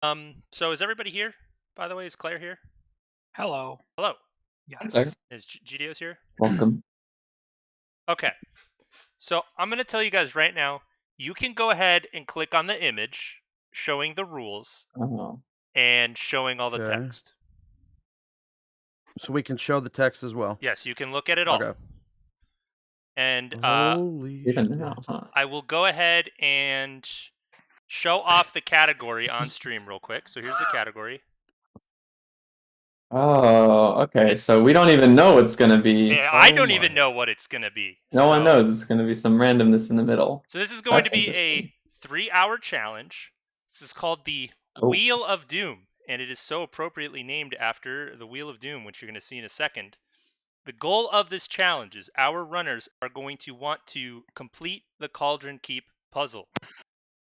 So is everybody here? By the way, is Claire here? Hello. Hello. Yes. There. Is GDO's here? Welcome. Okay. So I'm going to tell you guys right now, you can go ahead and click on the image showing the rules Oh. and showing all the Okay. text. So we can show the text as well. Yes, you can look at it all. Okay. And Holy Even shit. now, huh? I will go ahead and show off the category on stream real quick. So here's the category. Oh, okay. This- So we don't even know what's gonna be. Yeah, I Oh don't my. even know what it's going to be. No one knows. It's gonna be some randomness in the middle. So this is going That's to be interesting. a 3-hour challenge. This is called the Oh. Wheel of Doom, and it is so appropriately named after the Wheel of Doom, which you're going to see in a second. The goal of this challenge is our runners are going to want to complete the Cauldron Keep puzzle.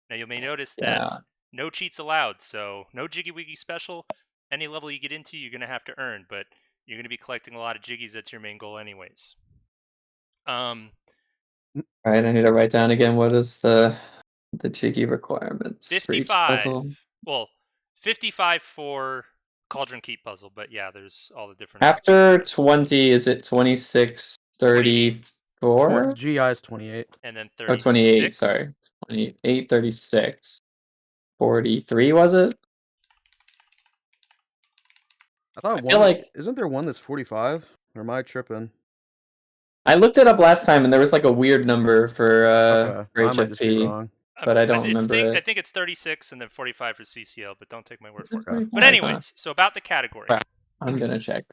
Now you may notice that no cheats allowed, so no Jiggy Wiggy special. Any level you get into, you're going to have to earn, but you're going to be collecting a lot of Jiggies. That's your main goal anyways. All right, I need to write down again what is the Jiggy requirements for each 55. puzzle. Well, 55 for Cauldron Keep puzzle, but yeah, there's all the different. After 20, is it 26, 34? GI is 28. And then 36. Oh, 28, sorry. 28, 36. 43, was it? I thought feel like isn't there one that's 45? Or am I tripping? I looked it up last time and there was like a weird number for I might just be HFP. wrong. But I don't remember it. I think it's 36 and then 45 for CCL, but don't take my word for it. 45? But anyways, so about the category. I'm gonna check.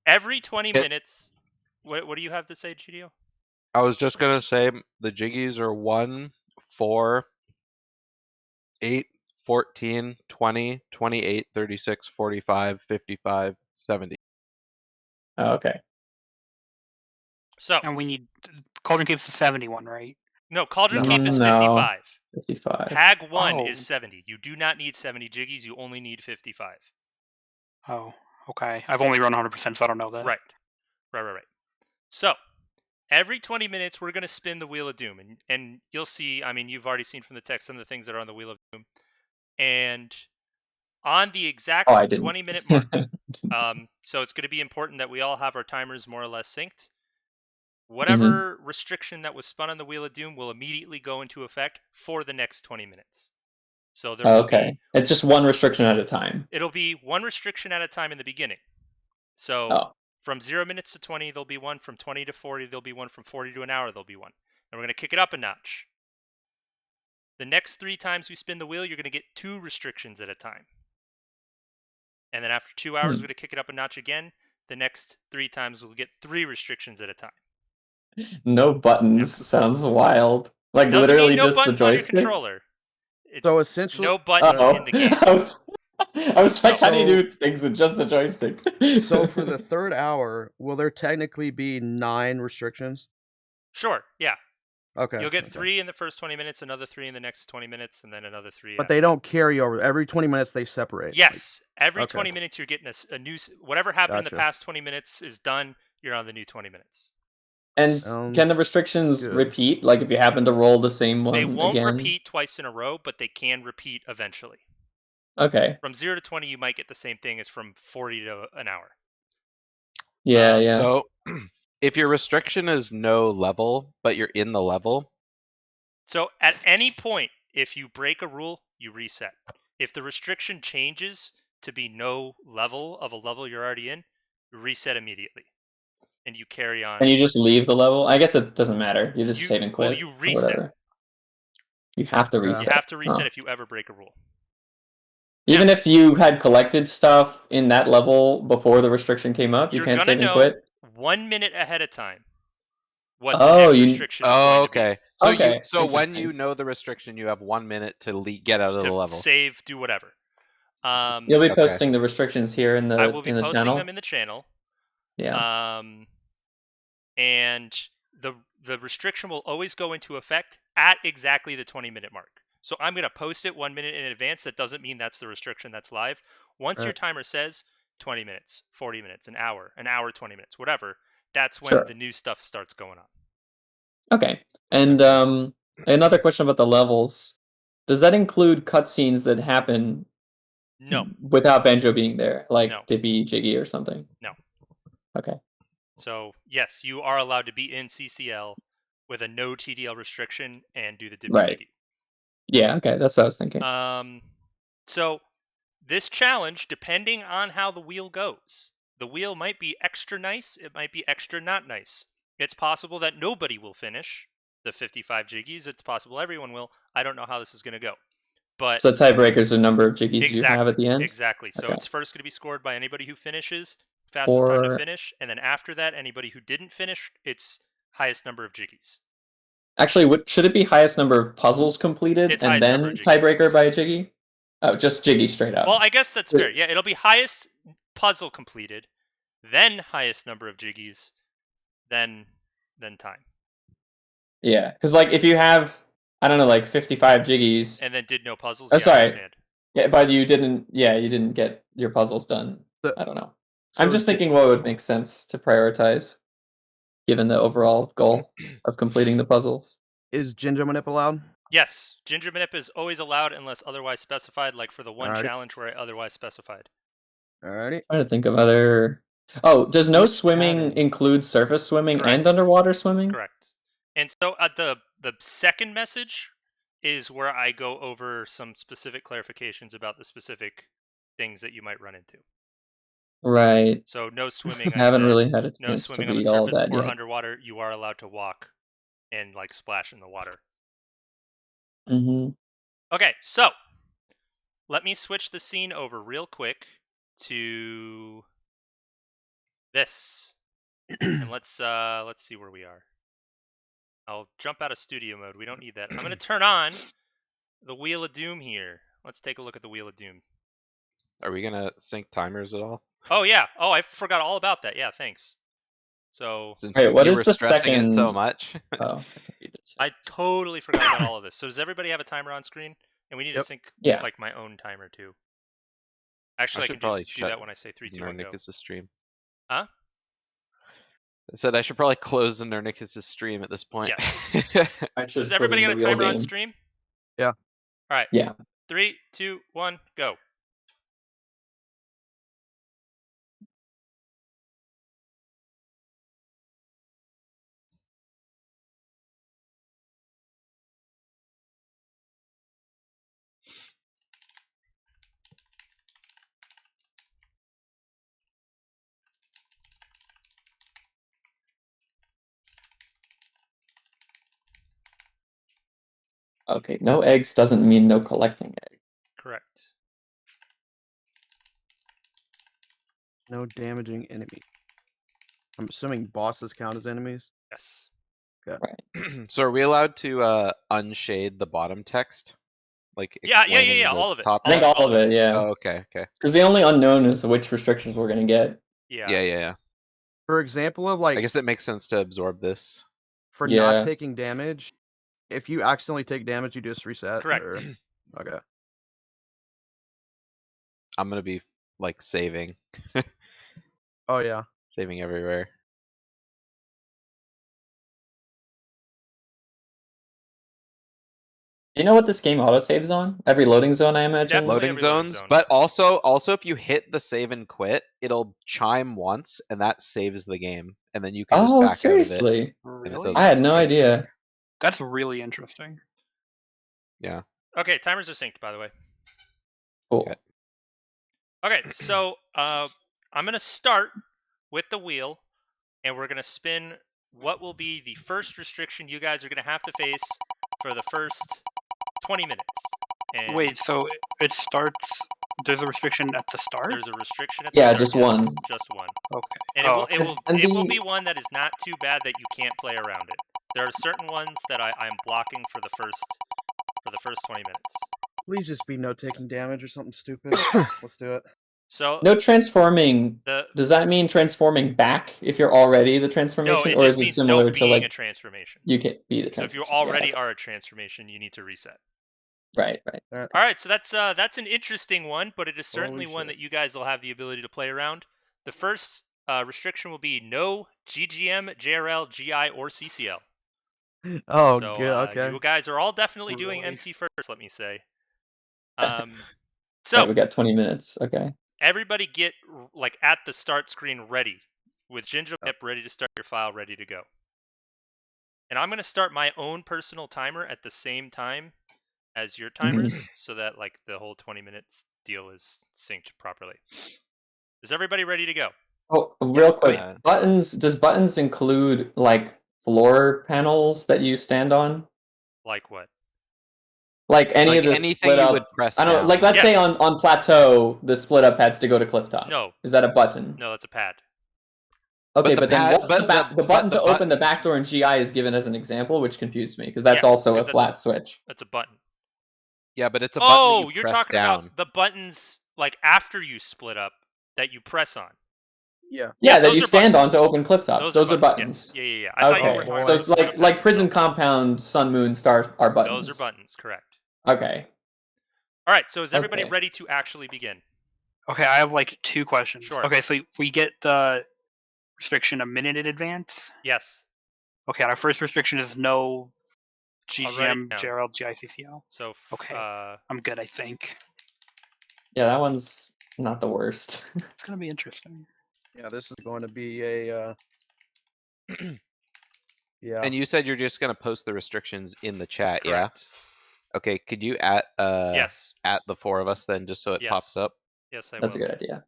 Every 20 minutes. What do you have to say, GDO? I was just gonna say the Jiggies are 1, 4, 8, 14, 20, 28, 36, 45, 55, 70. Oh, okay. So And we need Cauldron Keep's the 71, right? No, Cauldron No. Keep is No. 55. 55. Hag 1 Oh. is 70. You do not need 70 Jiggies, you only need 55. Oh, okay. I've only run 100%, so I don't know that. Right. So, every 20 minutes, we're going to spin the Wheel of Doom. And you'll see, I mean, you've already seen from the text some of the things that are on the Wheel of Doom. And on the exact 20-minute mark, so it's going to be important that we all have our timers more or less synced. Whatever restriction that was spun on the Wheel of Doom will immediately go into effect for the next 20 minutes. So there will be... It's just one restriction at a time. It'll be one restriction at a time in the beginning. So from 0 minutes to 20, there'll be one. From 20 to 40, there'll be one. From 40 to an hour, there'll be one. And we're going to kick it up a notch. The next 3 times we spin the wheel, you're going to get 2 restrictions at a time. And then after 2 hours, we're going to kick it up a notch again. The next 3 times, we'll get 3 restrictions at a time. No buttons sounds wild. Like literally no just the buttons on your joystick. controller. It's So essentially, no buttons in the game. I was like, how do you do things with just the joystick? So for the third hour, will there technically be 9 restrictions? Sure, yeah. Okay. You'll get 3 in the first 20 minutes, another 3 in the next 20 minutes, and then another 3. But they don't carry over. Every 20 minutes they separate. Yes. Every 20 minutes you're getting a new... Whatever happened in the past 20 minutes is done. You're on the new 20 minutes. And can the restrictions repeat? Like if you happen to roll the same one again? They won't repeat twice in a row, but they can repeat eventually. Okay. From 0 to 20, you might get the same thing as from 40 to an hour. Yeah. So if your restriction is no level, but you're in the level. So at any point, if you break a rule, you reset. If the restriction changes to be no level of a level you're already in, reset immediately. And you carry on. And you just leave the level? I guess it doesn't matter. You just save and quit. Well, you reset. You have to reset. You have to reset if you ever break a rule. Even if you had collected stuff in that level before the restriction came up, you can't save and quit? 1 minute ahead of time what the next restriction is going to be. So when you know the restriction, you have 1 minute to get out of the level. Save, do whatever. You'll be posting the restrictions here in the channel? I will be posting them in the channel. Yeah. And the restriction will always go into effect at exactly the 20-minute mark. So I'm going to post it 1 minute in advance. That doesn't mean that's the restriction that's live. Once your timer says 20 minutes, 40 minutes, an hour, 20 minutes, whatever, that's when the new stuff starts going on. Okay. And another question about the levels. Does that include cutscenes that happen No. Without Banjo being there, like No. to be Jiggy or something. No. Okay. So yes, you are allowed to be in CCL with a no TDL restriction and do the Dippy Right. Jiggy. Yeah. Okay. That's what I was thinking. So this challenge, depending on how the wheel goes, the wheel might be extra nice. It might be extra not nice. It's possible that nobody will finish the 55 Jiggies. It's possible everyone will. I don't know how this is going to go. But So tiebreakers, the number of Jiggies exactly, you have at the end. Exactly. So Okay. it's first going to be scored by anybody who finishes, fastest time to finish, and then after that, anybody who didn't finish, it's highest number of Jiggies. Actually, should it be highest number of puzzles completed It's and then tiebreaker by a Jiggy? Oh, just Jiggy straight up. Well, I guess that's fair. Yeah, it'll be highest puzzle completed, then highest number of Jiggies, then time. Yeah, because like if you have, I don't know, like 55 Jiggies, and then did no puzzles. Oh, yeah, sorry. I understand. Yeah, but you didn't. Yeah, you didn't get your puzzles done. I don't know. I'm just thinking what would make sense to prioritize, given the overall goal of completing the puzzles. Is Ginger Manip allowed? Yes, Ginger Manip is always allowed unless otherwise specified, like for the one Alrighty. challenge where I otherwise specified. Alrighty. Trying to think of other. Oh, does no swimming include surface swimming and underwater swimming? Correct. And so the second message is where I go over some specific clarifications about the specific things that you might run into. Right. So no swimming. I haven't really had a no chance swimming to on the read all surface that or yet. underwater. You are allowed to walk and like splash in the water. Mm-hmm. Okay, so let me switch the scene over real quick to this, and let's see where we are. I'll jump out of studio mode. We don't need that. I'm going to turn on the Wheel of Doom here. Let's take a look at the Wheel of Doom. Are we gonna sync timers at all? Oh yeah. Oh, I forgot all about that. Yeah, thanks. So Since Wait, what you is were the stressing it so second- much. Oh, I totally forgot about all of this. So does everybody have a timer on screen? And we need to sync like my own timer too. Actually, I can just do that when I say 3, 2, 1, go. Nernicus' stream. Huh? I said I should probably close the Nernicus' stream at this point. Yeah. So does everybody got a timer on stream? Yeah. All right. Yeah. 3, 2, 1, go. Okay, no eggs doesn't mean no collecting eggs. Correct. No damaging enemy. I'm assuming bosses count as enemies? Yes. Okay. Right. So are we allowed to unshade the bottom text? Like Yeah, explaining the all of it. top I think text? all of it, yeah. Oh, okay. Because the only unknown is which restrictions we're gonna get. Yeah. For example of like I guess it makes sense to absorb this. for not taking damage, if you accidentally take damage, you just reset. Correct. Okay. I'm gonna be like saving. Oh yeah. Saving everywhere. You know what this game autosaves on? Every loading zone, I imagine. Definitely Loading every loading zones, zone. but also if you hit the save and quit, it'll chime once, and that saves the game, and then you can just back seriously? out of it. Really? I had no idea. That's really interesting. Yeah. Okay, timers are synced, by the way. Cool. Okay, so I'm going to start with the wheel, and we're going to spin what will be the first restriction you guys are going to have to face for the first 20 minutes. And Wait, so it starts... There's a restriction at the start? there's a restriction at the start. Just one. Just one. Okay. And it will be one that is not too bad that you can't play around it. There are certain ones that I'm blocking for the first 20 minutes. Please just be no taking damage or something stupid. Let's do it. So no transforming. Does that mean transforming back if you're already the transformation, or is it similar to like a transformation? You can't be the transformation. So if you already are a transformation, you need to reset. Right. All right, so that's an interesting one, but it is certainly one that you guys will have the ability to play around. The first restriction will be no GGM, JRL, GI, or CCL. Oh, so, good. Okay. You guys are all definitely doing MT first, let me say. So Right, we got 20 minutes. Okay. everybody get like at the start screen ready with Ginger Dip ready to start your file, ready to go. And I'm going to start my own personal timer at the same time as your timers so that like the whole 20 minutes deal is synced properly. Is everybody ready to go? Oh, real quick. yeah. Buttons. Does buttons include like floor panels that you stand on? Like what? Like any Like of the anything split you up. would press I don't know. down. Like let's say Yes. on plateau, the split up has to go to cliff top. No. Is that a button? No, that's a pad. Okay, the but then pad- what's but the button the to open the buttons- back door in GI is given as an example, which confused me because that's Yeah, also a 'cause that's flat switch. That's a button. Yeah, but it's a button that Oh, you you're press talking down. about the buttons like after you split up that you press on. Yeah. Yeah, that those you are stand buttons. on to open cliff top. Those are buttons. Yes. Yeah. I thought you Okay, were talking so about it's split up like pads and prison stuff. compound, sun, moon, star are buttons. Those are buttons, correct. Okay. All right, so is everybody Okay. ready to actually begin? Okay, I have like 2 questions. Sure. Okay, so we get the restriction a minute in advance. Yes. Okay, our first restriction is no I'll write GGM, it down. JRL, GICCO. So Okay. I'm good, I think. Yeah, that one's not the worst. It's gonna be interesting. Yeah, this is going to be a. Yeah. And you said you're just gonna post the restrictions in the chat, correct. yeah? Okay, could you at Yes. the 4 of us then, just so it pops Yes. up? Yes, I That's a will. good idea.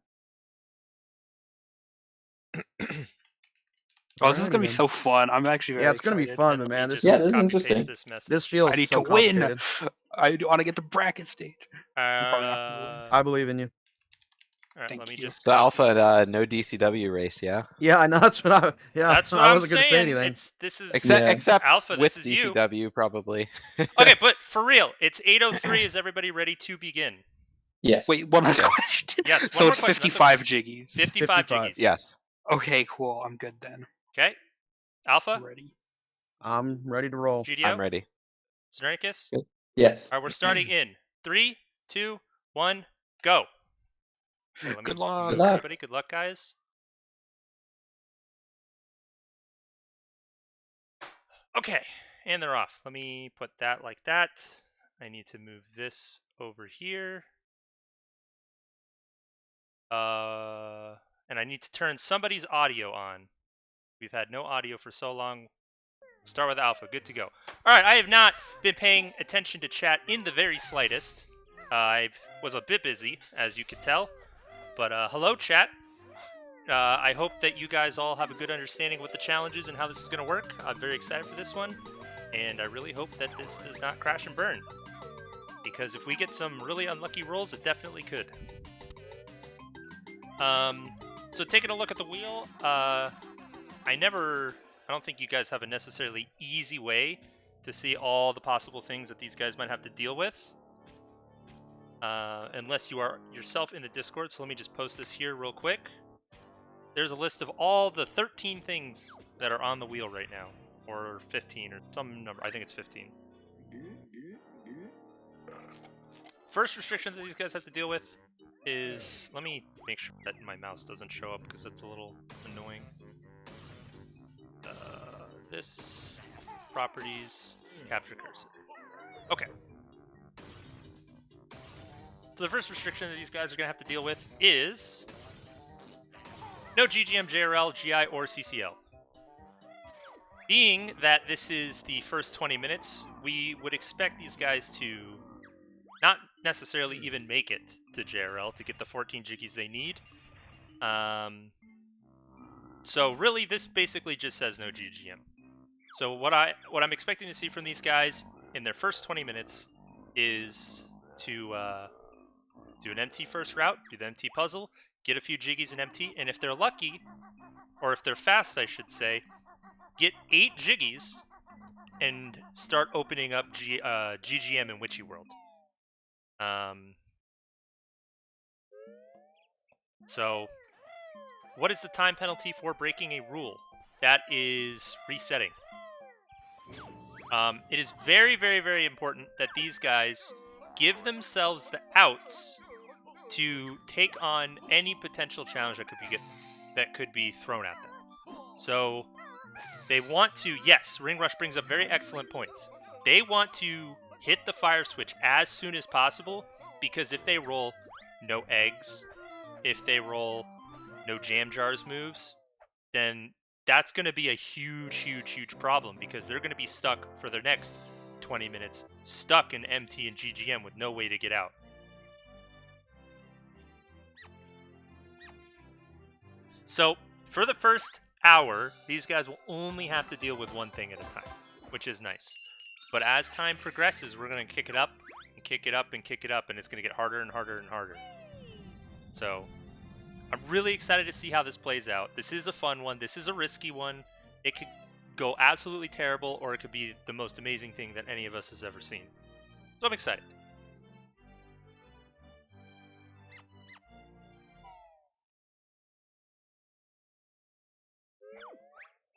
Oh, this is Alrighty gonna be then. so fun. I'm actually very Yeah, it's gonna be excited. fun, And but let me man, this just Yeah, this is copy-paste interesting. This message. this feels I need so to win. complicated. I want to get the bracket stage. probably not gonna I believe in you. all right, Thank let me you. just. So copy- Alpha, no DCW race, yeah? Yeah, I know that's what I. Yeah, That's what I I'm wasn't gonna say saying. anything. This is Except Alpha. with This is you. DCW, probably. Okay, but for real, it's 8:03. Is everybody ready to begin? Yes. Wait, one last question. Yes, one So more it's question, that's 55 jiggies. 55 55. jiggies. Yes. Okay, cool. I'm good then. Okay. Alpha, Ready. I'm ready to roll. GDO, I'm ready. Zernicus. Yes. All right, we're starting in 3, 2, 1, go. Okay, Good luck. Good luck. Everybody, good luck, guys. Okay, and they're off. Let me put that like that. I need to move this over here. And I need to turn somebody's audio on. We've had no audio for so long. Start with Alpha. Good to go. All right, I have not been paying attention to chat in the very slightest. I was a bit busy, as you could tell. But hello, chat. I hope that you guys all have a good understanding of what the challenge is and how this is going to work. I'm very excited for this one. And I really hope that this does not crash and burn. Because if we get some really unlucky rolls, it definitely could. So taking a look at the wheel, I don't think you guys have a necessarily easy way to see all the possible things that these guys might have to deal with. Unless you are yourself in the Discord, so let me just post this here real quick. There's a list of all the 13 things that are on the wheel right now. Or 15, or some number. I think it's 15. First restriction that these guys have to deal with is... Let me make sure that my mouse doesn't show up, because it's a little annoying. This... Properties... Capture cursor. Okay. So the first restriction that these guys are going to have to deal with is... No GGM, JRL, GI, or CCL. Being that this is the first 20 minutes, we would expect these guys to not necessarily even make it to JRL to get the 14 jiggies they need. So really, this basically just says no GGM. So what I'm expecting to see from these guys in their first 20 minutes is to do an MT first route, do the MT puzzle, get a few jiggies in MT, and if they're lucky, or if they're fast, I should say, get 8 jiggies and start opening up GGM in Witchy World. So, what is the time penalty for breaking a rule? That is resetting. It is very, very, very important that these guys give themselves the outs to take on any potential challenge that could be thrown at them. So they want to, yes, Ring Rush brings up very excellent points. They want to hit the fire switch as soon as possible, because if they roll no eggs, if they roll no jam jars moves, then that's going to be a huge problem because they're going to be stuck for their next 20 minutes, stuck in MT and GGM with no way to get out. So for the first hour, these guys will only have to deal with one thing at a time, which is nice. But as time progresses, we're going to kick it up and kick it up and kick it up, and it's going to get harder and harder and harder. So I'm really excited to see how this plays out. This is a fun one. This is a risky one. It could go absolutely terrible, or it could be the most amazing thing that any of us has ever seen. So I'm excited.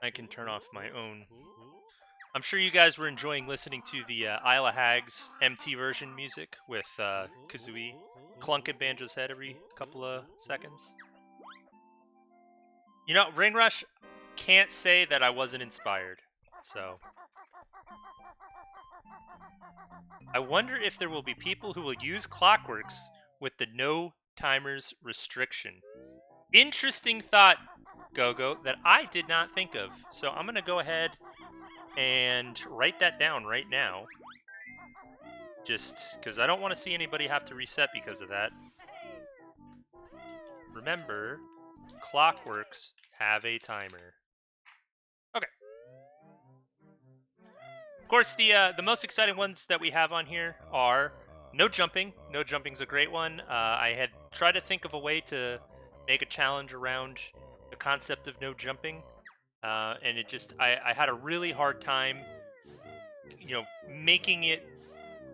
I can turn off my own. I'm sure you guys were enjoying listening to the Isle of Hags MT version music with Kazooie clunking Banjo's head every couple of seconds. You know, Ring Rush can't say that I wasn't inspired, so. I wonder if there will be people who will use Clockworks with the no timers restriction. Interesting thought, Gogo, that I did not think of. So I'm going to go ahead and write that down right now. Just because I don't want to see anybody have to reset because of that. Remember, Clockworks have a timer. Okay. Of course, the most exciting ones that we have on here are no jumping. No jumping's a great one. I had tried to think of a way to make a challenge around the concept of no jumping, and it just I had a really hard time, making it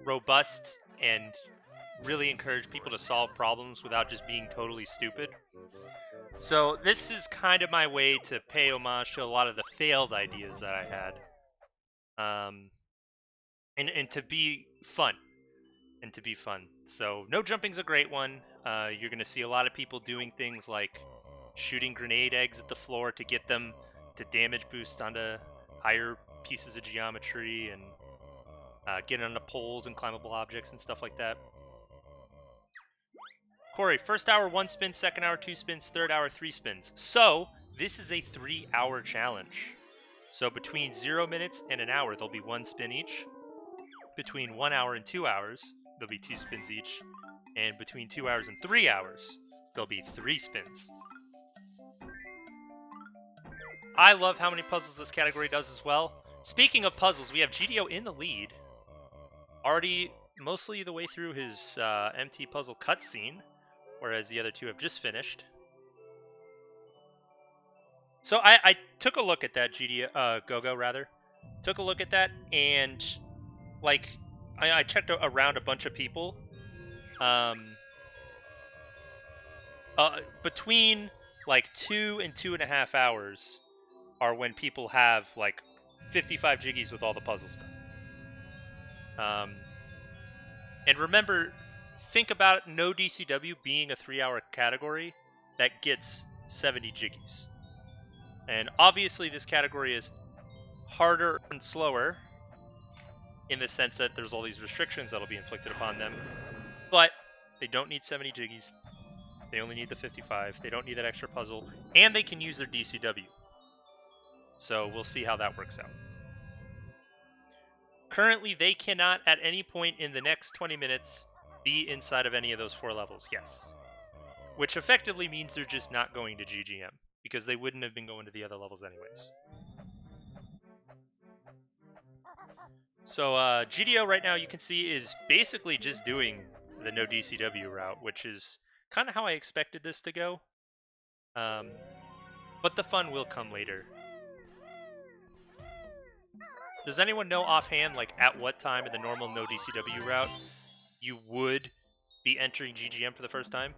robust and really encourage people to solve problems without just being totally stupid. So this is kind of my way to pay homage to a lot of the failed ideas that I had. And to be fun. So no jumping's a great one. You're going to see a lot of people doing things like shooting grenade eggs at the floor to get them to damage boost onto higher pieces of geometry and get onto poles and climbable objects and stuff like that. Corey, first hour 1 spin, second hour 2 spins, third hour 3 spins. So this is a 3-hour challenge. So between 0 minutes and an hour, there'll be 1 spin each. Between 1 hour and 2 hours, there'll be 2 spins each. And between 2 hours and 3 hours, there'll be 3 spins. I love how many puzzles this category does as well. Speaking of puzzles, we have GDO in the lead. Already mostly the way through his MT puzzle cutscene, whereas the other two have just finished. So I took a look at that, Gogo, rather. Took a look at that, and, I checked around a bunch of people. Between, 2 and 2.5 hours are when people have, 55 jiggies with all the puzzles done. And remember, think about no DCW being a 3-hour category that gets 70 jiggies. And obviously this category is harder and slower in the sense that there's all these restrictions that'll be inflicted upon them. But they don't need 70 jiggies. They only need the 55. They don't need that extra puzzle. And they can use their DCW. So we'll see how that works out. Currently, they cannot at any point in the next 20 minutes be inside of any of those 4 levels, yes. Which effectively means they're just not going to GGM, because they wouldn't have been going to the other levels anyways. So GDO right now, you can see, is basically just doing the no DCW route, which is kind of how I expected this to go. But the fun will come later. Does anyone know offhand, at what time in the normal no DCW route you would be entering GGM for the first time?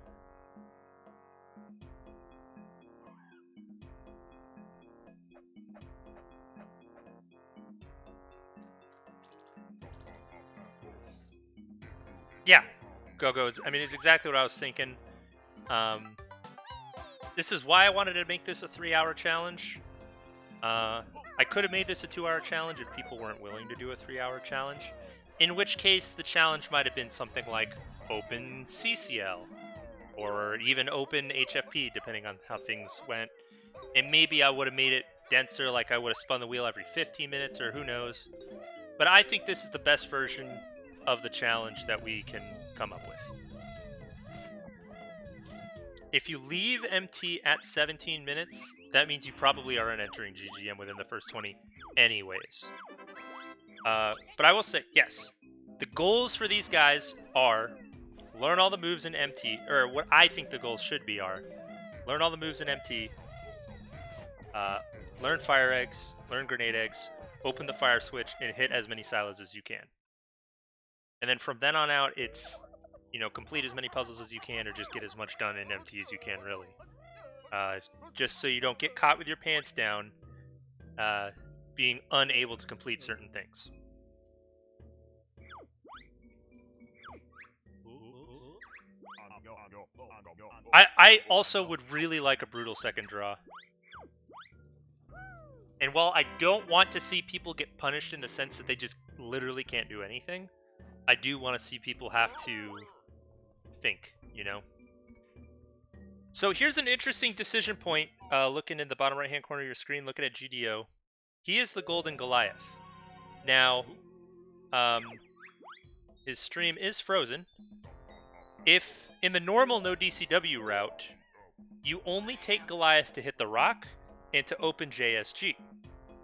Yeah, Go-Go's. It's exactly what I was thinking. This is why I wanted to make this a 3-hour challenge. I could have made this a 2-hour challenge if people weren't willing to do a 3-hour challenge. In which case, the challenge might have been something like Open CCL. or even open HFP, depending on how things went. And maybe I would have made it denser, like I would have spun the wheel every 15 minutes, or who knows. But I think this is the best version of the challenge that we can come up with. If you leave MT at 17 minutes, that means you probably aren't entering GGM within the first 20 anyways. But I will say, yes, the goals for these guys are learn all the moves in MT, or what I think the goals should be are learn all the moves in MT, learn fire eggs, learn grenade eggs, open the fire switch, and hit as many silos as you can. And then from then on out, it's, complete as many puzzles as you can, or just get as much done in MT as you can, really. Just so you don't get caught with your pants down, being unable to complete certain things. I also would really like a brutal second draw. And while I don't want to see people get punished in the sense that they just literally can't do anything, I do want to see people have to think, So here's an interesting decision point, looking in the bottom right-hand corner of your screen, looking at GDO. He is the golden Goliath. Now, his stream is frozen. If in the normal no DCW route, you only take Goliath to hit the rock and to open JSG,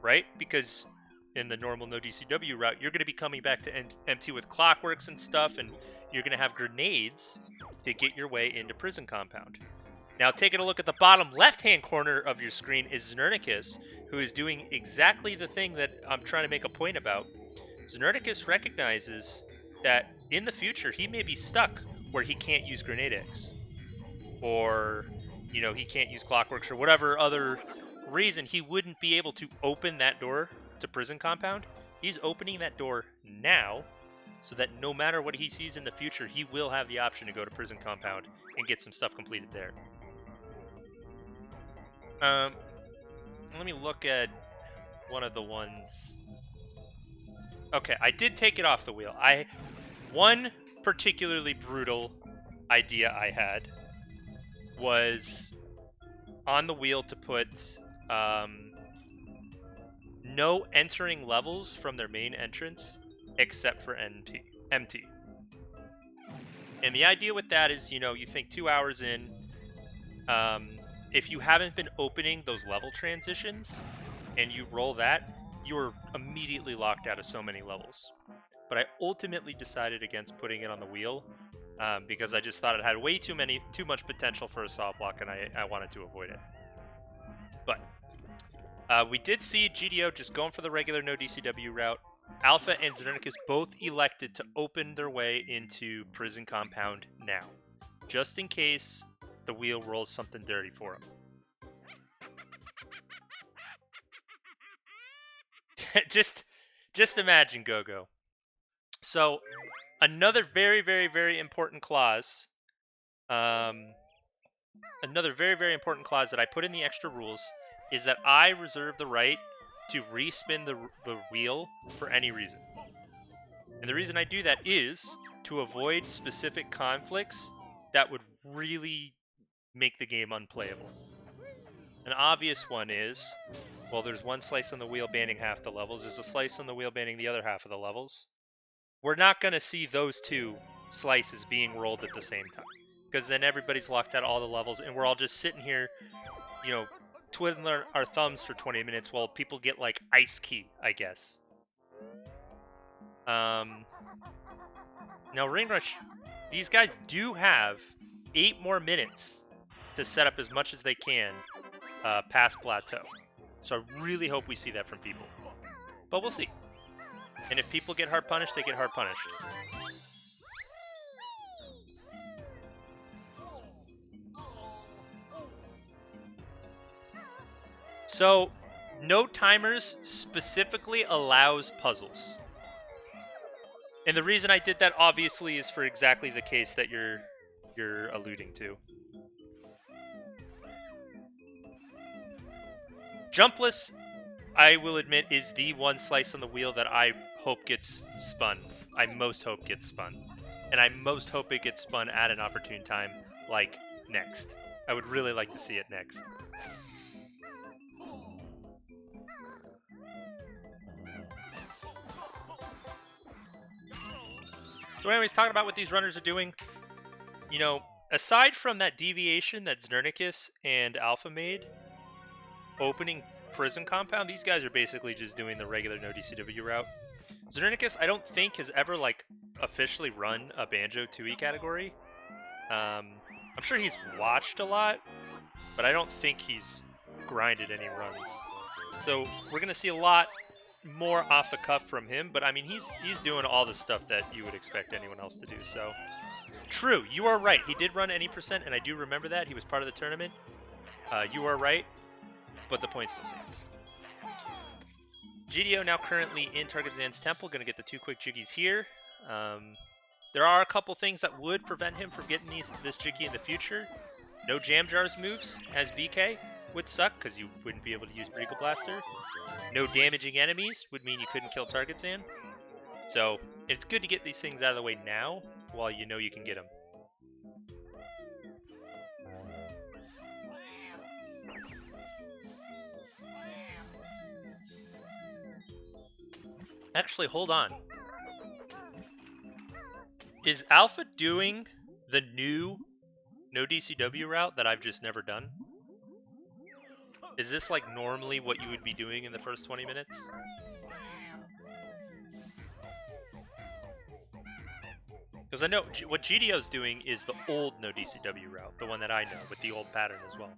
right? Because in the normal no DCW route, you're going to be coming back to MT with clockworks and stuff, and you're going to have grenades to get your way into prison compound. Now, taking a look at the bottom left-hand corner of your screen is Znernicus, who is doing exactly the thing that I'm trying to make a point about. Znernicus recognizes that in the future, he may be stuck where he can't use grenade eggs. Or, he can't use clockworks or whatever other reason he wouldn't be able to open that door to prison compound. He's opening that door now so that no matter what he sees in the future, he will have the option to go to prison compound and get some stuff completed there. Let me look at one of the ones. Okay, I did take it off the wheel. One particularly brutal idea I had was on the wheel to put no entering levels from their main entrance except for MT. And the idea with that is, you think 2 hours in, if you haven't been opening those level transitions and you roll that, you're immediately locked out of so many levels. But I ultimately decided against putting it on the wheel because I just thought it had way too much potential for a saw block, and I wanted to avoid it. But we did see GDO just going for the regular no DCW route. Alpha and Znernicus both elected to open their way into prison compound now, just in case the wheel rolls something dirty for them. just imagine, Go-Go. So, another very, very, very important clause. Another very, very important clause that I put in the extra rules is that I reserve the right to respin the wheel for any reason. And the reason I do that is to avoid specific conflicts that would really make the game unplayable. An obvious one is, well, there's one slice on the wheel banning half the levels. There's a slice on the wheel banning the other half of the levels. We're not going to see those two slices being rolled at the same time. Because then everybody's locked out all the levels, and we're all just sitting here, twiddling our thumbs for 20 minutes while people get, ice key, I guess. Now, Ring Rush, these guys do have 8 more minutes to set up as much as they can past Plateau. So I really hope we see that from people. But we'll see. And if people get hard punished, they get hard punished. So, no timers specifically allows puzzles. And the reason I did that, obviously, is for exactly the case that you're alluding to. Jumpless, I will admit, is the one slice on the wheel that I hope gets spun. I most hope gets spun. And I most hope it gets spun at an opportune time, like, next. I would really like to see it next. So anyways, talking about what these runners are doing, you know, aside from that deviation that Znernicus and Alpha made, opening prison compound, these guys are basically just doing the regular no DCW route. Znernicus, I don't think, has ever, like, officially run a Banjo-Tooie category. I'm sure he's watched a lot, but I don't think he's grinded any runs. So we're going to see a lot more off the cuff from him, but I mean, he's doing all the stuff that you would expect anyone else to do. So true, you are right. He did run any percent, and I do remember that. He was part of the tournament. You are right, but the point still stands. GDO now currently in Tarkazan's temple, going to get the 2 quick jiggies here. There are a couple things that would prevent him from getting this jiggy in the future. No Jam Jars moves as BK would suck, because you wouldn't be able to use Breagle Blaster. No damaging enemies would mean you couldn't kill Tarkazan. So it's good to get these things out of the way now, while you know you can get them. Actually, hold on. Is Alpha doing the new no DCW route that I've just never done? Is this like normally what you would be doing in the first 20 minutes? Because I know what GDO's doing is the old no DCW route, the one that I know, with the old pattern as well.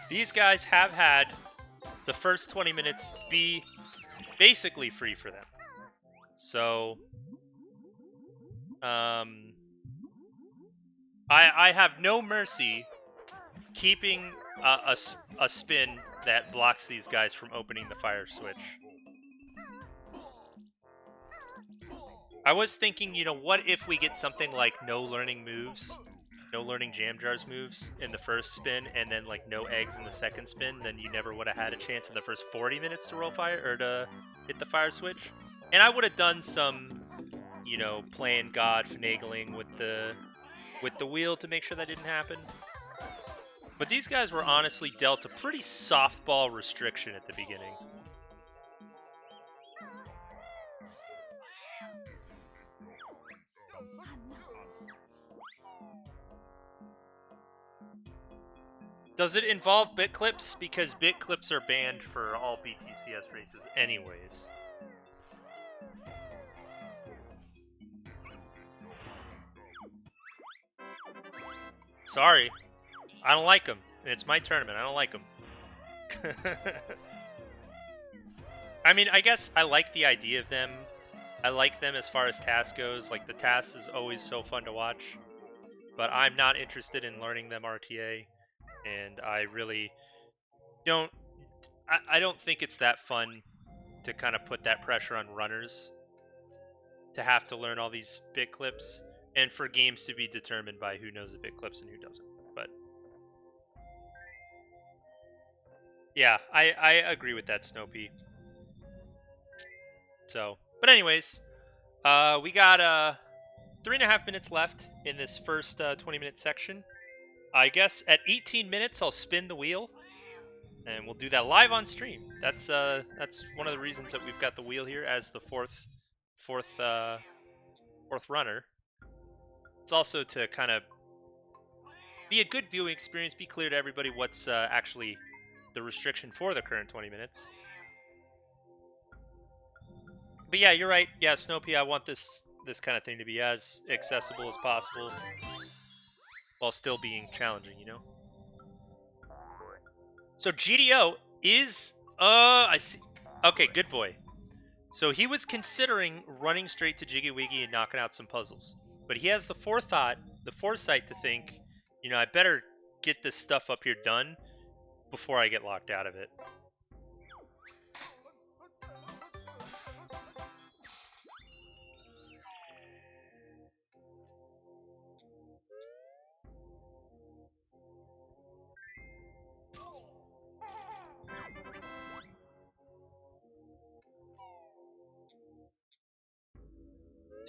These guys have had the first 20 minutes be basically free for them. So, I have no mercy keeping a spin that blocks these guys from opening the fire switch. I was thinking, you know, what if we get something like no learning moves, no learning Jam Jars moves in the first spin, and then like no eggs in the second spin, then you never would have had a chance in the first 40 minutes to roll fire or to hit the fire switch. And I would have done some, you know, playing God, finagling with the wheel to make sure that didn't happen. But these guys were honestly dealt a pretty softball restriction at the beginning. Does it involve bit clips? Because bit clips are banned for all BTCS races anyways. Sorry. I don't like them. It's my tournament. I don't like them. I mean, I guess I like the idea of them. I like them as far as TAS goes. Like, the TAS is always so fun to watch. But I'm not interested in learning them RTA. And I really don't... I don't think it's that fun to kind of put that pressure on runners to have to learn all these bit clips. And for games to be determined by who knows the bit clips and who doesn't. But... yeah, I agree with that, Snopey. So, but anyways, we got 3.5 minutes left in this first 20-minute section. I guess at 18 minutes I'll spin the wheel, and we'll do that live on stream. That's one of the reasons that we've got the wheel here as the fourth runner. It's also to kind of be a good viewing experience, be clear to everybody what's actually the restriction for the current 20 minutes. But yeah, you're right. Yeah, Snopey, I want this kind of thing to be as accessible as possible while still being challenging, you know? So GDO is... I see. Okay, good boy. So he was considering running straight to Jiggy Wiggy and knocking out some puzzles. But he has the foresight to think, you know, I better get this stuff up here done before I get locked out of it.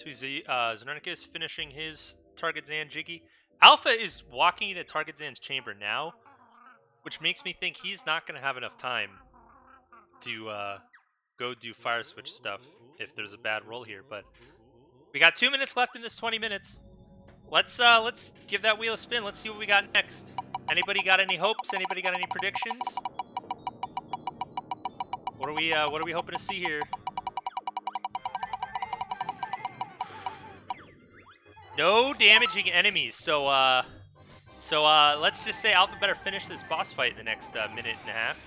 So Zernicus finishing his Target Zan Jiggy. Alpha is walking into Target Zan's chamber now, which makes me think he's not going to have enough time to go do fire switch stuff if there's a bad roll here. But we got 2 minutes left in this 20 minutes. Let's give that wheel a spin. Let's see what we got next. Anybody got any hopes? Anybody got any predictions? What are we hoping to see here? No damaging enemies. So let's just say Alpha better finish this boss fight in the next minute and a half.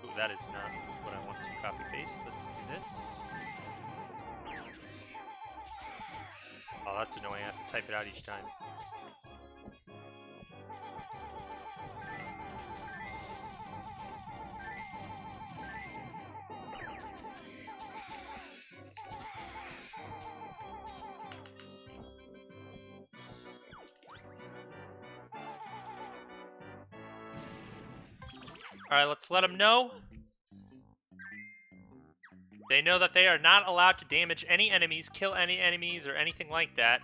Ooh, that is not what I want to copy paste. Let's do this. Oh, that's annoying. I have to type it out each time. Alright, let's let them know. They know that they are not allowed to damage any enemies, kill any enemies, or anything like that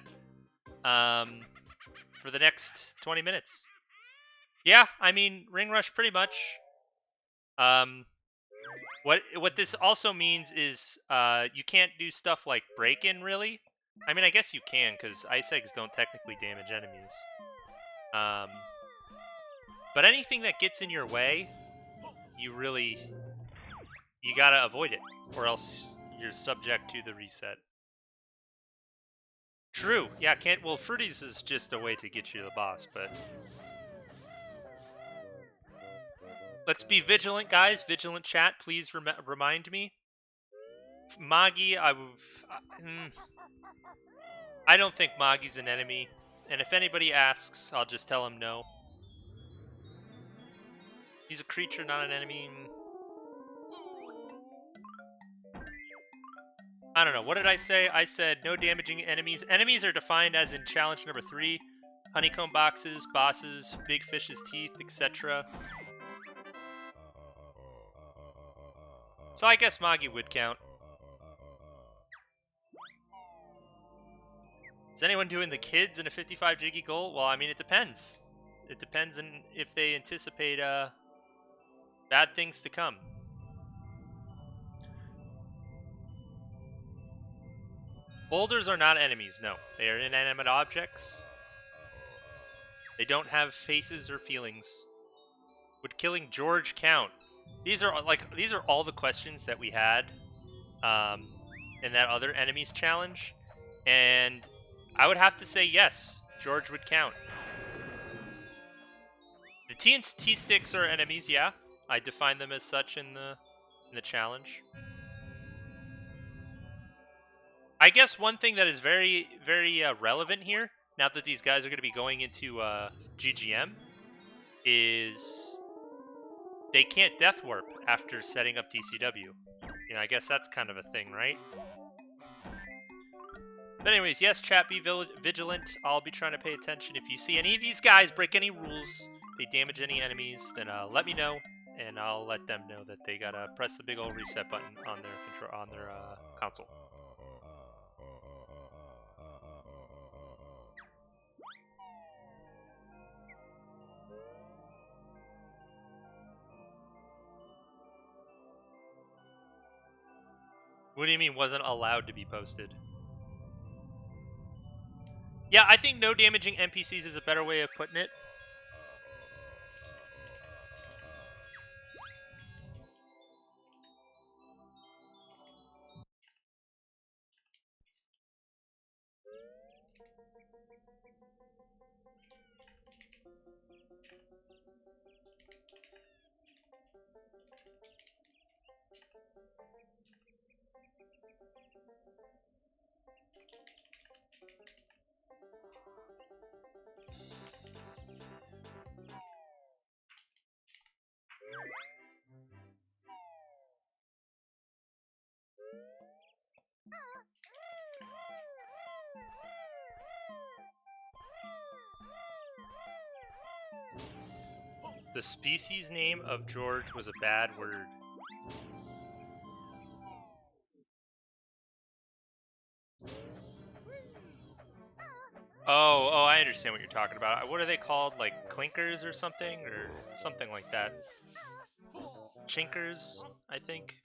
for the next 20 minutes. Yeah, I mean, Ring Rush pretty much. What this also means is you can't do stuff like break-in, really. I mean, I guess you can, because Ice Eggs don't technically damage enemies. But anything that gets in your way, you gotta avoid it, or else you're subject to the reset. True, yeah, well, Fruities is just a way to get you to the boss, but... Let's be vigilant, guys. Vigilant chat, please remind me. Magi, I don't think Magi's an enemy, and if anybody asks, I'll just tell him no. He's a creature, not an enemy. I don't know. What did I say? I said no damaging enemies. Enemies are defined as in challenge number 3. Honeycomb boxes, bosses, big fish's teeth, etc. So I guess Magi would count. Is anyone doing the kids in a 55 Jiggy goal? Well, I mean, it depends. It depends on if they anticipate bad things to come. Boulders are not enemies, no. They are inanimate objects. They don't have faces or feelings. Would killing George count? These are all the questions that we had in that other enemies challenge, and I would have to say yes, George would count. The TNT sticks are enemies, yeah. I define them as such in the challenge. I guess one thing that is very, very relevant here, now that these guys are going to be going into GGM, is they can't death warp after setting up DCW. You know, I guess that's kind of a thing, right? But anyways, yes, chat, be vigilant. I'll be trying to pay attention. If you see any of these guys break any rules, they damage any enemies, then let me know, and I'll let them know that they gotta press the big old reset button on their console. What do you mean wasn't allowed to be posted? Yeah, I think no damaging NPCs is a better way of putting it. The species name of George was a bad word. Oh, I understand what you're talking about. What are they called? Like clinkers or something like that. Chinkers, I think.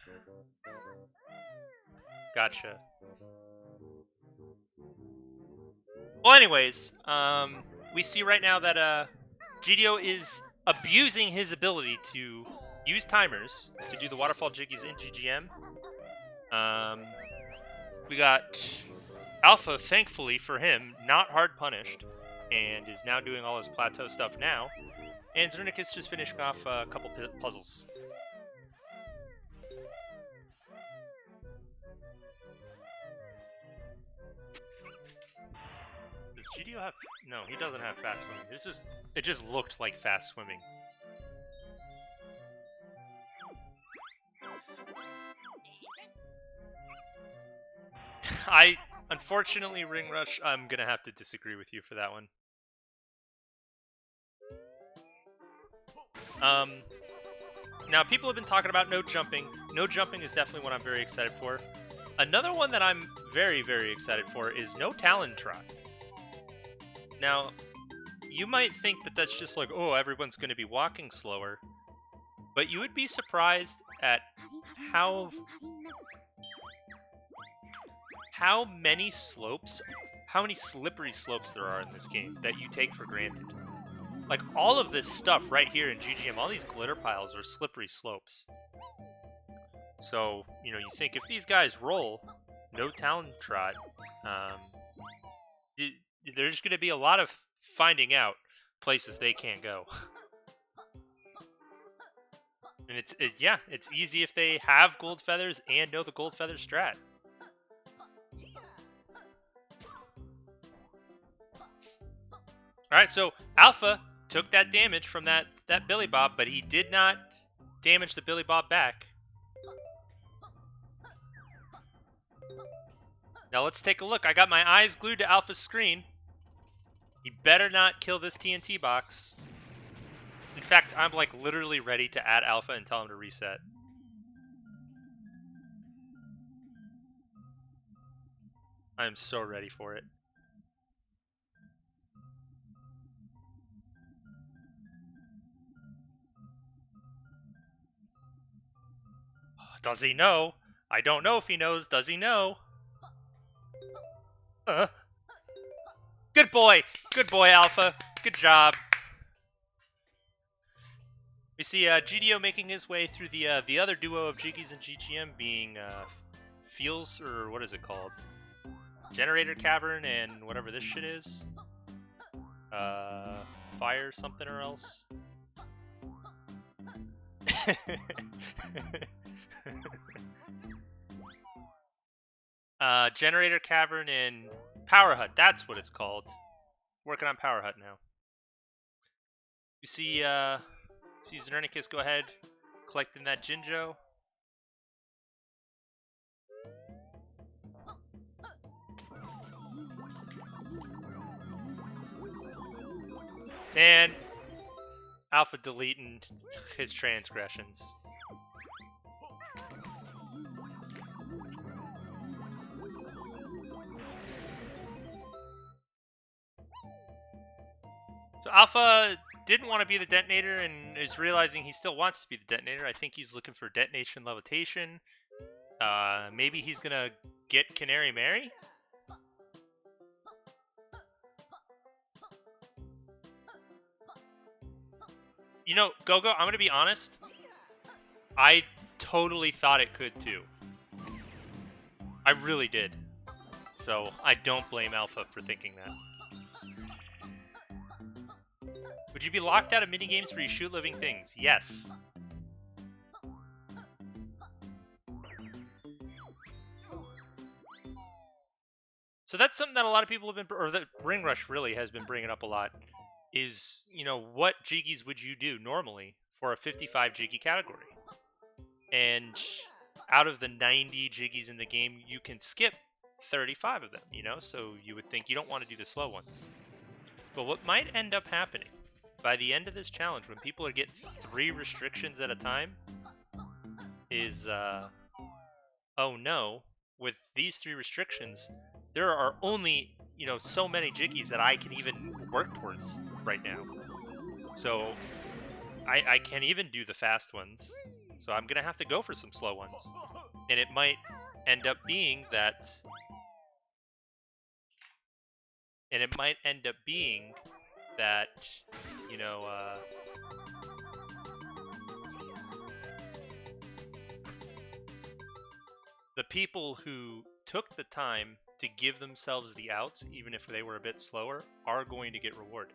Gotcha. Well, anyways, we see right now that GDO is abusing his ability to use timers to do the waterfall jiggies in GGM. We got Alpha, thankfully for him, not hard punished, and is now doing all his plateau stuff now. And Zernick is just finishing off a couple puzzles. Does GDO have... No, he doesn't have fast swimming. It just looked like fast swimming. Unfortunately, Ring Rush, I'm gonna have to disagree with you for that one. Now, people have been talking about no jumping. No jumping is definitely what I'm very excited for. Another one that I'm very, very excited for is no Talon Trot. Now, you might think that that's just like, oh, everyone's going to be walking slower. But you would be surprised at how many slopes, how many slippery slopes there are in this game that you take for granted. Like, all of this stuff right here in GGM, all these glitter piles are slippery slopes. So, you know, you think if these guys roll, no Talon Trot, there's going to be a lot of finding out places they can't go. And it's easy if they have gold feathers and know the gold feather strat. Alright, so Alpha took that damage from that Billy Bob, but he did not damage the Billy Bob back. Now let's take a look. I got my eyes glued to Alpha's screen. He better not kill this TNT box. In fact, I'm like literally ready to add Alpha and tell him to reset. I am so ready for it. Does he know? I don't know if he knows. Does he know? Good boy. Good boy, Alpha. Good job. We see GDO making his way through the other duo of Jiggies and GGM being Feels, or what is it called? Generator Cavern and whatever this shit is. Fire something or else. Generator Cavern and Power Hut. That's what it's called. Working on Power Hut now. You see Zernicus go ahead, collecting that Jinjo. And Alpha deleting his transgressions. So Alpha didn't want to be the detonator and is realizing he still wants to be the detonator. I think he's looking for detonation levitation. Maybe he's gonna get Canary Mary? You know, Gogo, I'm gonna be honest. I totally thought it could too. I really did. So I don't blame Alpha for thinking that. Would you be locked out of minigames where you shoot living things? Yes. So that's something that a lot of people have been, or that Ring Rush really has been bringing up a lot, is, you know, what Jiggies would you do normally for a 55 Jiggy category? And out of the 90 Jiggies in the game, you can skip 35 of them, you know? So you would think you don't want to do the slow ones. But what might end up happening by the end of this challenge, when people are getting 3 restrictions at a time, is, oh no, with these 3 restrictions, there are only so many jiggies that I can even work towards right now. So I can't even do the fast ones. So I'm gonna have to go for some slow ones, and it might end up being that. The people who took the time to give themselves the outs, even if they were a bit slower, are going to get rewarded.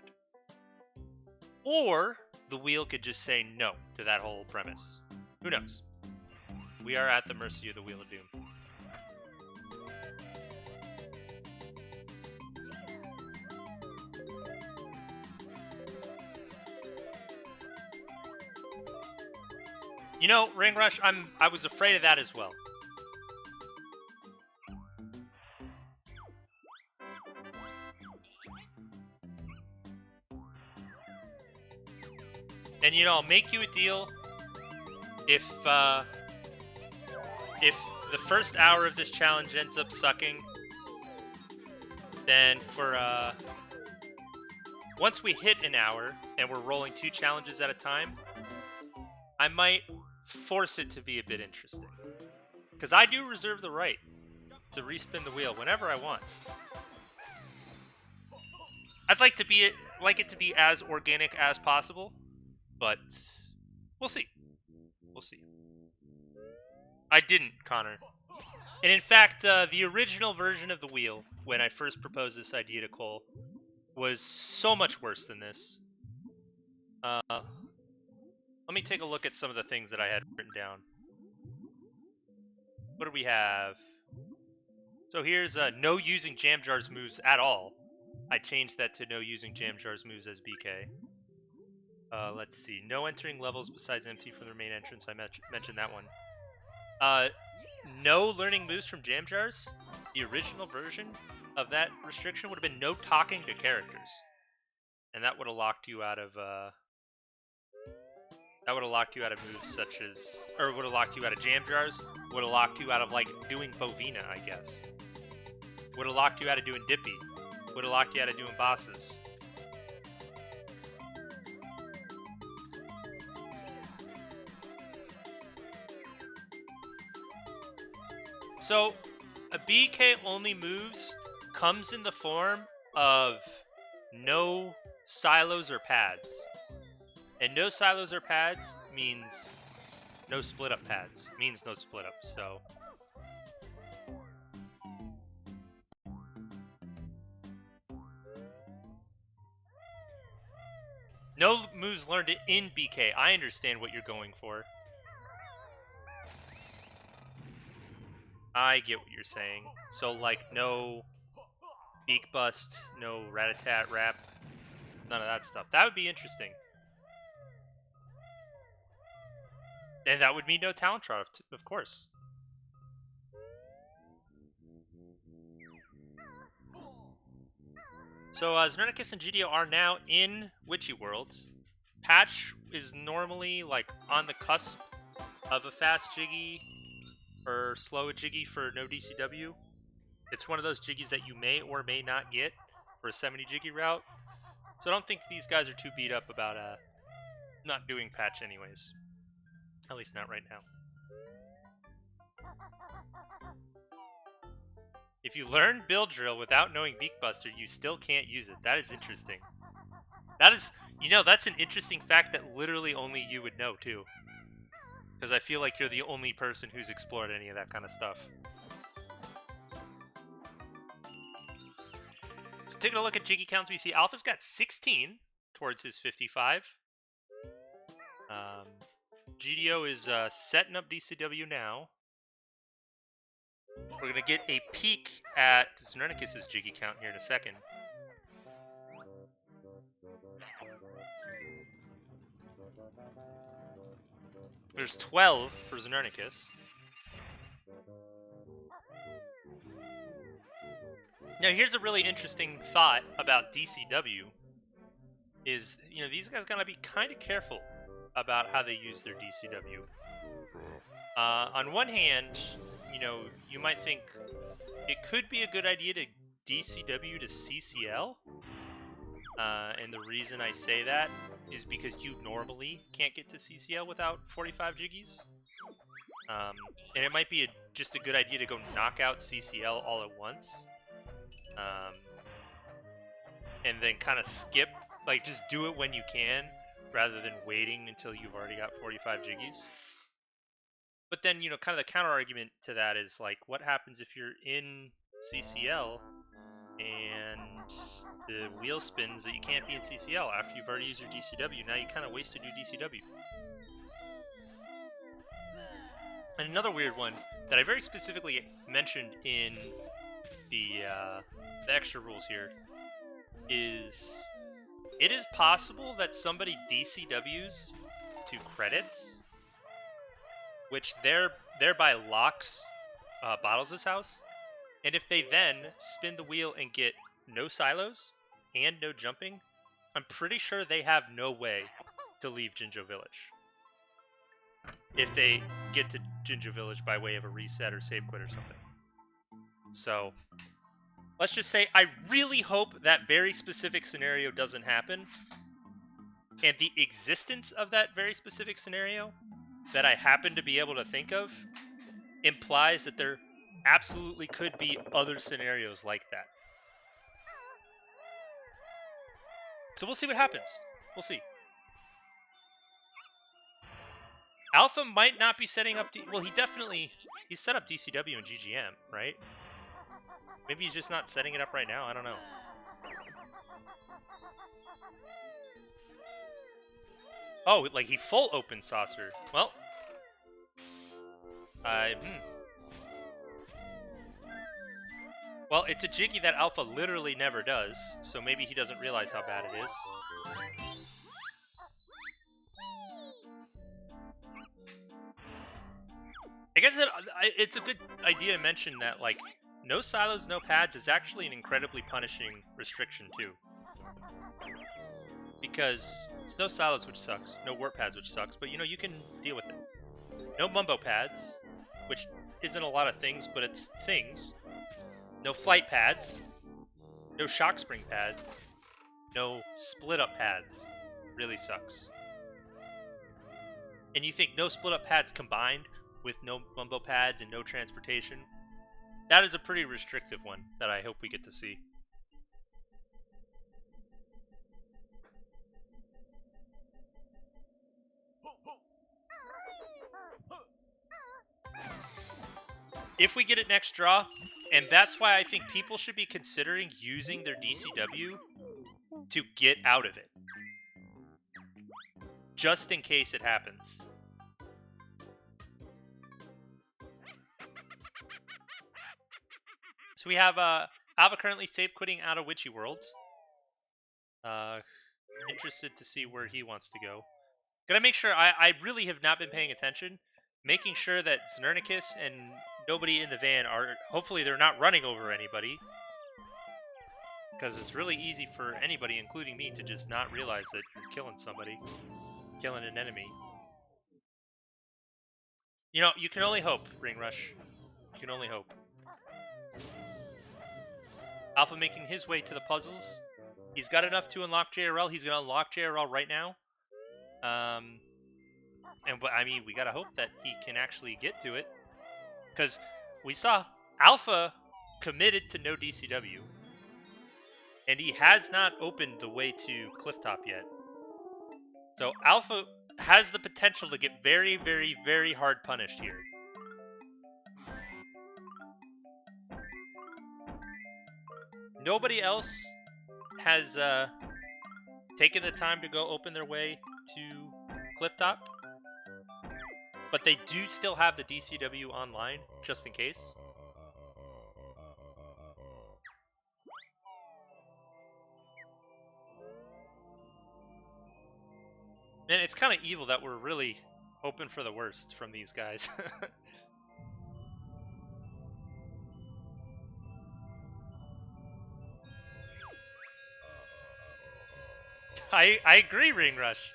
Or the wheel could just say no to that whole premise. Who knows? We are at the mercy of the Wheel of Doom. Ring Rush, I was afraid of that as well. And I'll make you a deal. If the first hour of this challenge ends up sucking, then once we hit an hour and we're rolling 2 challenges at a time, I might force it to be a bit interesting. Because I do reserve the right to respin the wheel whenever I want. I'd like it to be as organic as possible, but we'll see. We'll see. I didn't, Connor. And in fact, the original version of the wheel, when I first proposed this idea to Cole, was so much worse than this. Let me take a look at some of the things that I had written down. What do we have? So here's no using Jam Jar's moves at all. I changed that to no using Jam Jar's moves as BK. Let's see. No entering levels besides MT from the main entrance. I mentioned that one. No learning moves from Jam Jars. The original version of that restriction would have been no talking to characters. And that would have locked you out of moves such as, or would have locked you out of Jam Jars, would have locked you out of doing Bovina, I guess. Would have locked you out of doing Dippy. Would have locked you out of doing bosses. So, a BK only moves comes in the form of no silos or pads. And no silos or pads means no split up pads. Means no split ups, so. No moves learned in BK. I understand what you're going for. I get what you're saying. So, no Beak Bust, no Rat-a-tat Rap, none of that stuff. That would be interesting. And that would mean no Talent Trial, of course. So, Znernicus and GDO are now in Witchy World. Patch is normally, on the cusp of a fast Jiggy or slow Jiggy for no DCW. It's one of those Jiggies that you may or may not get for a 70 Jiggy route. So I don't think these guys are too beat up about not doing Patch anyways. At least not right now. If you learn Build Drill without knowing Beak Buster, you still can't use it. That is interesting. That is, that's an interesting fact that literally only you would know too. Because I feel like you're the only person who's explored any of that kind of stuff. So taking a look at Jiggy counts, we see Alpha's got 16 towards his 55. GDO is setting up DCW now. We're going to get a peek at Znernicus' Jiggy count here in a second. There's 12 for Znernicus. Now, here's a really interesting thought about DCW. Is, these guys gotta be kind of careful about how they use their DCW. On one hand, you might think it could be a good idea to DCW to CCL. And the reason I say that is because you normally can't get to CCL without 45 jiggies. And it might be just a good idea to go knock out CCL all at once. And then kind of skip, like just do it when you can, rather than waiting until you've already got 45 jiggies. But then, you know, kind of the counter argument to that is like, what happens if you're in CCL and the wheel spins that you can't be in CCL after you've already used your DCW? Now you kind of wasted your DCW. And another weird one that I very specifically mentioned in the extra rules here is it is possible that somebody DCWs to credits, which thereby locks Bottles' house. And if they then spin the wheel and get no silos and no jumping, I'm pretty sure they have no way to leave Jinjo Village. If they get to Jinjo Village by way of a reset or save quit or something. So, let's just say I really hope that very specific scenario doesn't happen. And the existence of that very specific scenario that I happen to be able to think of implies that there absolutely could be other scenarios like that. So we'll see what happens. We'll see. Alpha might not be setting up... well, he's set up DCW and GGM, right? Maybe he's just not setting it up right now. I don't know. Oh, like he full open saucer. Well... Well, it's a jiggy that Alpha literally never does, so maybe he doesn't realize how bad it is. I guess that it's a good idea to mention that, like, no silos, no pads is actually an incredibly punishing restriction, too. Because it's no silos, which sucks. No warp pads, which sucks, but, you know, you can deal with it. No mumbo pads, which isn't a lot of things, but it's things. No flight pads. No shock spring pads. No split up pads. Really sucks. And you think no split up pads combined with no mumbo pads and no transportation? That is a pretty restrictive one that I hope we get to see. If we get it next draw, and that's why I think people should be considering using their DCW to get out of it. Just in case it happens. So we have Alva currently safe quitting out of Witchy World. Interested to see where he wants to go. Gotta make sure, I really have not been paying attention. Making sure that Znernicus and nobody in the van are, hopefully they're not running over anybody. Because it's really easy for anybody, including me, to just not realize that you're killing somebody. Killing an enemy. You know, you can only hope, Ring Rush. You can only hope. Alpha making his way to the puzzles. He's got enough to unlock JRL. He's going to unlock JRL right now. But I mean, we gotta hope that he can actually get to it. Because we saw Alpha committed to no DCW. And he has not opened the way to Clifftop yet. So Alpha has the potential to get very, very, very hard punished here. Nobody else has taken the time to go open their way to Clifftop. But they do still have the DCW online, just in case. And it's kind of evil that we're really hoping for the worst from these guys. I agree, Ring Rush.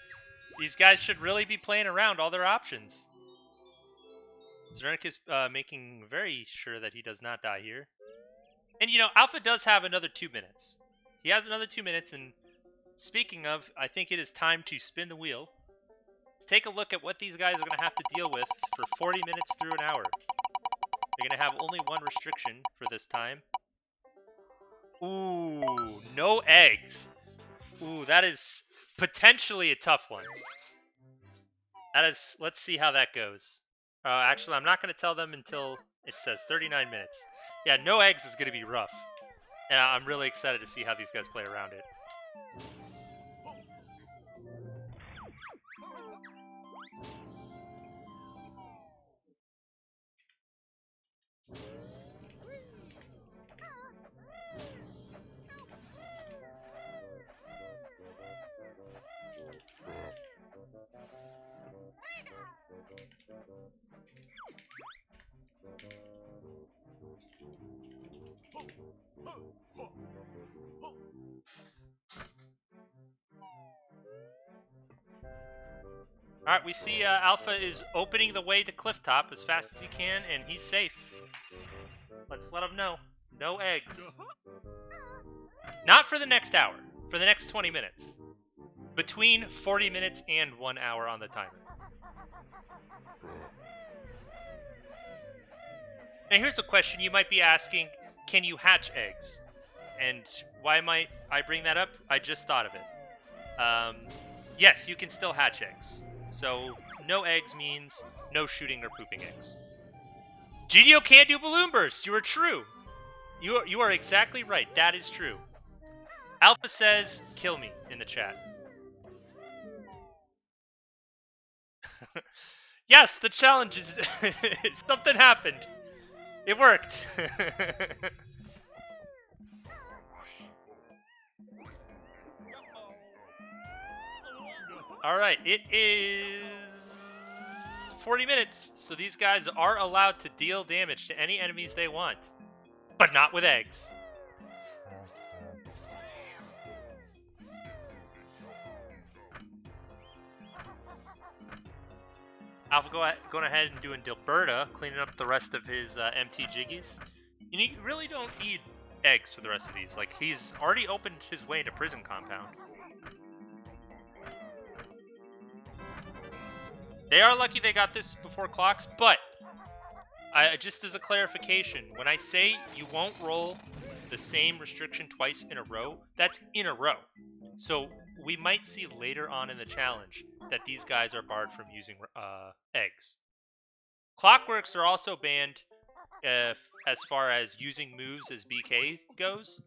These guys should really be playing around all their options. Znernicus making very sure that he does not die here. And, you know, Alpha does have another 2 minutes. He has another 2 minutes, and speaking of, I think it is time to spin the wheel. Let's take a look at what these guys are going to have to deal with for 40 minutes through an hour. They're going to have only one restriction for this time. Ooh, no eggs. Ooh, that is potentially a tough one. That is, let's see how that goes. Actually, I'm not going to tell them until it says 39 minutes. Yeah, no eggs is going to be rough. And I'm really excited to see how these guys play around it. Alright, we see Alpha is opening the way to Clifftop as fast as he can, and he's safe. Let's let him know. No eggs. Not for the next hour. For the next 20 minutes. Between 40 minutes and 1 hour on the timer. Now here's a question you might be asking. Can you hatch eggs? And why might I bring that up? I just thought of it. Yes, you can still hatch eggs. So, no eggs means no shooting or pooping eggs. GDO can't do balloon bursts. You are true. You are exactly right. That is true. Alpha says, kill me in the chat. Yes, the challenge is... something happened. It worked. Alright, it is 40 minutes, so these guys are allowed to deal damage to any enemies they want, but not with eggs. Alpha going ahead and doing Dilberta, cleaning up the rest of his MT Jiggies. You really don't need eggs for the rest of these. Like, he's already opened his way into Prison Compound. They are lucky they got this before clocks, but just as a clarification, when I say you won't roll the same restriction twice in a row, that's in a row. So we might see later on in the challenge that these guys are barred from using eggs. Clockworks are also banned as far as using moves as BK goes,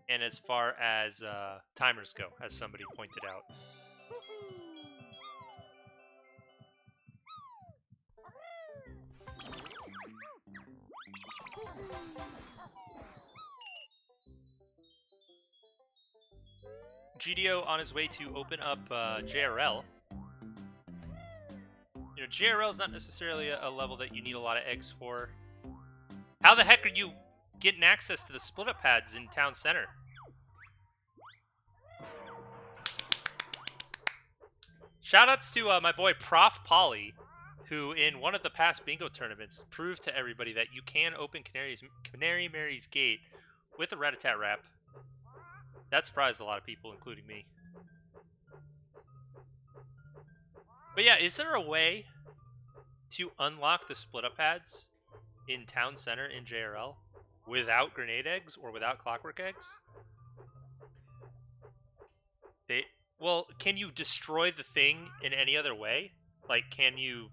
and as far as timers go, as somebody pointed out. GDO on his way to open up JRL. You know, JRL is not necessarily a level that you need a lot of eggs for. How the heck are you getting access to the split-up pads in Town Center? Shoutouts to my boy Prof. Polly, who in one of the past bingo tournaments proved to everybody that you can open Canary Mary's Gate with a rat-a-tat wrap. That surprised a lot of people, including me. But yeah, is there a way to unlock the split-up pads in Town Center in JRL without grenade eggs or without clockwork eggs? Well, can you destroy the thing in any other way? Like, can you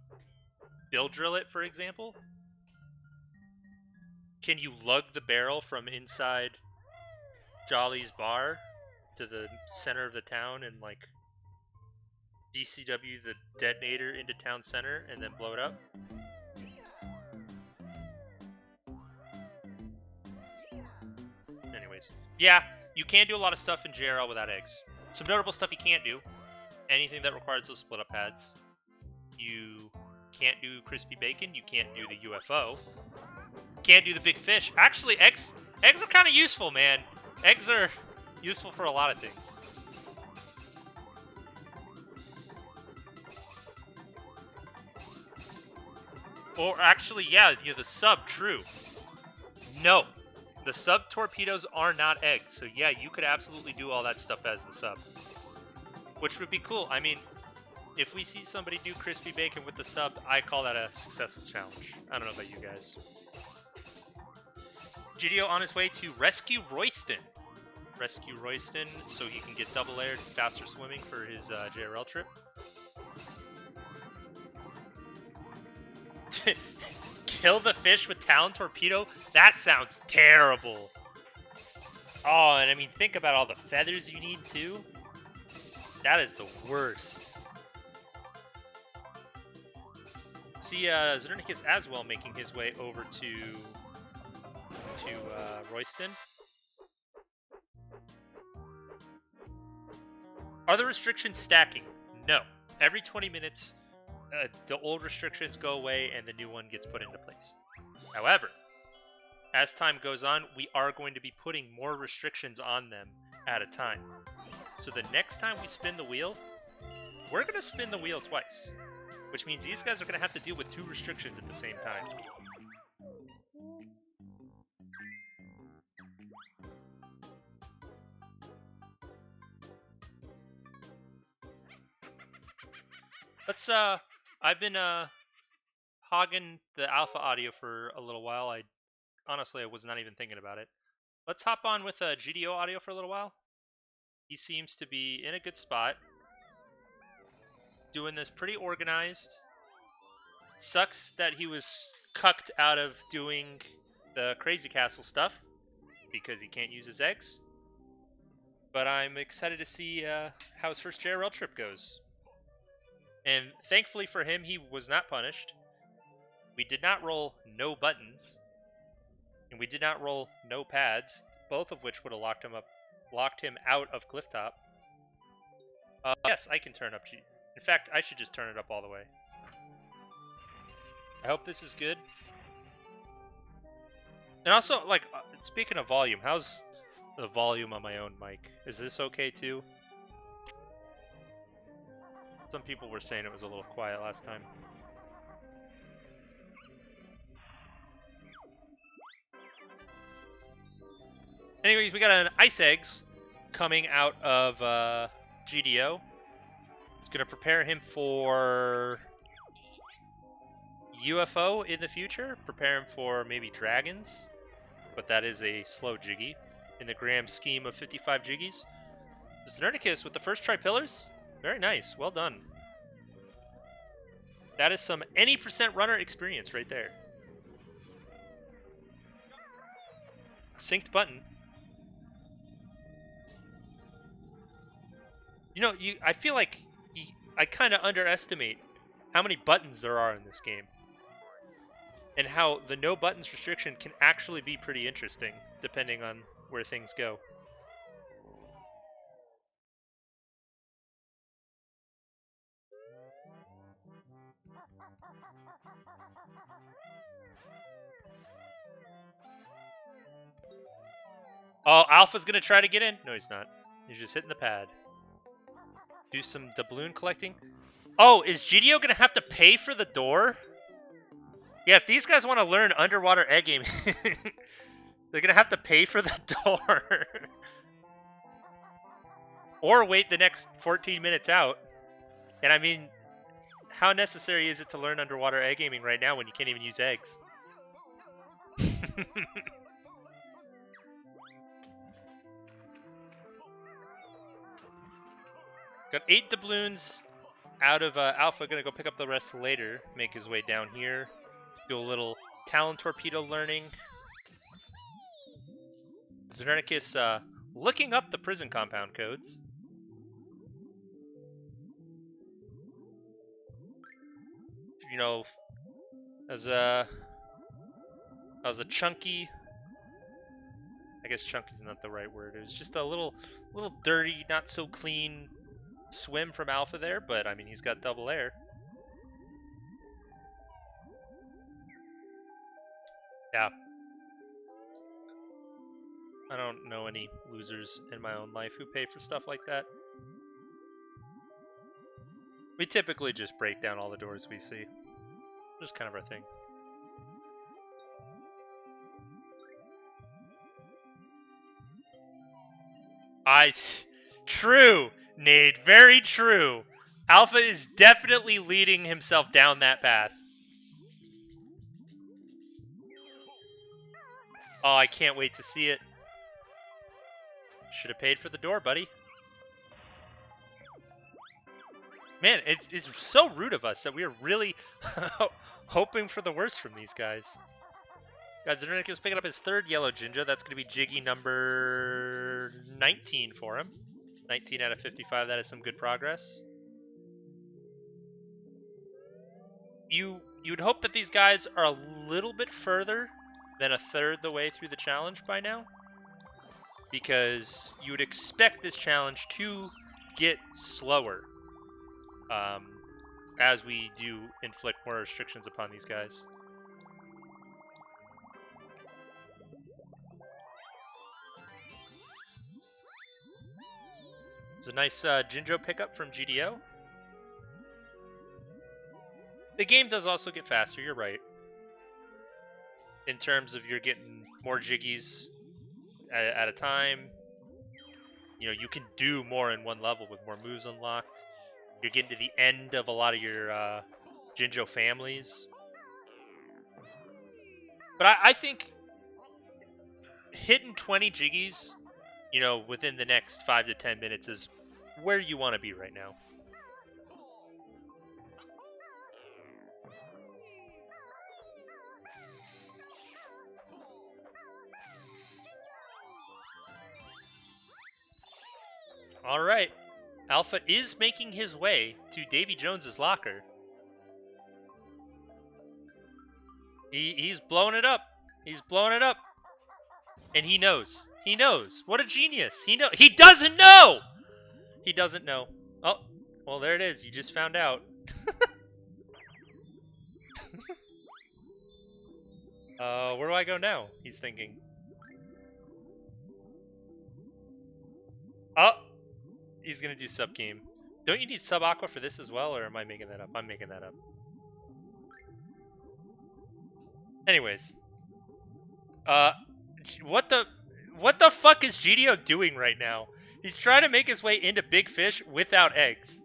build drill it, for example? Can you lug the barrel from inside Jolly's bar to the center of the town and, like, DCW the detonator into Town Center and then blow it up? Anyways, yeah, you can do a lot of stuff in JRL without eggs. Some notable stuff you can't do. Anything that requires those split-up pads. You can't do crispy bacon. You can't do the UFO. Can't do the big fish. Actually, eggs are kind of useful, man. Eggs are useful for a lot of things. Or actually, yeah, the sub, true. No. The sub torpedoes are not eggs, so yeah, you could absolutely do all that stuff as the sub. Which would be cool. I mean, if we see somebody do crispy bacon with the sub, I call that a successful challenge. I don't know about you guys. GDO on his way to rescue Royston. Rescue Royston so he can get double aired, faster swimming for his JRL trip. Kill the fish with Talon Torpedo? That sounds terrible. Oh, and I mean, think about all the feathers you need too. That is the worst. See, Zernicus as well making his way over to Royston. Are the restrictions stacking? No. Every 20 minutes, the old restrictions go away and the new one gets put into place. However, as time goes on, we are going to be putting more restrictions on them at a time. So the next time we spin the wheel, we're going to spin the wheel twice. Which means these guys are going to have to deal with 2 restrictions at the same time. Let's, I've been, hogging the alpha audio for a little while. Honestly, I was not even thinking about it. Let's hop on with GDO audio for a little while. He seems to be in a good spot. Doing this pretty organized. Sucks that he was cucked out of doing the Crazy Castle stuff because he can't use his eggs. But I'm excited to see how his first JRL trip goes. And thankfully for him, he was not punished. We did not roll no buttons. And we did not roll no pads, both of which would have locked him out of Clifftop. Yes, I can turn up G. In fact, I should just turn it up all the way. I hope this is good. And also, like, speaking of volume, how's the volume on my own mic? Is this okay too? Some people were saying it was a little quiet last time. Anyways, we got an Ice Eggs coming out of GDO. It's going to prepare him for UFO in the future. Prepare him for maybe dragons. But that is a slow jiggy in the grand scheme of 55 jiggies. Zernicus with the first tri-pillars. Very nice. Well done. That is some any percent runner experience right there. Synced button. You know, I feel like I kind of underestimate how many buttons there are in this game. And how the no buttons restriction can actually be pretty interesting, depending on where things go. Oh, Alpha's gonna try to get in. No, he's not. He's just hitting the pad. Do some doubloon collecting. Oh, is GDO gonna have to pay for the door? Yeah, if these guys want to learn underwater egg game, they're gonna have to pay for the door. Or wait the next 14 minutes out. And I mean, how necessary is it to learn underwater egg gaming right now when you can't even use eggs? Got 8 doubloons out of Alpha. Gonna go pick up the rest later. Make his way down here. Do a little Talon Torpedo learning. Zernicus looking up the prison compound codes. You know, as a chunky. I guess chunky's not the right word. It was just a little dirty, not so clean swim from Alpha there, but I mean he's got double air. Yeah. I don't know any losers in my own life who pay for stuff like that. We typically just break down all the doors we see. Just kind of our thing. True, Nate. Very true. Alpha is definitely leading himself down that path. Oh, I can't wait to see it. Should have paid for the door, buddy. Man, it's so rude of us that we are really hoping for the worst from these guys. Guys, Zernick is picking up his third yellow Jinja. That's going to be Jiggy number 19 for him. 19 out of 55. That is some good progress. You'd hope that these guys are a little bit further than a third the way through the challenge by now, because you would expect this challenge to get slower as we do inflict more restrictions upon these guys. It's a nice Jinjo pickup from GDO. The game does also get faster, you're right. In terms of you're getting more Jiggies at a time. You know, you can do more in one level with more moves unlocked. You're getting to the end of a lot of your Jinjo families. But I think hitting 20 Jiggies, you know, within the next 5 to 10 minutes is where you want to be right now. All right. Alpha is making his way to Davy Jones's locker. He's blowing it up. He's blowing it up. And he knows. He knows. What a genius. He doesn't know. He doesn't know. Oh, well, there it is. You just found out. Where do I go now? He's thinking. Oh, he's going to do sub game. Don't you need sub aqua for this as well, or am I making that up? I'm making that up. Anyways. What the fuck is GDO doing right now? He's trying to make his way into Big Fish without eggs.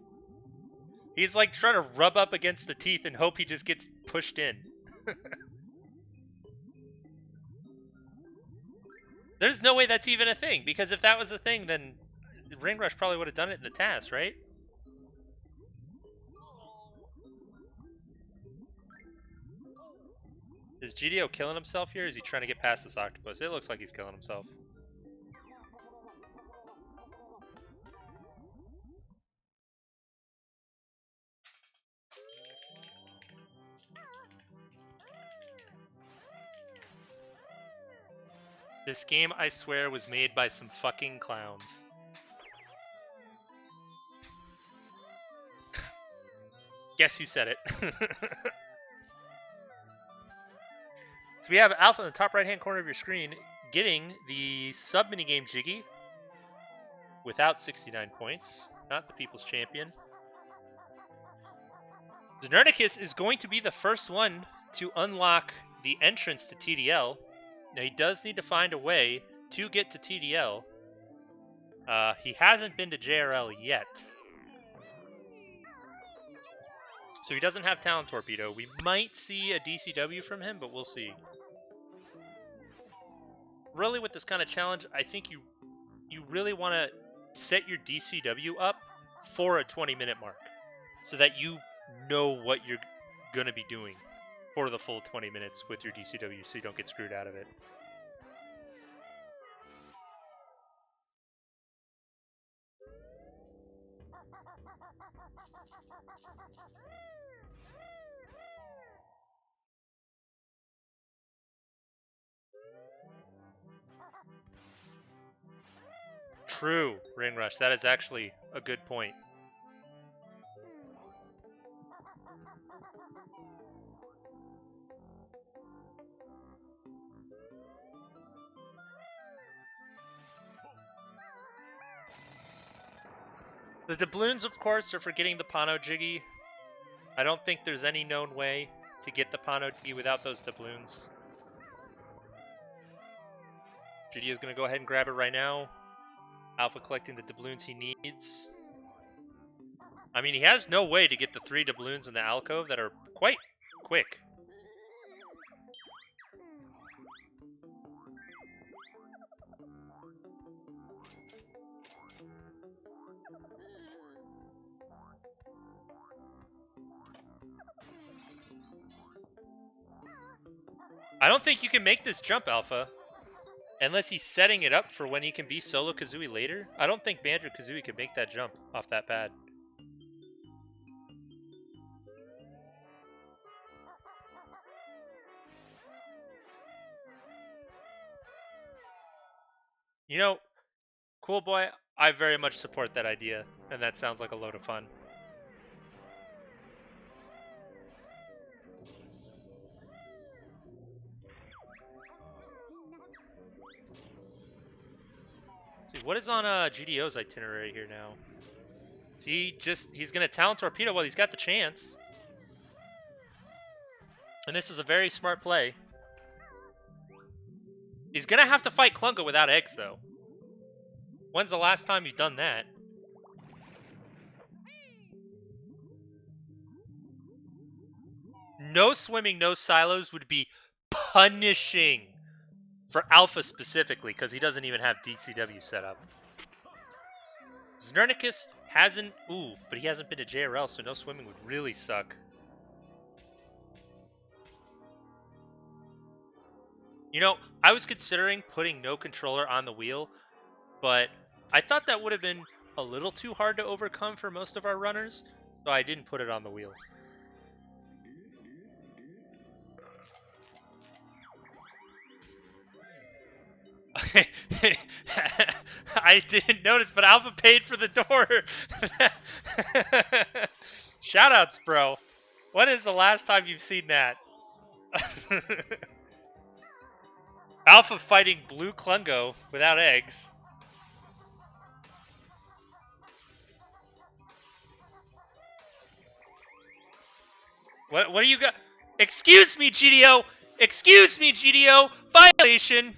He's like trying to rub up against the teeth and hope he just gets pushed in. There's no way that's even a thing, because if that was a thing, then Ring Rush probably would have done it in the task, right? Is GDO killing himself here, or is he trying to get past this octopus? It looks like he's killing himself. This game, I swear, was made by some fucking clowns. Guess who said it? So we have Alpha in the top right-hand corner of your screen getting the sub-minigame Jiggy without 69 points. Not the People's Champion. Xernicus is going to be the first one to unlock the entrance to TDL. Now, he does need to find a way to get to TDL. He hasn't been to JRL yet. So he doesn't have Talent Torpedo. We might see a DCW from him, but we'll see. Really, with this kind of challenge, I think you really want to set your DCW up for a 20-minute mark, so that you know what you're going to be doing for the full 20 minutes with your DCW, so you don't get screwed out of it. True, Ring Rush. That is actually a good point. The doubloons, of course, are for getting the Pano Jiggy. I don't think there's any known way to get the Pano Jiggy without those doubloons. Jiggy is going to go ahead and grab it right now. Alpha collecting the doubloons he needs. I mean, he has no way to get the 3 doubloons in the alcove that are quite quick. I don't think you can make this jump, Alpha. Unless he's setting it up for when he can be Solo Kazooie later. I don't think Banjo-Kazooie can make that jump off that pad. You know, cool boy, I very much support that idea, and that sounds like a load of fun. See, what is on GDO's itinerary here now? See, he's gonna Talon Torpedo while he's got the chance. And this is a very smart play. He's gonna have to fight Klunga without eggs, though. When's the last time you've done that? No swimming, no silos would be punishing for Alpha specifically, because he doesn't even have DCW set up. Znernicus hasn't... Ooh, but he hasn't been to JRL, so no swimming would really suck. You know, I was considering putting no controller on the wheel, but I thought that would have been a little too hard to overcome for most of our runners, so I didn't put it on the wheel. I didn't notice, but Alpha paid for the door. Shoutouts, bro. When is the last time you've seen that? Alpha fighting Blue Klungo without eggs. What do you got? Excuse me, GDO! Excuse me, GDO! Violation!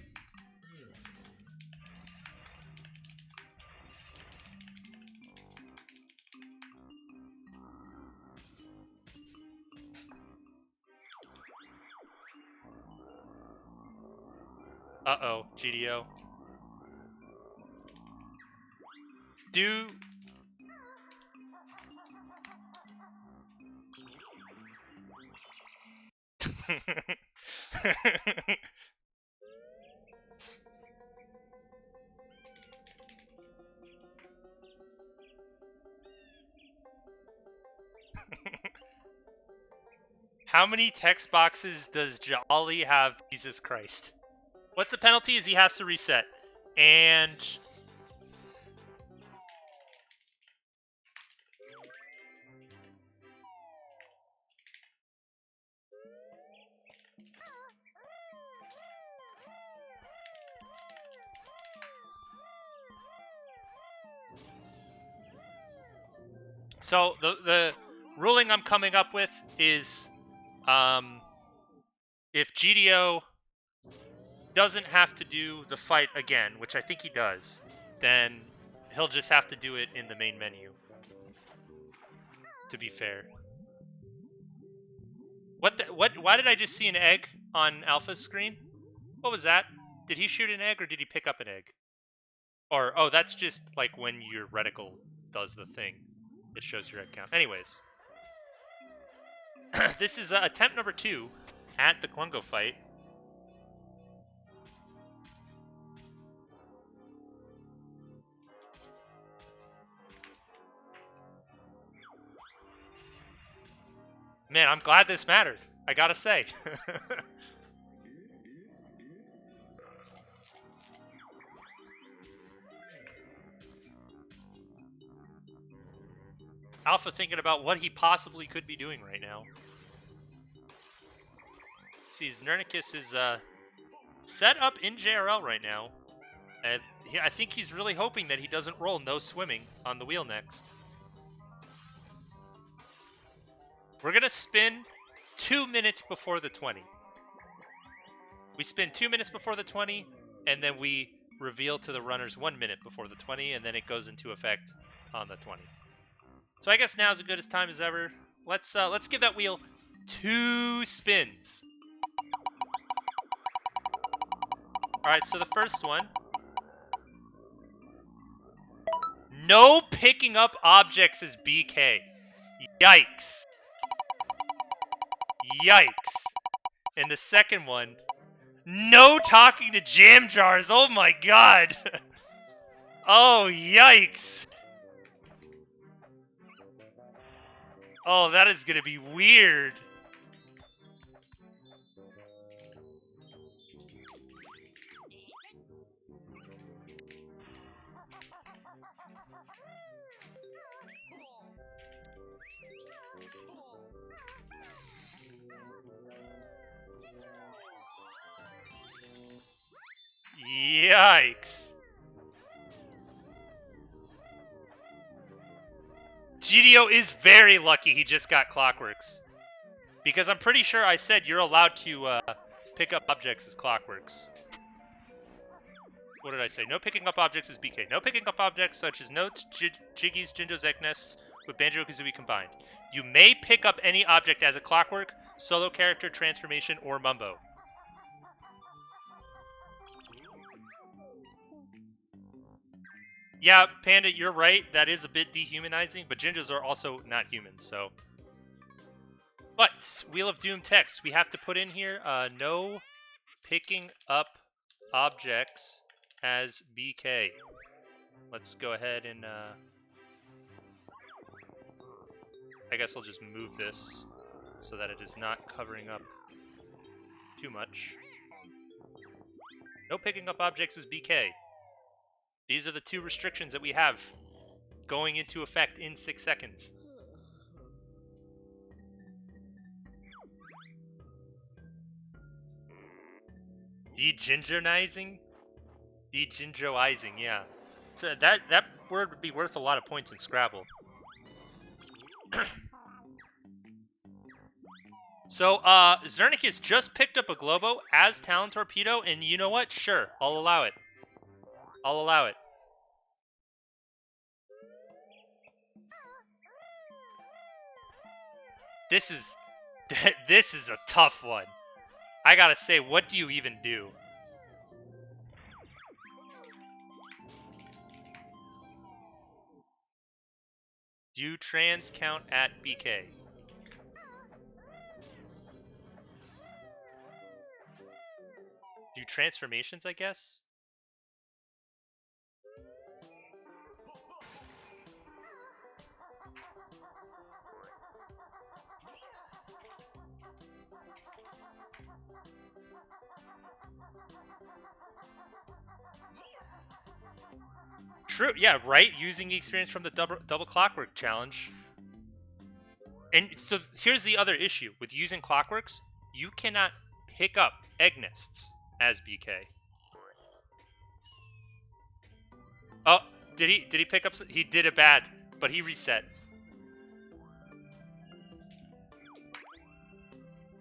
Uh-oh, GDO. Do... How many text boxes does Jolly have? Jesus Christ. What's the penalty is he has to reset. And... So, the ruling I'm coming up with is, if GDO doesn't have to do the fight again, which I think he does, then he'll just have to do it in the main menu. To be fair. Why did I just see an egg on Alpha's screen? What was that? Did he shoot an egg or did he pick up an egg? Or, oh, that's just like when your reticle does the thing. It shows your egg count. Anyways. This is attempt number 2 at the Klungo fight. Man, I'm glad this mattered. I gotta say. Alpha thinking about what he possibly could be doing right now. See, Znernicus is set up in JRL right now. And I think he's really hoping that he doesn't roll no swimming on the wheel next. We're going to spin 2 minutes before the 20. We spin 2 minutes before the 20, and then we reveal to the runners 1 minute before the 20, and then it goes into effect on the 20. So I guess now is as good a time as ever. Let's give that wheel 2 spins. All right, so the first one. No picking up objects is BK. Yikes. Yikes. And the second one, no talking to jam jars. Oh my god. Oh, yikes. Oh, that is going to be weird. Yikes. GDO is very lucky he just got Clockworks. Because I'm pretty sure I said you're allowed to pick up objects as Clockworks. What did I say? No picking up objects is BK. No picking up objects such as notes, Jiggies, Jinjo's Ekness with Banjo-Kazooie combined. You may pick up any object as a Clockwork, solo character, transformation, or Mumbo. Yeah, Panda, you're right. That is a bit dehumanizing, but Jinjos are also not humans, so... But, Wheel of Doom text, we have to put in here, no picking up objects as BK. Let's go ahead and, I guess I'll just move this so that it is not covering up too much. No picking up objects as BK. These are the 2 restrictions that we have going into effect in 6 seconds. Dejinjonizing? Dejinjoizing, yeah. So that word would be worth a lot of points in Scrabble. So, Zernicus just picked up a Globo as Talon Torpedo, and you know what? Sure, I'll allow it. I'll allow it. This is a tough one. I gotta say, what do you even do? Do trans count at BK? Do transformations, I guess? True, yeah, right? Using the experience from the double Clockwork challenge. And so here's the other issue. With using Clockworks, you cannot pick up egg nests as BK. Oh, did he pick up? He did it bad, but he reset.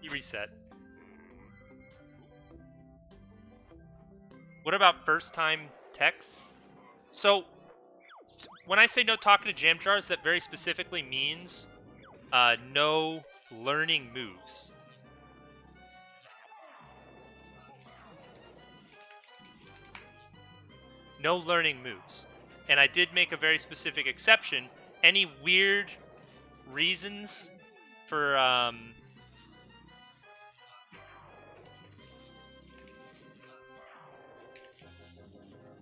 He reset. What about first time texts? So, when I say no talking to jam jars, that very specifically means no learning moves. No learning moves. And I did make a very specific exception. Any weird reasons for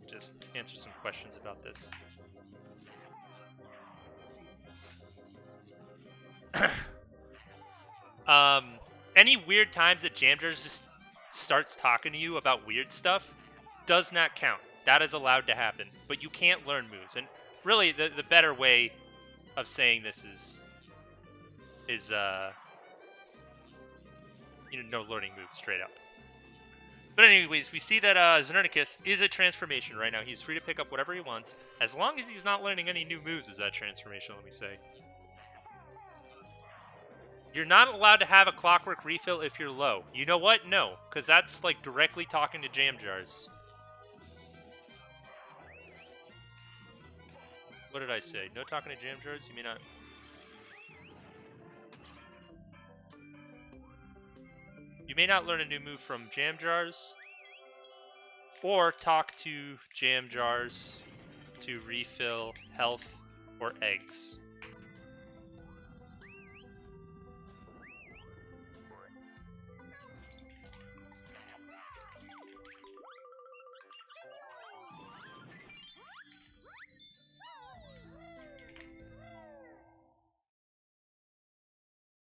just answer some questions about this. Any weird times that Jamjars just starts talking to you about weird stuff does not count. That is allowed to happen, but you can't learn moves. And really, the better way of saying this is no learning moves straight up. But anyways, we see that Zernicus is a transformation right now. He's free to pick up whatever he wants, as long as he's not learning any new moves as that transformation, let me say. You're not allowed to have a Clockwork refill if you're low. You know what? No, because that's like directly talking to jam jars. What did I say? No talking to jam jars? You may not... You may not learn a new move from jam jars, or talk to jam jars to refill health or eggs.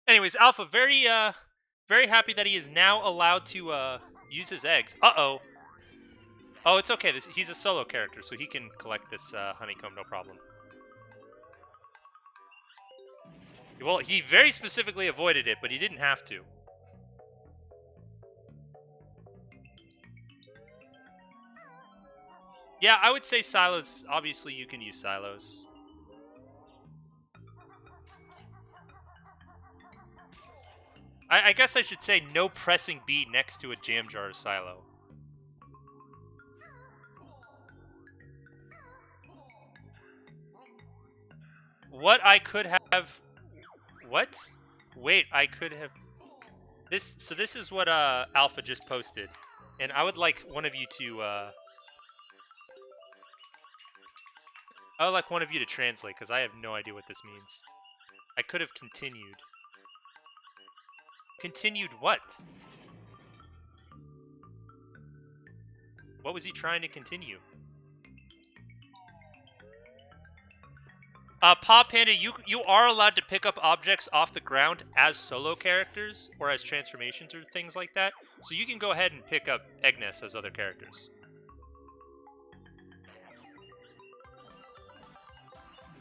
Anyways, Alpha, very happy that he is now allowed to use his eggs. Uh-oh. Oh, it's okay. He's a solo character, so he can collect this honeycomb, no problem. Well, he very specifically avoided it, but he didn't have to. Yeah, I would say silos. Obviously, you can use silos. I guess I should say no pressing B next to a jam jar or silo. What I could have... What? Wait, I could have... So this is what Alpha just posted. And I would like one of you to... I would like one of you to translate, because I have no idea what this means. I could have continued. Continued what? What was he trying to continue? Paw Panda, you are allowed to pick up objects off the ground as solo characters or as transformations or things like that. So you can go ahead and pick up Eggness as other characters.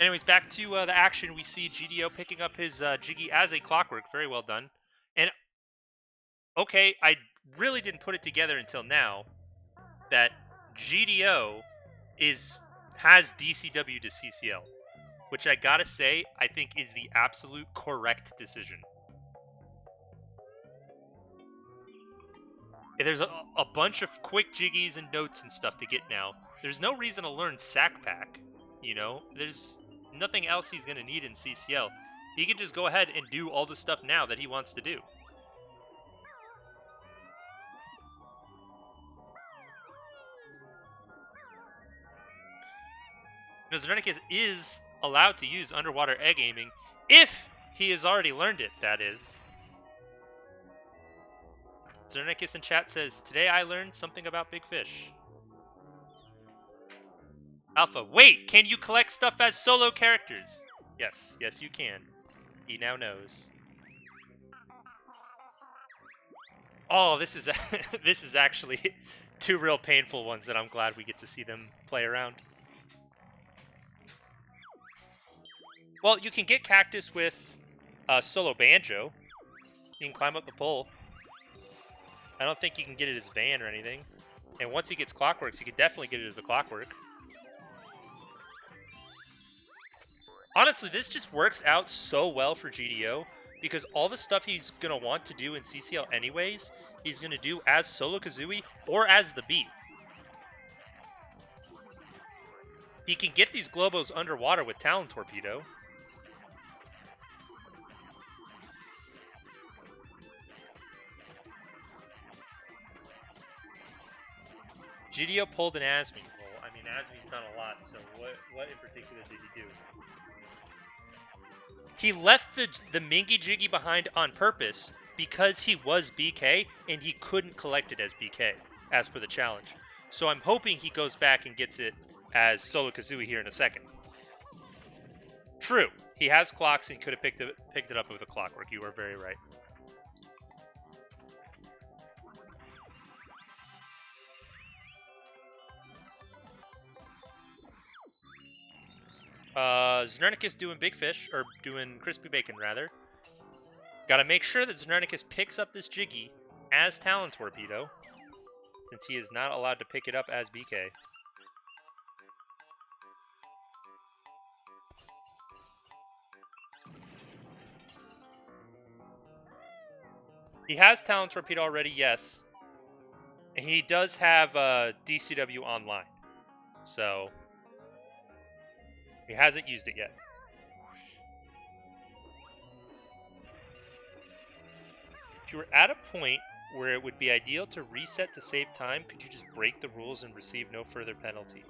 Anyways, back to the action. We see GDO picking up his Jiggy as a clockwork. Very well done. And, okay, I really didn't put it together until now that GDO has DCW to CCL. Which I gotta say, I think is the absolute correct decision. And there's a bunch of quick jiggies and notes and stuff to get now. There's no reason to learn Sack Pack, you know? There's nothing else he's gonna need in CCL. He can just go ahead and do all the stuff now that he wants to do. Now, Zernicus is allowed to use underwater egg aiming if he has already learned it, that is. Zernicus in chat says, today I learned something about big fish. Alpha, wait, can you collect stuff as solo characters? Yes, yes you can. He now knows. Oh, this is this is actually two real painful ones that I'm glad we get to see them play around. Well, you can get Cactus with solo Banjo. You can climb up the pole. I don't think you can get it as Van or anything. And once he gets Clockworks, you can definitely get it as a Clockwork. Honestly, this just works out so well for GDO because all the stuff he's going to want to do in CCL anyways, he's going to do as solo Kazooie or as the Bee. He can get these Globos underwater with Talon Torpedo. GDO pulled an Asmi. Well, I mean, Asmi's done a lot, so what in particular did he do? He left the Mingy Jiggy behind on purpose because he was BK, and he couldn't collect it as BK, as per the challenge. So I'm hoping he goes back and gets it as Solo Kazooie here in a second. True, he has clocks and could have picked it up with a Clockwork. You are very right. Zernicus doing Big Fish, or doing Crispy Bacon, rather. Gotta make sure that Zernicus picks up this Jiggy as Talon Torpedo, since he is not allowed to pick it up as BK. He has Talon Torpedo already, yes. And he does have DCW online. So... He hasn't used it yet. If you were at a point where it would be ideal to reset to save time, could you just break the rules and receive no further penalty?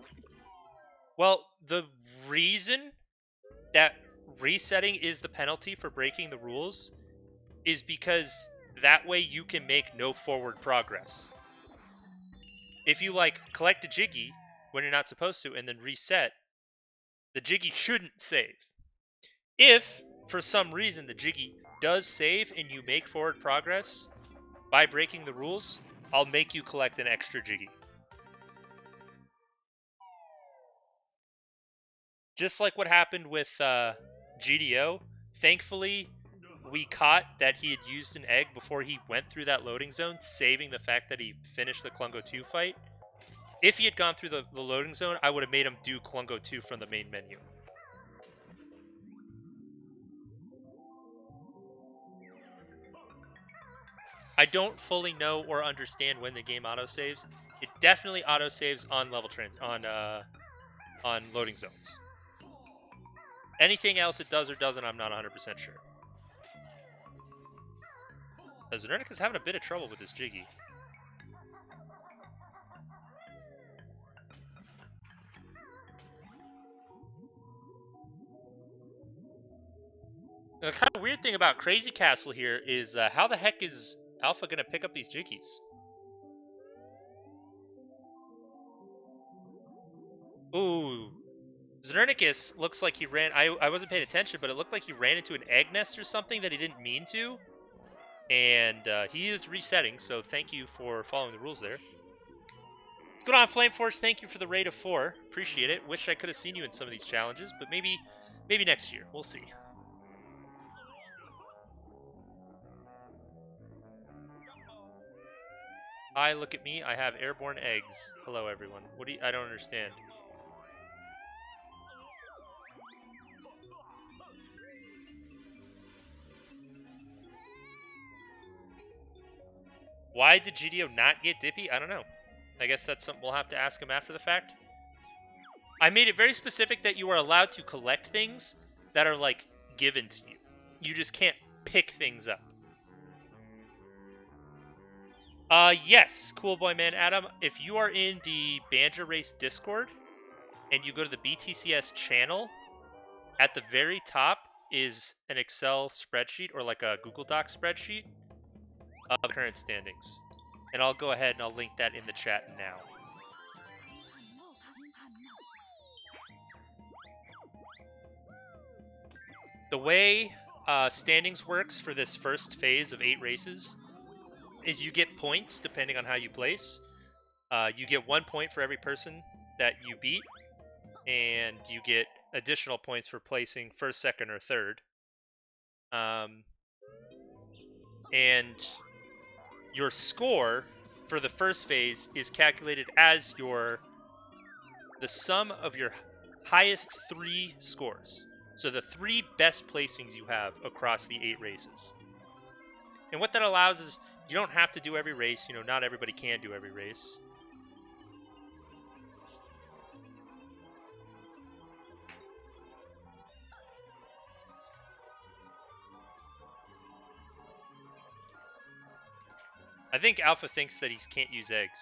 Well, the reason that resetting is the penalty for breaking the rules is because that way you can make no forward progress. If you, like, collect a Jiggy when you're not supposed to and then reset, the Jiggy shouldn't save. If, for some reason, the Jiggy does save and you make forward progress by breaking the rules, I'll make you collect an extra Jiggy. Just like what happened with GDO, thankfully, we caught that he had used an egg before he went through that loading zone, saving the fact that he finished the Klungo 2 fight. If he had gone through the loading zone, I would have made him do Klungo 2 from the main menu. I don't fully know or understand when the game autosaves. It definitely autosaves on level on loading zones. Anything else it does or doesn't, I'm not 100% sure. Zernic is having a bit of trouble with this Jiggy. The kind of weird thing about Crazy Castle here is how the heck is Alpha going to pick up these Jiggies? Ooh. Zernicus looks like he ran... I wasn't paying attention, but it looked like he ran into an egg nest or something that he didn't mean to. And he is resetting, so thank you for following the rules there. What's going on, Flameforce? Thank you for the raid of 4. Appreciate it. Wish I could have seen you in some of these challenges, but maybe next year. We'll see. Hi, look at me. I have airborne eggs. Hello, everyone. What do you... I don't understand. Why did GDO not get Dippy? I don't know. I guess that's something we'll have to ask him after the fact. I made it very specific that you are allowed to collect things that are, like, given to you. You just can't pick things up. Yes, cool boy man Adam. If you are in the Banjo Race Discord and you go to the BTCS channel, at the very top is an Excel spreadsheet or like a Google Doc spreadsheet of current standings. And I'll go ahead and I'll link that in the chat now. The way standings works for this first phase of 8 races is you get points depending on how you place. You get 1 point for every person that you beat, and you get additional points for placing first, second, or third. And your score for the first phase is calculated as the sum of your highest 3 scores. So the 3 best placings you have across the 8 races. And what that allows is you don't have to do every race. You know, not everybody can do every race. I think Alpha thinks that he can't use eggs.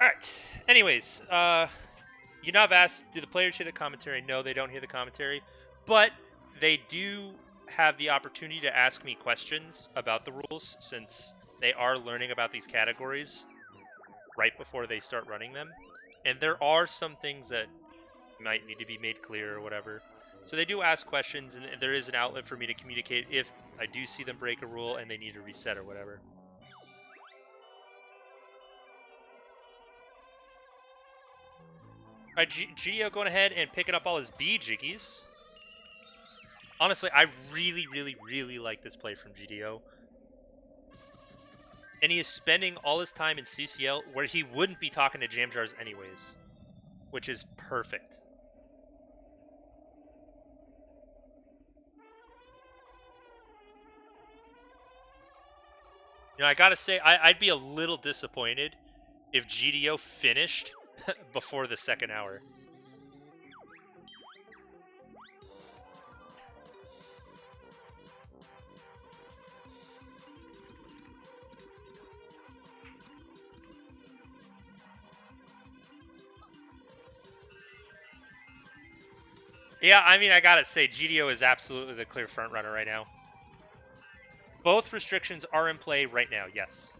Alright. Anyways, Yunav asked, do the players hear the commentary? No, they don't hear the commentary. But they do have the opportunity to ask me questions about the rules, since they are learning about these categories right before they start running them. And there are some things that might need to be made clear or whatever. So they do ask questions, and there is an outlet for me to communicate if I do see them break a rule and they need to reset or whatever. Alright, GDO going ahead and picking up all his B Jiggies. Honestly, I really, really, really like this play from GDO. And he is spending all his time in CCL where he wouldn't be talking to Jam Jars anyways. Which is perfect. You know, I gotta say, I'd be a little disappointed if GDO finished before the second hour. Yeah, I mean, I gotta say, GDO is absolutely the clear front runner right now. Both restrictions are in play right now, yes.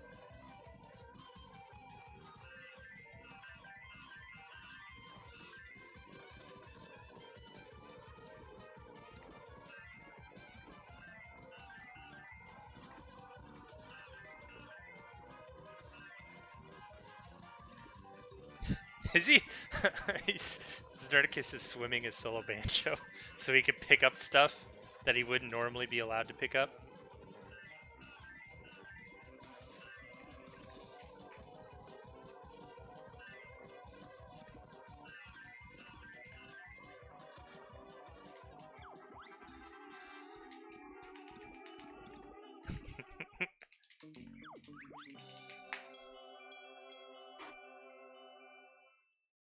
Is he? Znerticus is swimming his solo banjo, so he can pick up stuff that he wouldn't normally be allowed to pick up.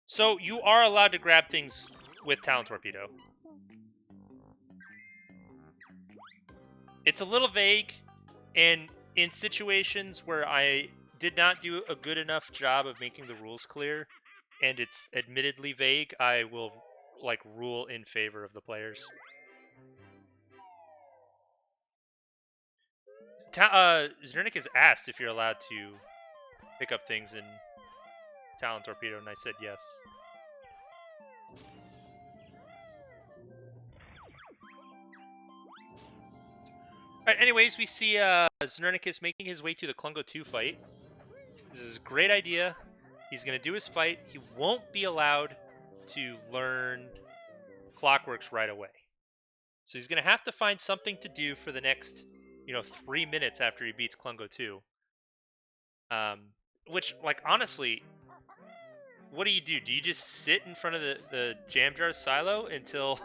So you are allowed to grab things with Talon Torpedo. It's a little vague, and in situations where I did not do a good enough job of making the rules clear, and it's admittedly vague, I will rule in favor of the players. Zernik has asked if you're allowed to pick up things in Talon Torpedo, and I said yes. Alright, anyways, we see Zernicus making his way to the Klungo 2 fight. This is a great idea. He's going to do his fight. He won't be allowed to learn Clockworks right away. So he's going to have to find something to do for the next, 3 minutes after he beats Klungo 2. Which, honestly, what do? Do you just sit in front of the Jam Jar silo until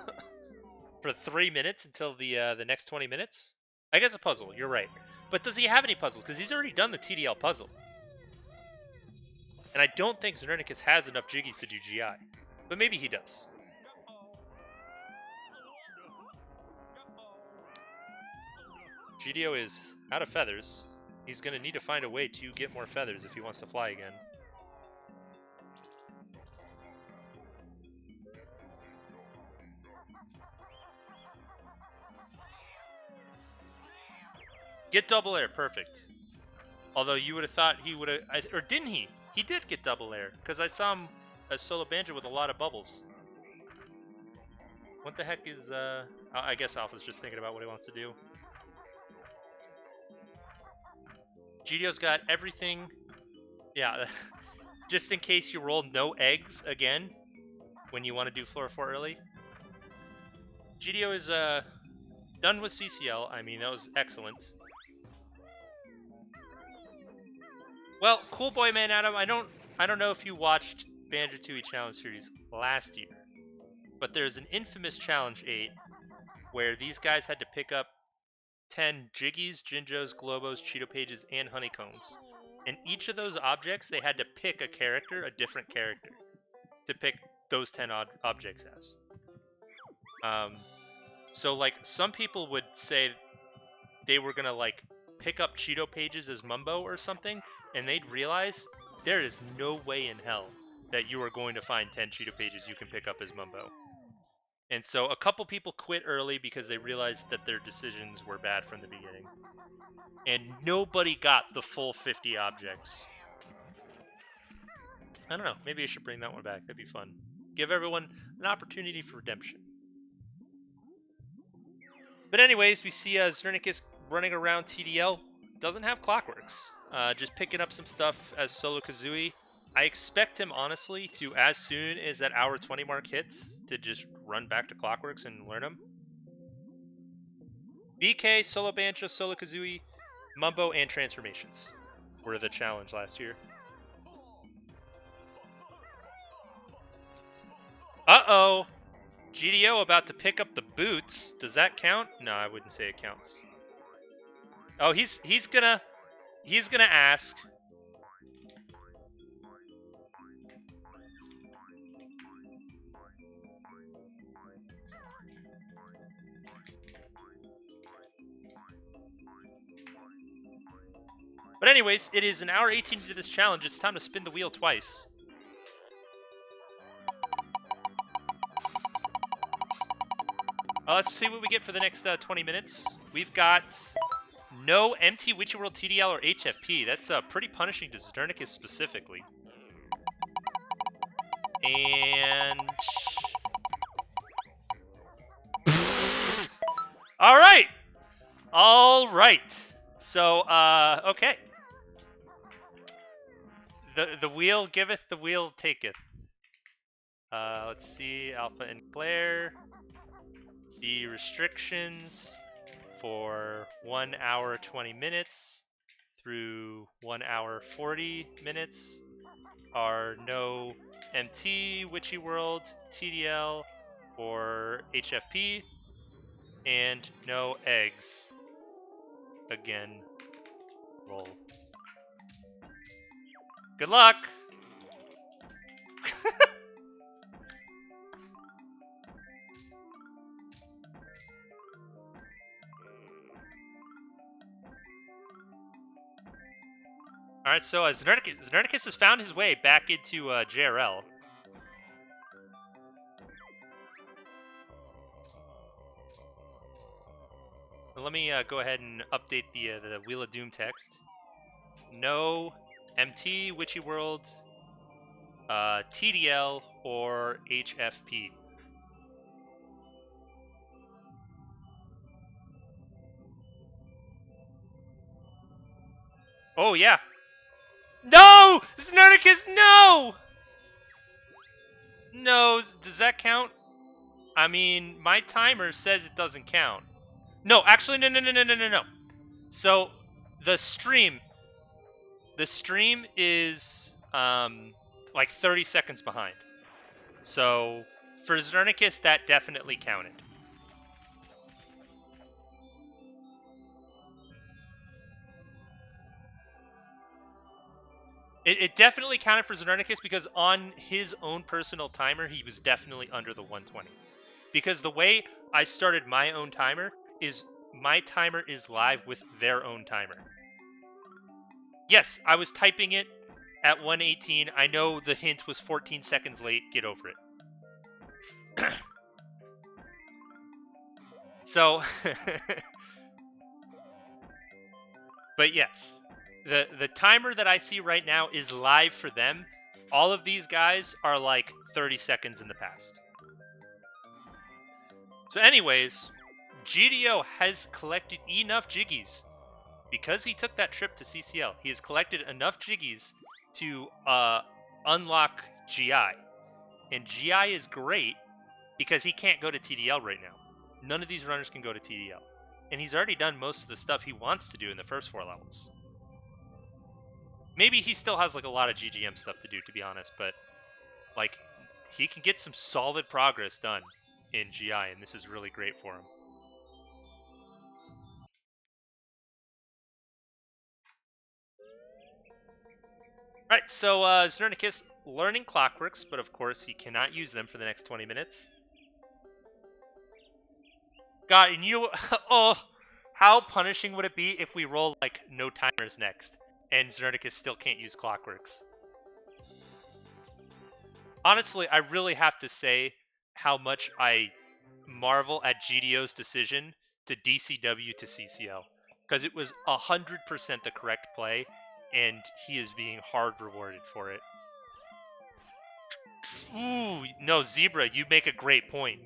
for 3 minutes until the next 20 minutes? I guess a puzzle, you're right. But does he have any puzzles? Because he's already done the TDL puzzle. And I don't think Zernicus has enough jiggies to do GI. But maybe he does. GDO is out of feathers. He's going to need to find a way to get more feathers if he wants to fly again. Get double air, perfect. Although you would have thought he would have, or didn't he? He did get double air, because I saw him a solo banjo with a lot of bubbles. What the heck is, I guess Alpha's just thinking about what he wants to do. GDO's got everything. Yeah, just in case you roll no eggs again when you want to do Floor 4 early. GDO is done with CCL. I mean, that was excellent. Well, cool boy, man, Adam. I don't know if you watched Banjo-Tooie Challenge Series last year, but there's an infamous Challenge 8 where these guys had to pick up 10 Jiggies, Jinjos, Globos, Cheeto Pages, and Honeycombs. And each of those objects, they had to pick a character, a different character, to pick those 10 objects as. So, some people would say they were going to, pick up Cheeto Pages as Mumbo or something, and they'd realize there is no way in hell that you are going to find 10 Cheeto Pages you can pick up as Mumbo. And so a couple people quit early because they realized that their decisions were bad from the beginning. And nobody got the full 50 objects. I don't know, maybe I should bring that one back. That'd be fun. Give everyone an opportunity for redemption. But anyways, we see Zernicus running around TDL. Doesn't have Clockworks. Just picking up some stuff as Solo Kazooie. I expect him, honestly, to, as soon as that hour 20 mark hits, to just run back to Clockworks and learn them. BK, Solo Banjo, Solo Kazooie, Mumbo, and Transformations were the challenge last year. Uh-oh! GDO about to pick up the boots. Does that count? No, I wouldn't say it counts. Oh, he's gonna... he's gonna ask. But anyways, it is an hour 18 into this challenge. It's time to spin the wheel twice. Let's see what we get for the next 20 minutes. We've got no empty Witchy World TDL or HFP. That's pretty punishing to Zernicus specifically. And... All right! All right. So, okay. The wheel giveth, the wheel taketh. Let's see, Alpha and Claire. The restrictions for 1 hour 20 minutes through 1 hour 40 minutes are no MT, Witchy World, TDL, or HFP, and no eggs. Again, roll. Good luck! Alright, so Zernicus has found his way back into JRL. Let me go ahead and update the Wheel of Doom text. No MT, Witchy World, TDL, or HFP. Oh, yeah. No! Zernicus, no! No, does that count? I mean, my timer says it doesn't count. No, actually, no. So, the stream is like 30 seconds behind. So, for Zernicus, that definitely counted. It definitely counted for Zernicus because on his own personal timer, he was definitely under the 120. Because the way I started my own timer is my timer is live with their own timer. Yes, I was typing it at 118. I know the hint was 14 seconds late. Get over it. So, but yes, the timer that I see right now is live for them. All of these guys are like 30 seconds in the past. So anyways, GDO has collected enough Jiggies. Because he took that trip to CCL, he has collected enough Jiggies to unlock GI. And GI is great because he can't go to TDL right now. None of these runners can go to TDL. And he's already done most of the stuff he wants to do in the first 4 levels. Maybe he still has like a lot of GGM stuff to do, to be honest, but like he can get some solid progress done in GI, and this is really great for him. Right, so Zernicus learning clockworks, but of course he cannot use them for the next 20 minutes. God, and you... oh, how punishing would it be if we roll, like, no timers next, and Zernicus still can't use clockworks? Honestly, I really have to say how much I marvel at GDO's decision to DCW to CCL. Because it was 100% the correct play, and he is being hard rewarded for it. Ooh, no, Zebra, you make a great point.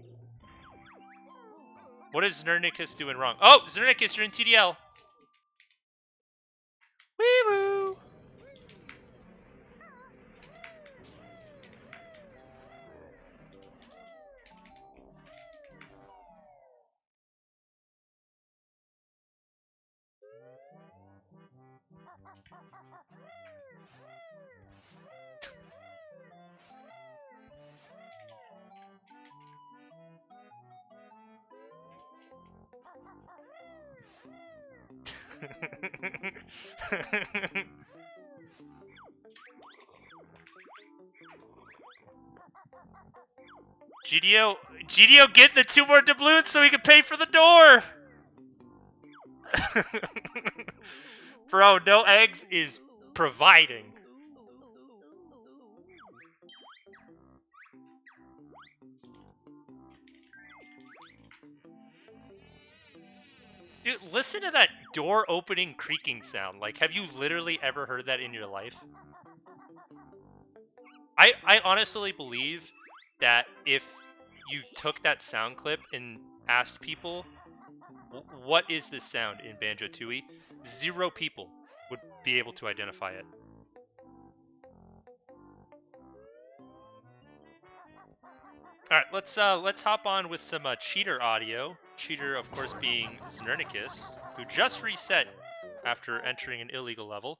What is Zernicus doing wrong? Oh, Zernicus, you're in TDL. Wee-woo! GDO, get the 2 more doubloons so we can pay for the door! Bro, no eggs is providing. Dude, listen to that door opening creaking sound. Like, have you literally ever heard that in your life? I honestly believe that if you took that sound clip and asked people, what is this sound in Banjo-Tooie? 0 people would be able to identify it. Alright, let's hop on with some cheater audio. Cheater, of course, being Znernicus, who just reset after entering an illegal level.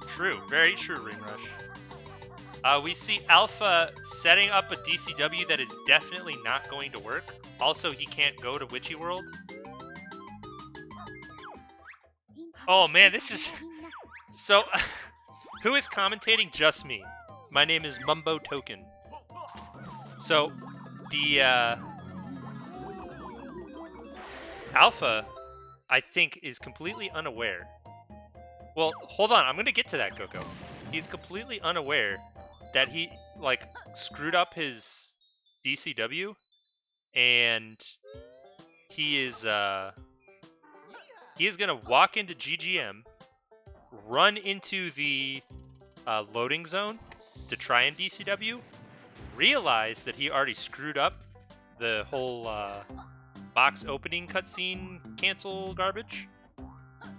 True, very true, Ring Rush. We see Alpha setting up a DCW that is definitely not going to work. Also, he can't go to Witchy World. Oh man, this is... So, who is commentating? Just me. My name is Mumbo Token. So, the Alpha, I think, is completely unaware. Well, hold on. I'm going to get to that, Coco. He's completely unaware that he, like, screwed up his DCW, and he is going to walk into GGM, run into the loading zone to try and DCW, realize that he already screwed up the whole box opening cutscene cancel garbage,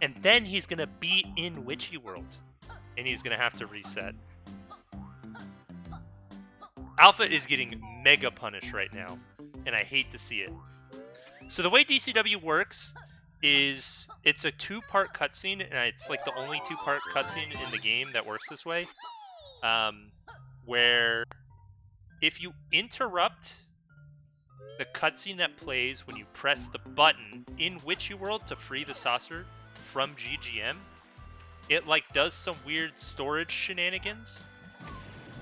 and then he's going to be in Witchy World, and he's going to have to reset. Alpha is getting mega punished right now, and I hate to see it. So the way DCW works is it's a 2-part cutscene, and it's like the only 2-part cutscene in the game that works this way, where if you interrupt the cutscene that plays when you press the button in Witchy World to free the saucer from GGM, it like does some weird storage shenanigans,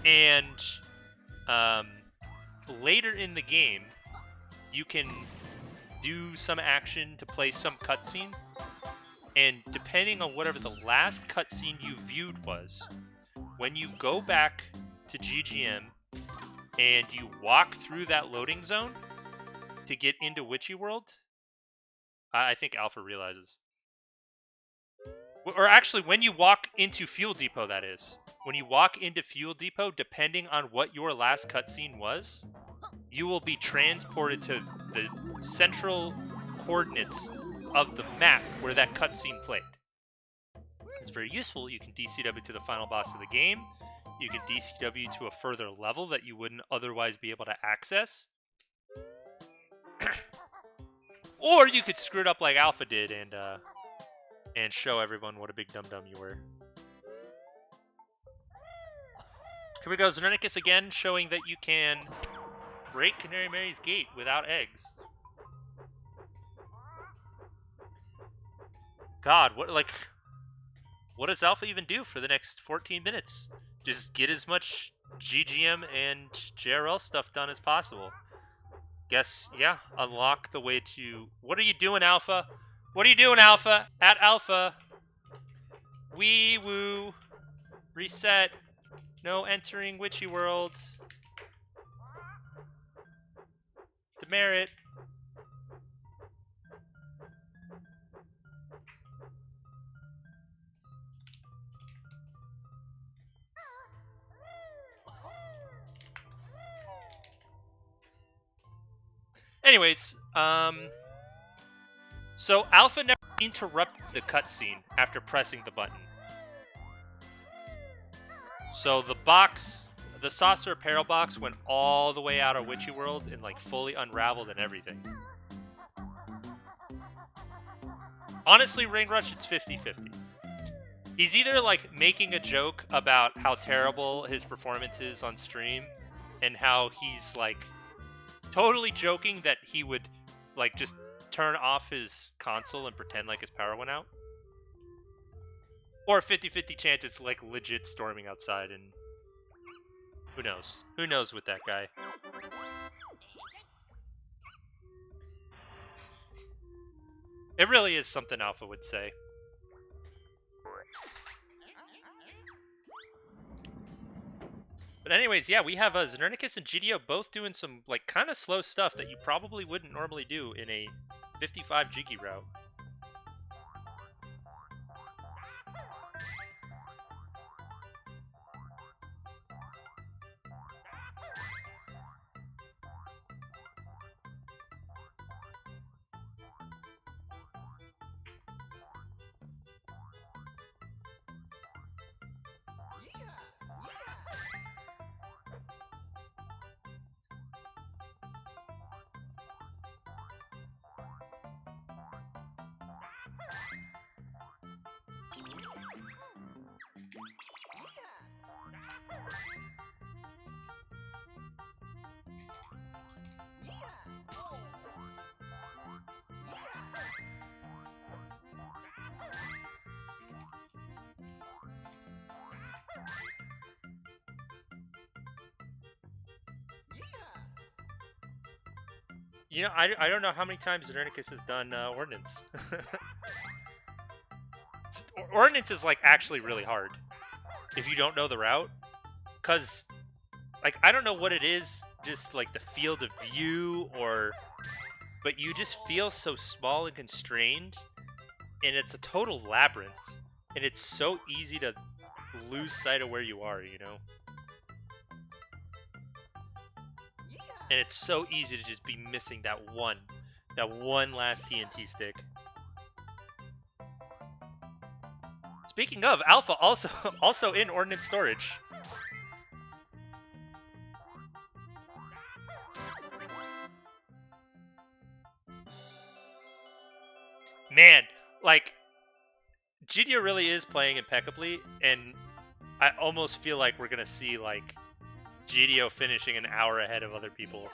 and later in the game you can do some action to play some cutscene, and depending on whatever the last cutscene you viewed was, when you go back to GGM and you walk through that loading zone to get into Witchy World, I think Alpha realizes. Or actually, when you walk into Fuel Depot, that is. When you walk into Fuel Depot, depending on what your last cutscene was, you will be transported to the central coordinates of the map where that cutscene played. It's very useful. You can DCW to the final boss of the game. You can DCW to a further level that you wouldn't otherwise be able to access. Or you could screw it up like Alpha did and show everyone what a big dum-dum you were. Here we go, Znernicus again, showing that you can break Canary Mary's gate without eggs. God, what does Alpha even do for the next 14 minutes? Just get as much GGM and JRL stuff done as possible. Guess, yeah, unlock the way to... What are you doing, Alpha? What are you doing, Alpha? At Alpha. Wee woo. Reset. No entering Witchy World. Demerit. Anyways, so Alpha never interrupted the cutscene after pressing the button. So the box, the saucer apparel box, went all the way out of Witchy World and like fully unraveled and everything. Honestly, Ring Rush, it's 50-50. He's either like making a joke about how terrible his performance is on stream and how he's like totally joking that he would, like, just turn off his console and pretend like his power went out. Or a 50-50 chance it's, like, legit storming outside, and who knows? Who knows with that guy? It really is something Alpha would say. But anyways, yeah, we have Xernicus and GDO both doing some, like, kind of slow stuff that you probably wouldn't normally do in a 55 Jiggy route. You know, I don't know how many times Xernicus has done Ordnance. Ordnance is, like, actually really hard if you don't know the route. Because, like, I don't know what it is, just, like, the field of view, but you just feel so small and constrained, and it's a total labyrinth, and it's so easy to lose sight of where you are, you know? And it's so easy to just be missing that one last TNT stick. Speaking of, Alpha also in Ordnance storage. Man, like, GDO really is playing impeccably, and I almost feel like we're gonna see, like, GDO finishing an hour ahead of other people.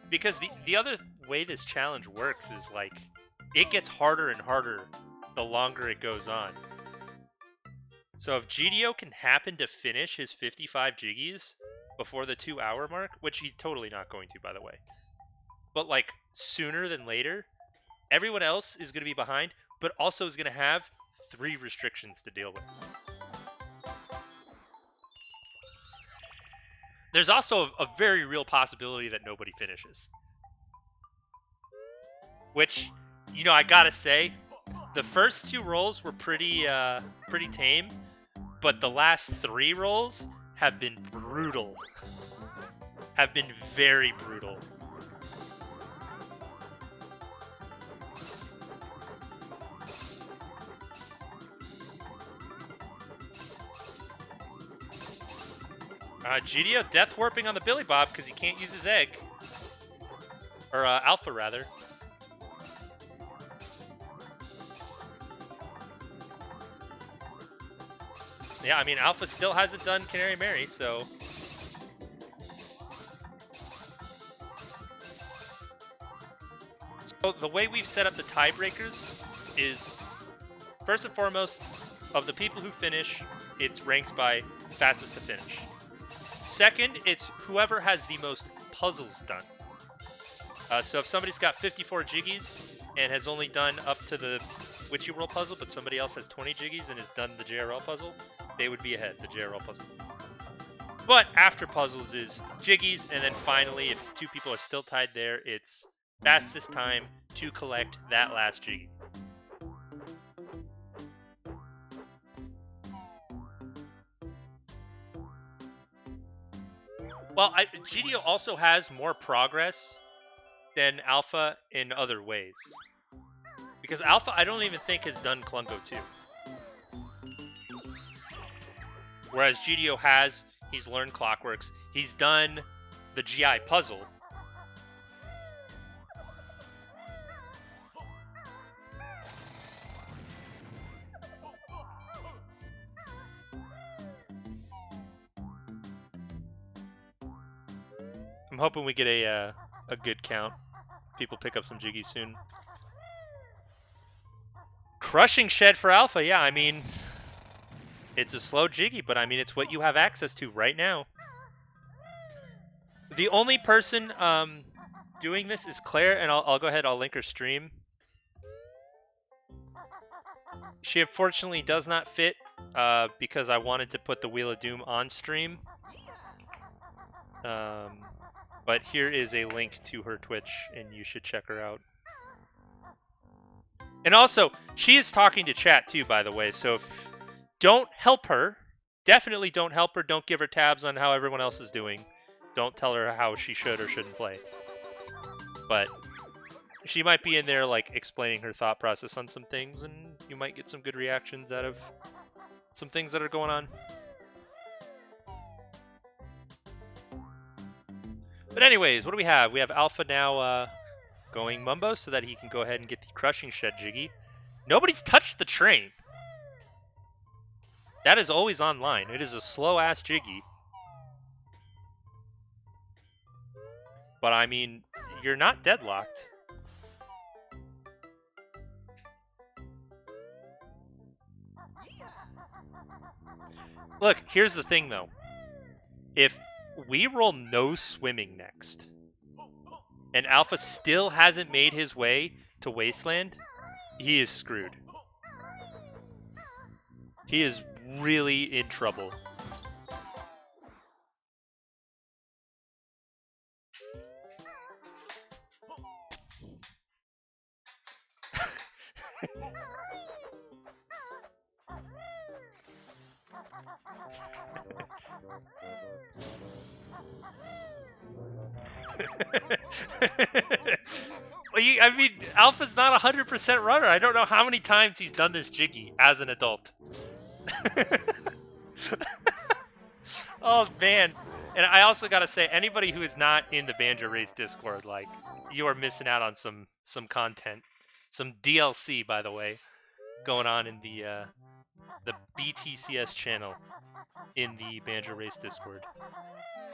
Because the other way this challenge works is, like, it gets harder and harder the longer it goes on. So if GDO can happen to finish his 55 Jiggies before the 2-hour mark, which he's totally not going to, by the way, but, like, sooner than later, everyone else is going to be behind, but also is going to have 3 restrictions to deal with. There's also a very real possibility that nobody finishes. Which, you know, I gotta say, the first 2 rolls were pretty tame, but the last 3 rolls have been brutal. Have been very brutal. GDO death warping on the Billy Bob because he can't use his egg. Or Alpha, rather. Yeah, I mean, Alpha still hasn't done Canary Mary, so... So the way we've set up the tiebreakers is, first and foremost, of the people who finish, it's ranked by fastest to finish. Second, it's whoever has the most puzzles done. So if somebody's got 54 Jiggies and has only done up to the Witchy World puzzle, but somebody else has 20 Jiggies and has done the JRL puzzle, they would be ahead, the JRL puzzle. But after puzzles is Jiggies, and then finally, if 2 people are still tied there, it's fastest time to collect that last Jiggy. Well, GDO also has more progress than Alpha in other ways. Because Alpha, I don't even think has done Klungo 2. Whereas GDO has, he's learned Clockworks, he's done the GI puzzle. I'm hoping we get a a good count. People pick up some Jiggy soon. Crushing Shed for Alpha, yeah, I mean, it's a slow Jiggy, but I mean, it's what you have access to right now. The only person doing this is Claire, and I'll go ahead, I'll link her stream. She unfortunately does not fit because I wanted to put the Wheel of Doom on stream. But here is a link to her Twitch, and you should check her out. And also, she is talking to chat too, by the way, so don't help her. Definitely don't help her. Don't give her tabs on how everyone else is doing. Don't tell her how she should or shouldn't play. But she might be in there, like, explaining her thought process on some things, and you might get some good reactions out of some things that are going on. But anyways, what do we have? We have Alpha now going Mumbo so that he can go ahead and get the Crushing Shed Jiggy. Nobody's touched the train. That is always online. It is a slow-ass Jiggy. But, I mean, you're not deadlocked. Look, here's the thing, though. If we roll no swimming next, and Alpha still hasn't made his way to Wasteland, he is screwed. He is really in trouble. I mean, Alpha's not 100% runner. I don't know how many times he's done this Jiggy as an adult. Oh, man. And I also got to say, anybody who is not in the Banjo Race Discord, like, you are missing out on some content. Some DLC, by the way, going on in the BTCS channel in the Banjo Race Discord.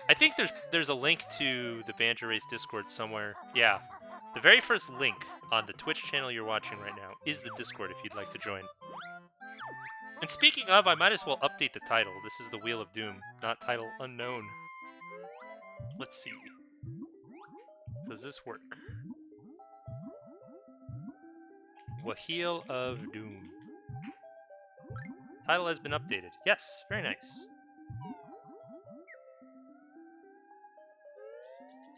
I think there's a link to the Banjo Race Discord somewhere. Yeah. The very first link on the Twitch channel you're watching right now is the Discord if you'd like to join. And speaking of, I might as well update the title. This is the Wheel of Doom, not title unknown. Let's see. Does this work? Wheel of Doom. Title has been updated. Yes, very nice.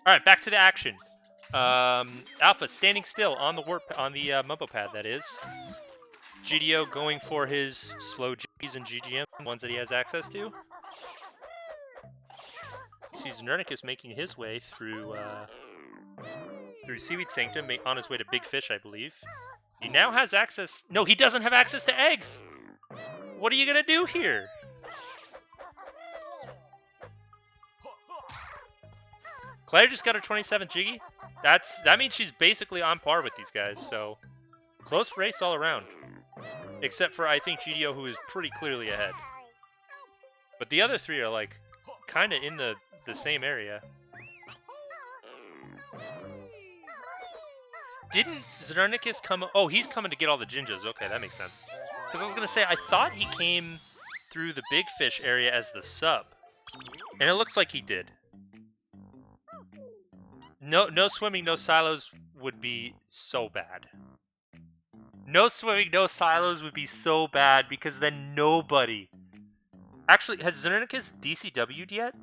Alright, back to the action. Alpha standing still on the Mumbo pad, that is. GDO going for his slow Gs and GGM, ones that he has access to. You see Zernicus making his way through Seaweed Sanctum, on his way to Big Fish, I believe. He now has access... No, he doesn't have access to eggs! What are you gonna do here? Claire just got her 27 Jiggy. That means she's basically on par with these guys, so... Close race all around. Except for, I think, GDO, who is pretty clearly ahead. But the other three are, like, kind of in the same area. Didn't Zernicus come... Oh, he's coming to get all the Jinjos. Okay, that makes sense. Because I was going to say, I thought he came through the Big Fish area as the sub. And it looks like he did. No swimming, no silos would be so bad. No swimming, no silos would be so bad because then nobody... Actually, has Zernicus DCW'd yet?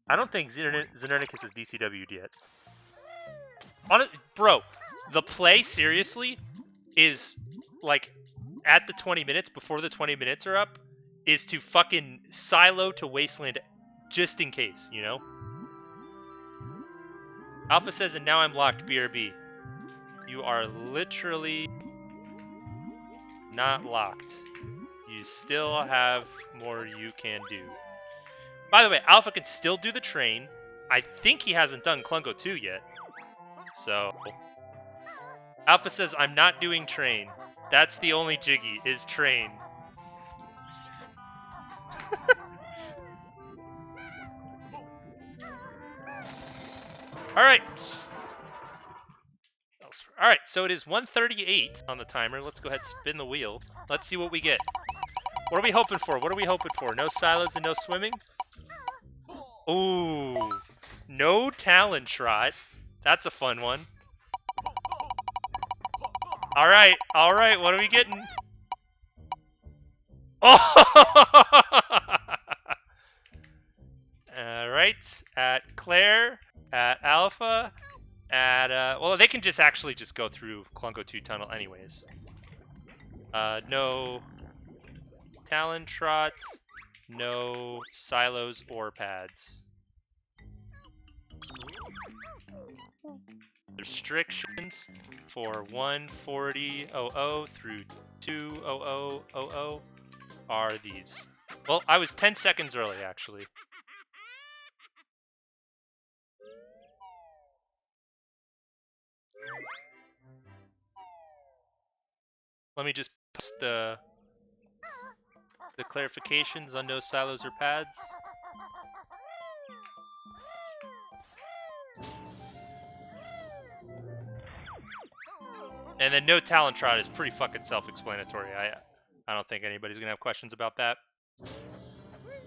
I don't think Zernicus has DCW'd yet. Bro, the play, seriously, is, like, at the 20 minutes, before the 20 minutes are up, is to fucking silo to Wasteland just in case, you know? Alpha says, and now I'm locked, BRB. You are literally not locked. You still have more you can do. By the way, Alpha can still do the train. I think he hasn't done Klungo 2 yet. So, Alpha says, I'm not doing train. That's the only Jiggy, is train. All right. All right, so it is 1:38 on the timer. Let's go ahead and spin the wheel. Let's see what we get. What are we hoping for? What are we hoping for? No silos and no swimming? Ooh. No Talon Trot. That's a fun one. All right, what are we getting? Oh! All right, at Claire, at Alpha, at well, they can just actually just go through Clunko 2 tunnel anyways. No Talon Trot, no silos or pads. Restrictions for 1:40:00 through 2:00:00 are these. Well, I was 10 seconds early, actually. Let me just post the clarifications on no silos or pads. And then no Talon Trot is pretty fucking self-explanatory. I don't think anybody's gonna have questions about that.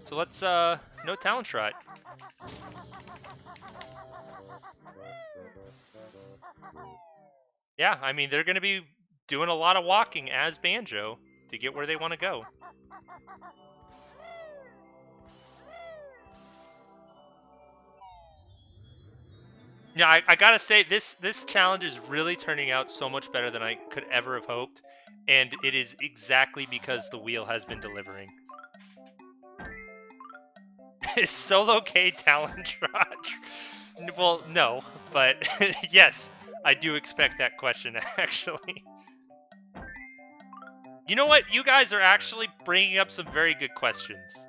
So let's no Talon Trot. Yeah, I mean they're gonna be doing a lot of walking as Banjo to get where they want to go. Yeah, I gotta say this challenge is really turning out so much better than I could ever have hoped, and it is exactly because the wheel has been delivering. Is Solo K Talon Trot? Well, no, but yes, I do expect that question actually. You know what? You guys are actually bringing up some very good questions.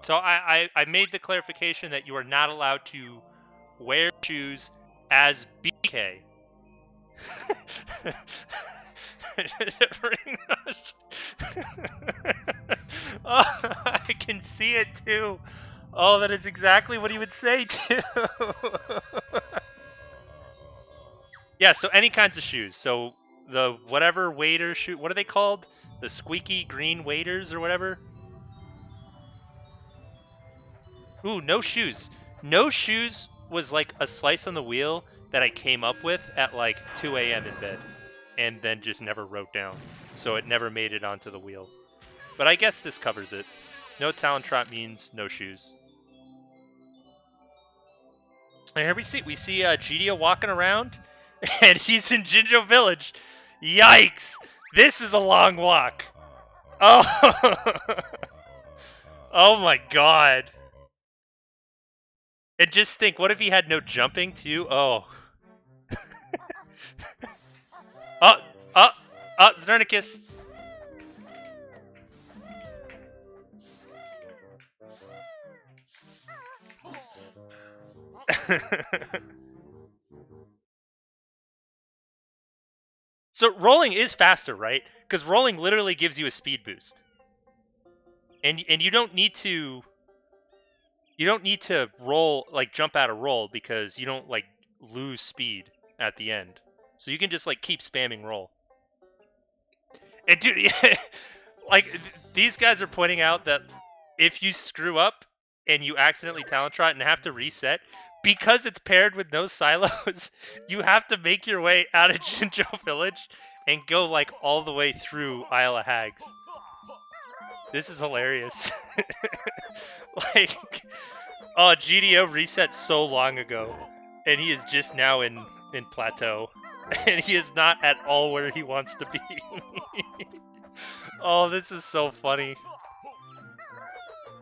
So I made the clarification that you are not allowed to wear shoes as BK. Oh, I can see it too. Oh, that is exactly what he would say too. Yeah, so any kinds of shoes. So the whatever waiter shoe, what are they called? The squeaky green waiters or whatever? Ooh, no shoes. No shoes was like a slice on the wheel that I came up with at like 2 a.m. in bed and then just never wrote down. So it never made it onto the wheel. But I guess this covers it. No Talon Trot means no shoes. And here we see GDO walking around and he's in Jinjo Village. Yikes! This is a long walk. Oh, oh my god. And just think, what if he had no jumping too? Oh. Zernicus. So rolling is faster, right? Because rolling literally gives you a speed boost. And you don't need to roll, like jump out of roll, because you don't like lose speed at the end. So you can just like keep spamming roll. And dude, like these guys are pointing out that if you screw up and you accidentally Talon Trot and have to reset, because it's paired with no silos, you have to make your way out of Jinjo Village and go like all the way through Isle of Hags. This is hilarious. Like, oh, GDO reset so long ago, and he is just now in Plateau, and he is not at all where he wants to be. Oh, this is so funny.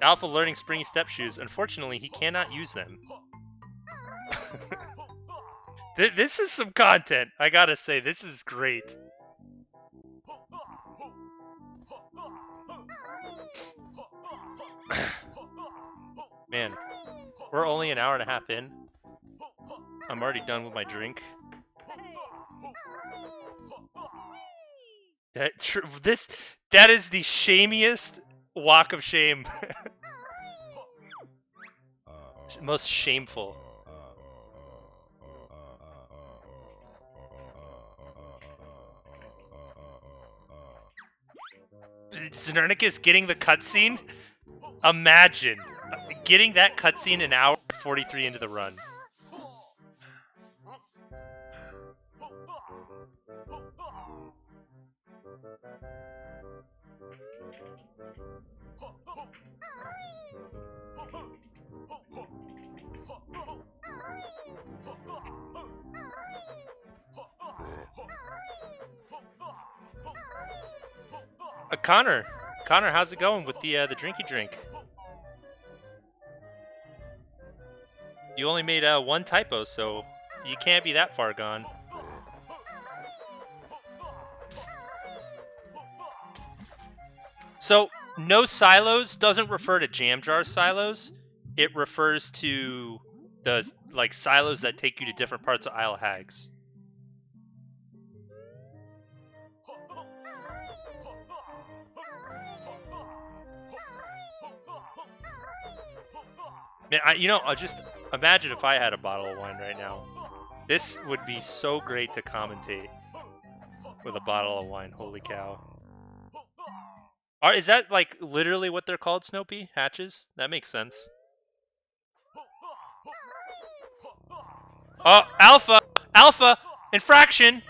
Alpha learning springy step shoes. Unfortunately, he cannot use them. This is some content. I gotta say, this is great. Man, we're only an hour and a half in. I'm already done with my drink. That is the shamiest walk of shame. Most shameful. Xernicus getting the cutscene? Imagine getting that cutscene an hour 43 into the run. Connor, how's it going with the drinky drink? You only made one typo, so you can't be that far gone. So, no silos doesn't refer to jam jar silos. It refers to the silos that take you to different parts of Isle of Hags. Man, I just imagine if I had a bottle of wine right now. This would be so great to commentate with a bottle of wine. Holy cow. Is that like literally what they're called, Snopey? Hatches? That makes sense. Oh, Alpha! Alpha! Infraction!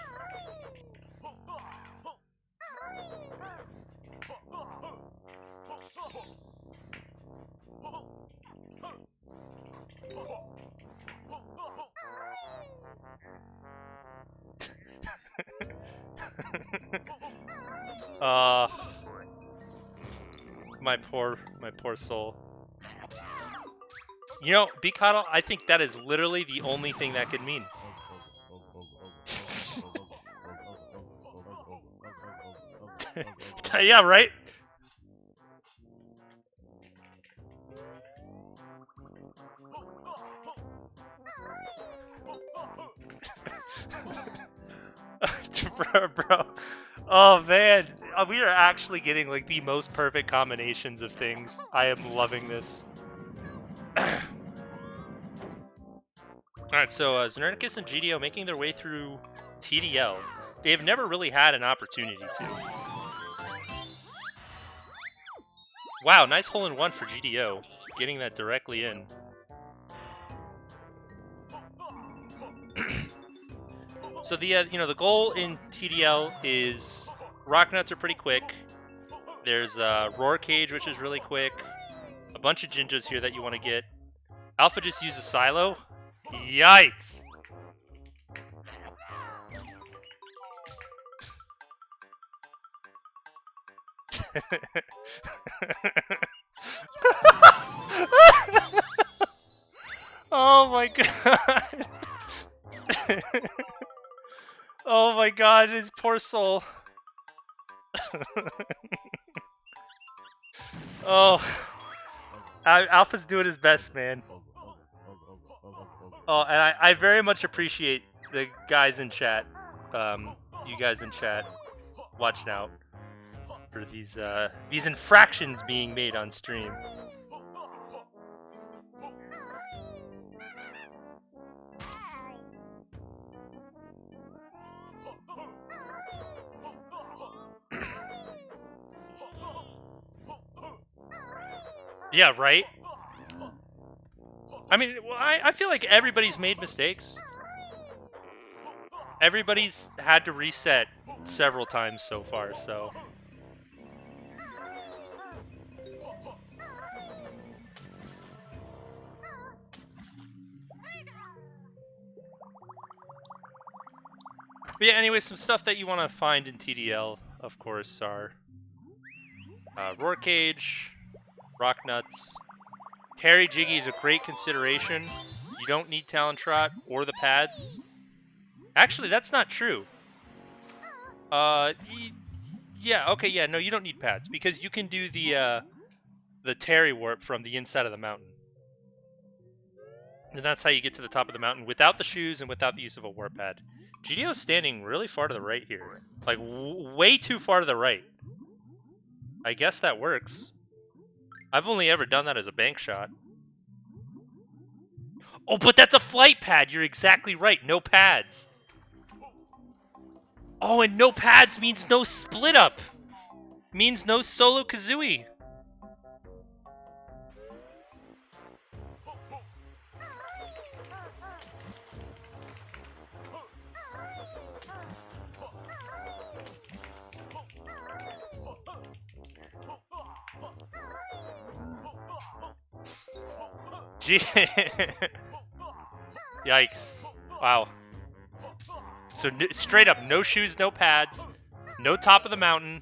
My poor soul. You know, Becoddle, I think that is literally the only thing that could mean. Yeah, right? Bro. Oh, man. We are actually getting like the most perfect combinations of things. I am loving this. Alright, so Xernicus and GDO making their way through TDL. They've never really had an opportunity to. Wow, nice hole-in-one for GDO. Getting that directly in. So the goal in TDL is rock nuts are pretty quick. There's Roar Cage, which is really quick. A bunch of Jinjos here that you want to get. Alpha just used a silo. Yikes! Oh my god! Oh my god, his poor soul. Oh, Alpha's doing his best, man. Oh, and I very much appreciate the guys in chat. You guys in chat, watching out for these infractions being made on stream. Yeah, right? I mean, I feel like everybody's made mistakes. Everybody's had to reset several times so far, so... But yeah, anyway, some stuff that you want to find in TDL, of course, are Roar Cage, Rock Nuts. Terry Jiggy is a great consideration. You don't need Talon Trot or the pads. Actually, that's not true. Yeah, okay, yeah, no, you don't need pads because you can do the the Terry warp from the inside of the mountain. And that's how you get to the top of the mountain without the shoes and without the use of a warp pad. GDO's standing really far to the right here. Like, way too far to the right. I guess that works. I've only ever done that as a bank shot. Oh, but that's a flight pad! You're exactly right. No pads. Oh, and no pads means no split up. Means no solo Kazooie. Gee. Yikes. Wow. So straight up, no shoes, no pads, no top of the mountain.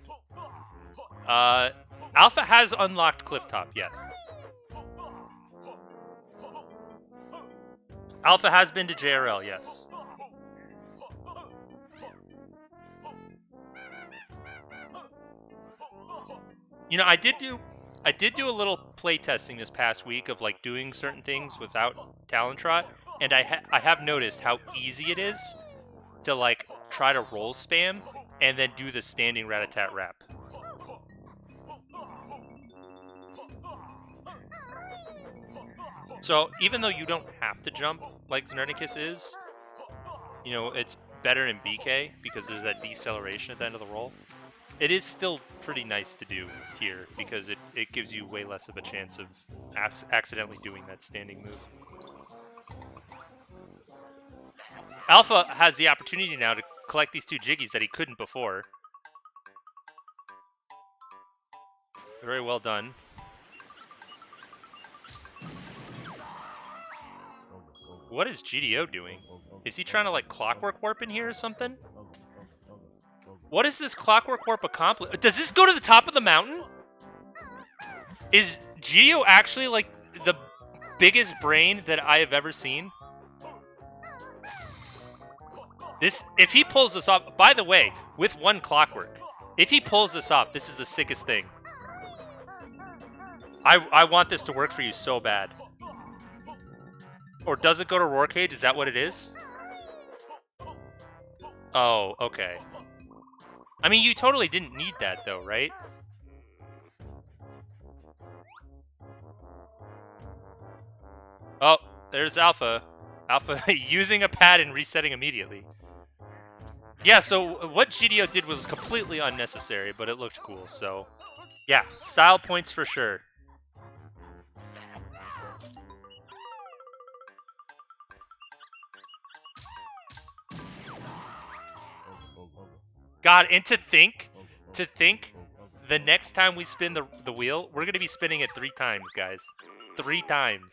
Alpha has unlocked clifftop, yes. Alpha has been to JRL, yes. You know, I did do a little play testing this past week of like doing certain things without Talon Trot, and I have noticed how easy it is to like try to roll spam and then do the standing rat-a-tat rap. So even though you don't have to jump like Xernicus is, you know, it's better in BK because there's that deceleration at the end of the roll. It is still pretty nice to do here because it gives you way less of a chance of accidentally doing that standing move. Alpha has the opportunity now to collect these two Jiggies that he couldn't before. Very well done. What is GDO doing? Is he trying to like clockwork warp in here or something? What is this clockwork warp accomplish? Does this go to the top of the mountain? Is GDO actually like the biggest brain that I have ever seen? This, if he pulls this off, by the way, with one clockwork, if he pulls this off, this is the sickest thing. I want this to work for you so bad. Or does it go to Roar Cage? Is that what it is? Oh, okay. I mean, you totally didn't need that, though, right? Oh, there's Alpha. Alpha using a pad and resetting immediately. Yeah, so what GDO did was completely unnecessary, but it looked cool, so... Yeah, style points for sure. God, and to think, the next time we spin the wheel, we're going to be spinning it 3 times, guys. 3 times.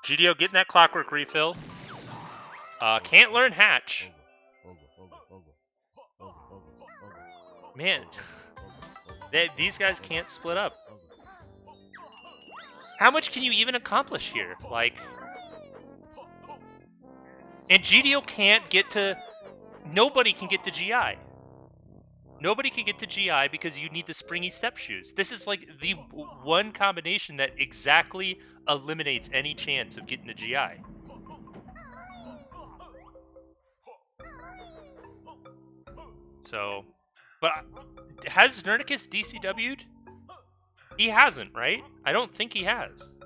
GDO getting that clockwork refill. Can't learn hatch. Man, these guys can't split up. How much can you even accomplish here? Like, and GDO can't get to. Nobody can get to GI. Nobody can get to GI because you need the springy step shoes. This is like the one combination that exactly eliminates any chance of getting to GI. So, but has Xernicus DCW'd? He hasn't, right? I don't think he has.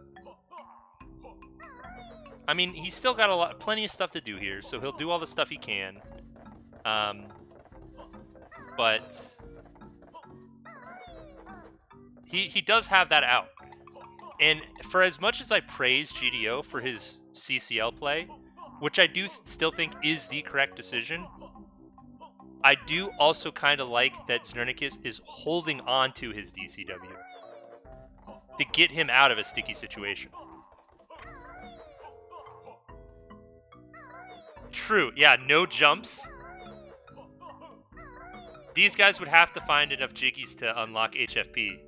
I mean, he's still got plenty of stuff to do here, so he'll do all the stuff he can. But he does have that out. And for as much as I praise GDO for his CCL play, which I do still think is the correct decision, I do also kind of like that Xernicus is holding on to his DCW to get him out of a sticky situation. True, yeah, no jumps. These guys would have to find enough Jiggies to unlock HFP.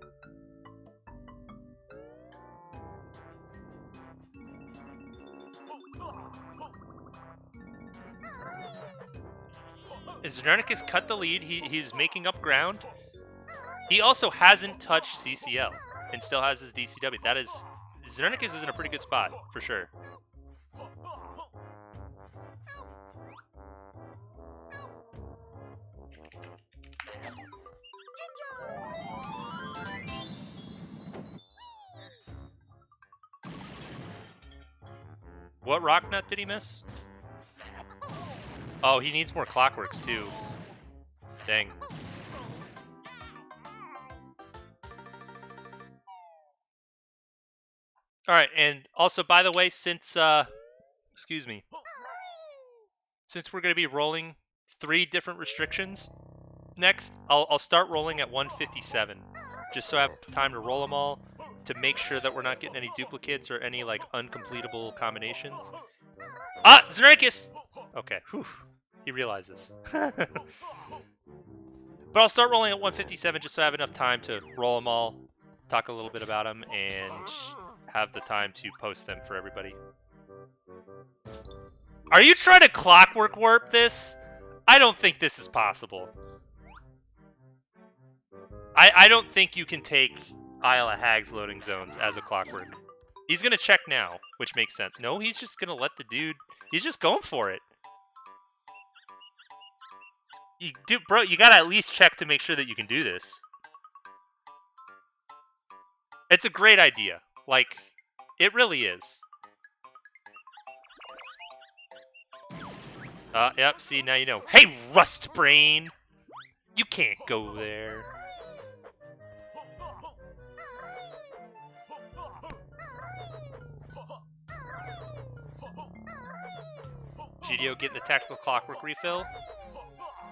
Zernicus cut the lead. He's making up ground. He also hasn't touched CCL and still has his DCW. That is, Zernicus is in a pretty good spot for sure. What rock nut did he miss? Oh, he needs more clockworks too. Dang. All right, and also, by the way, since excuse me, since we're going to be rolling 3 different restrictions next, I'll start rolling at 157, just so I have time to roll them all to make sure that we're not getting any duplicates or any like uncompletable combinations. Ah, Zernicus! Okay, whew. He realizes. But I'll start rolling at 157 just so I have enough time to roll them all, talk a little bit about them, and have the time to post them for everybody. Are you trying to clockwork warp this? I don't think this is possible. I don't think you can take Isle of Hags loading zones as a clockwork. He's going to check now, which makes sense. No, he's just going to let the dude... He's just going for it. Bro, you got to at least check to make sure that you can do this. It's a great idea. Like, it really is. Yep, see, now you know. Hey, Rust Brain! You can't go there. GDO getting the tactical clockwork refill.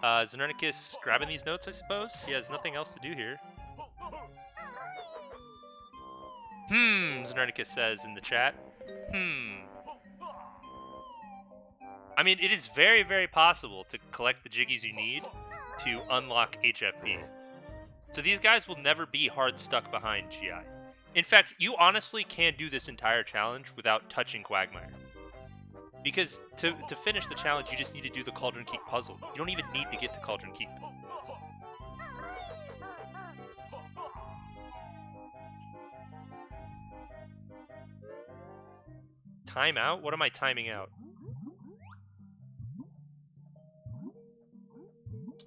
Zernicus grabbing these notes, I suppose. He has nothing else to do here. Zernicus says in the chat. I mean, it is very, very possible to collect the jiggies you need to unlock HFP. So these guys will never be hard stuck behind GI. In fact, you honestly can do this entire challenge without touching Quagmire. Because to finish the challenge, you just need to do the Cauldron Keep puzzle. You don't even need to get to Cauldron Keep. Time out? What am I timing out?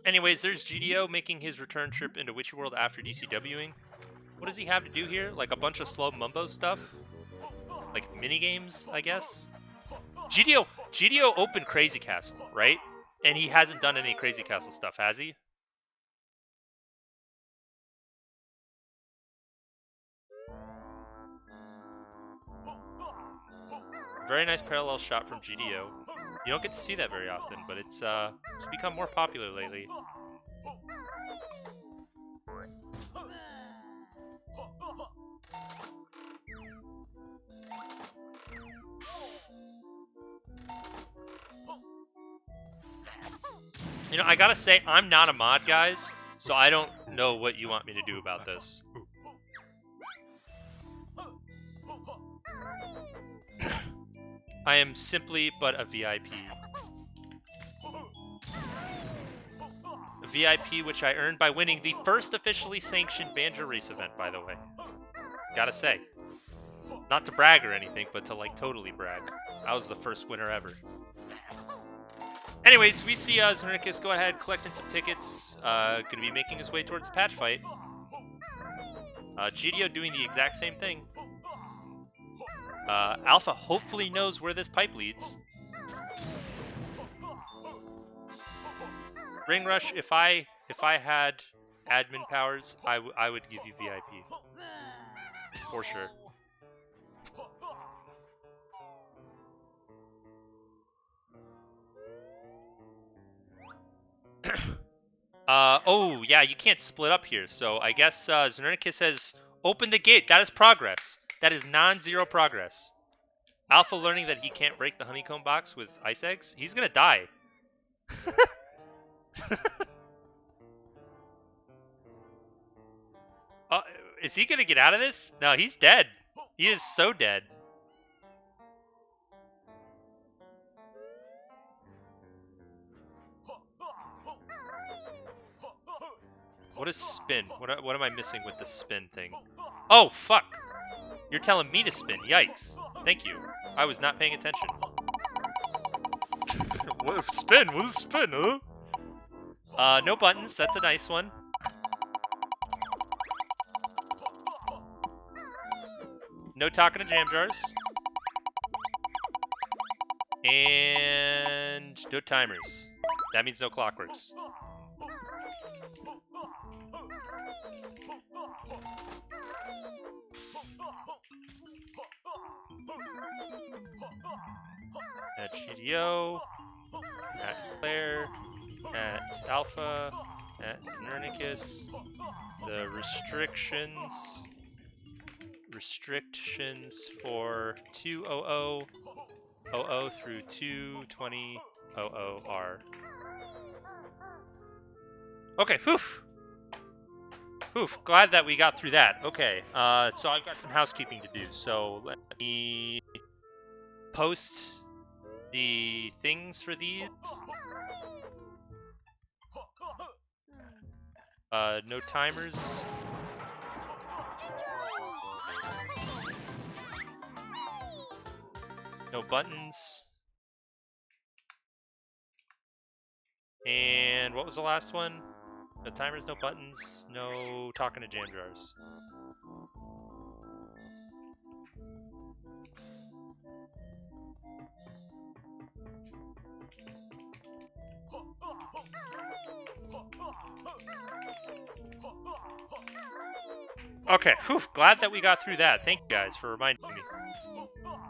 Anyways, there's GDO making his return trip into Witchy World after DCWing. What does he have to do here? Like a bunch of slow mumbo stuff? Like minigames, I guess? GDO opened Crazy Castle, right? And he hasn't done any Crazy Castle stuff, has he? Very nice parallel shot from GDO. You don't get to see that very often, but it's become more popular lately. You know, I gotta say, I'm not a mod, guys, so I don't know what you want me to do about this. I am simply but a VIP. A VIP which I earned by winning the first officially sanctioned Banjo race event, by the way. Gotta say. Not to brag or anything, but to, like, totally brag. I was the first winner ever. Anyways, we see Zernicus go ahead, collecting some tickets. Gonna be making his way towards the patch fight. GDO doing the exact same thing. Alpha hopefully knows where this pipe leads. Ring Rush, if I had admin powers, I would give you VIP. For sure. Oh, yeah, you can't split up here, so I guess Zernicus has opened the gate. That is progress. That is non-zero progress. Alpha learning that he can't break the honeycomb box with ice eggs. He's gonna die. Is he gonna get out of this? No, he's dead. He is so dead. What is spin? What am I missing with the spin thing? Oh, fuck! You're telling me to spin. Yikes. Thank you. I was not paying attention. What spin? What is spin, huh? No buttons. That's a nice one. No talking to jam jars. And no timers. That means no clockworks. At GDO, at Claire, at Alpha, at Xenernicus. The restrictions for 200 through 22000 are. Okay, whew. Glad that we got through that. Okay, so I've got some housekeeping to do. So let me post the things for these. No timers. No buttons. And what was the last one? No timers, no buttons, no talking to jam jars. Okay, glad that we got through that. Thank you guys for reminding me.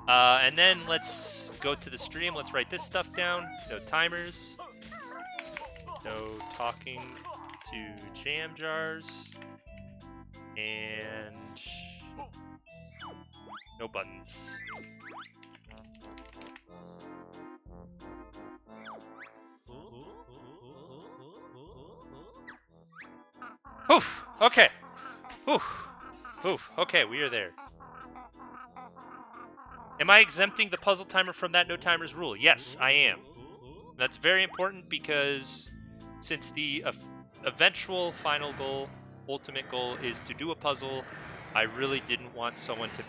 And then let's go to the stream. Let's write this stuff down. No timers. No talking to jam jars. And no buttons. Okay. Okay, we are there. Am I exempting the puzzle timer from that no timers rule? Yes, I am. That's very important because since the eventual final goal, ultimate goal, is to do a puzzle, I really didn't want someone to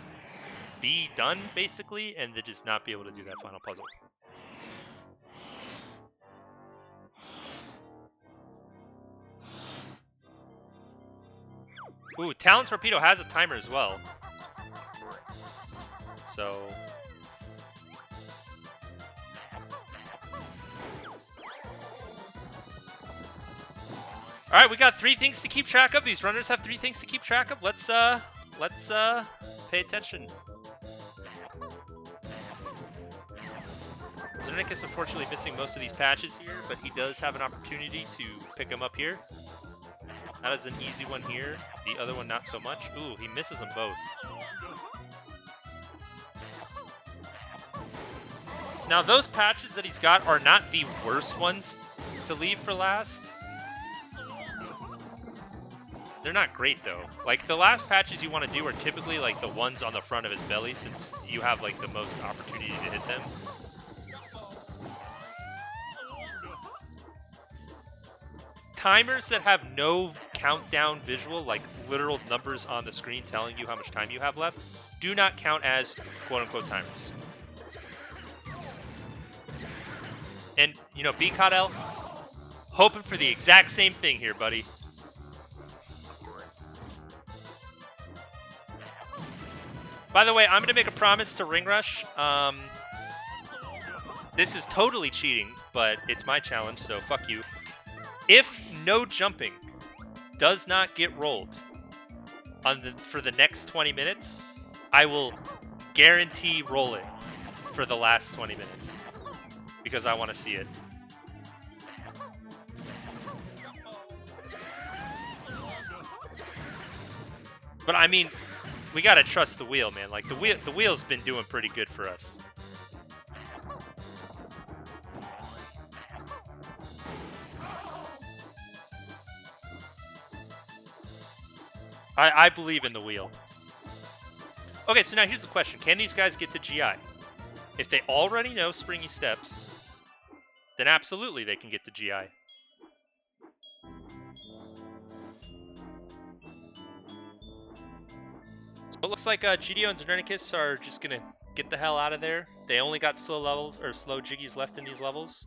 be done, basically, and to just not be able to do that final puzzle. Ooh, Talon Torpedo has a timer as well. So... Alright, we got 3 things to keep track of. These runners have 3 things to keep track of. Let's pay attention. Zernick is unfortunately missing most of these patches here, but he does have an opportunity to pick them up here. That is an easy one here. The other one not so much. Ooh, he misses them both. Now those patches that he's got are not the worst ones to leave for last. They're not great though. Like the last patches you want to do are typically like the ones on the front of his belly, since you have like the most opportunity to hit them. Timers that have no countdown visual, like literal numbers on the screen telling you how much time you have left, do not count as quote-unquote timers. And, you know, BCODL, hoping for the exact same thing here, buddy. By the way, I'm going to make a promise to Ring Rush. This is totally cheating, but it's my challenge, so fuck you. If no jumping does not get rolled for the next 20 minutes, I will guarantee roll it for the last 20 minutes. Because I want to see it. But I mean, we gotta trust the wheel, man. Like the wheel's been doing pretty good for us. I believe in the wheel. Okay, so now here's the question: can these guys get to GI? If they already know Springy Steps, then absolutely they can get to GI. It looks like GDO and Xernicus are just gonna get the hell out of there. They only got slow jiggies left in these levels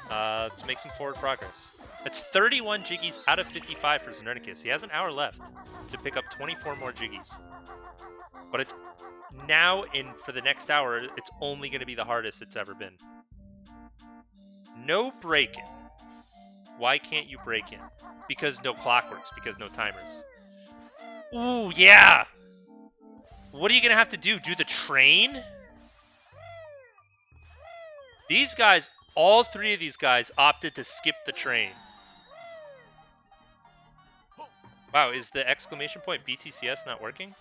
to make some forward progress. That's 31 jiggies out of 55 for Xernicus. He has an hour left to pick up 24 more jiggies. But it's now, for the next hour, it's only going to be the hardest it's ever been. No break-in. Why can't you break in? Because no clockworks, because no timers. Ooh, yeah! What are you going to have to do? Do the train? These guys, all three of these guys opted to skip the train. Wow, is the exclamation point BTCS not working?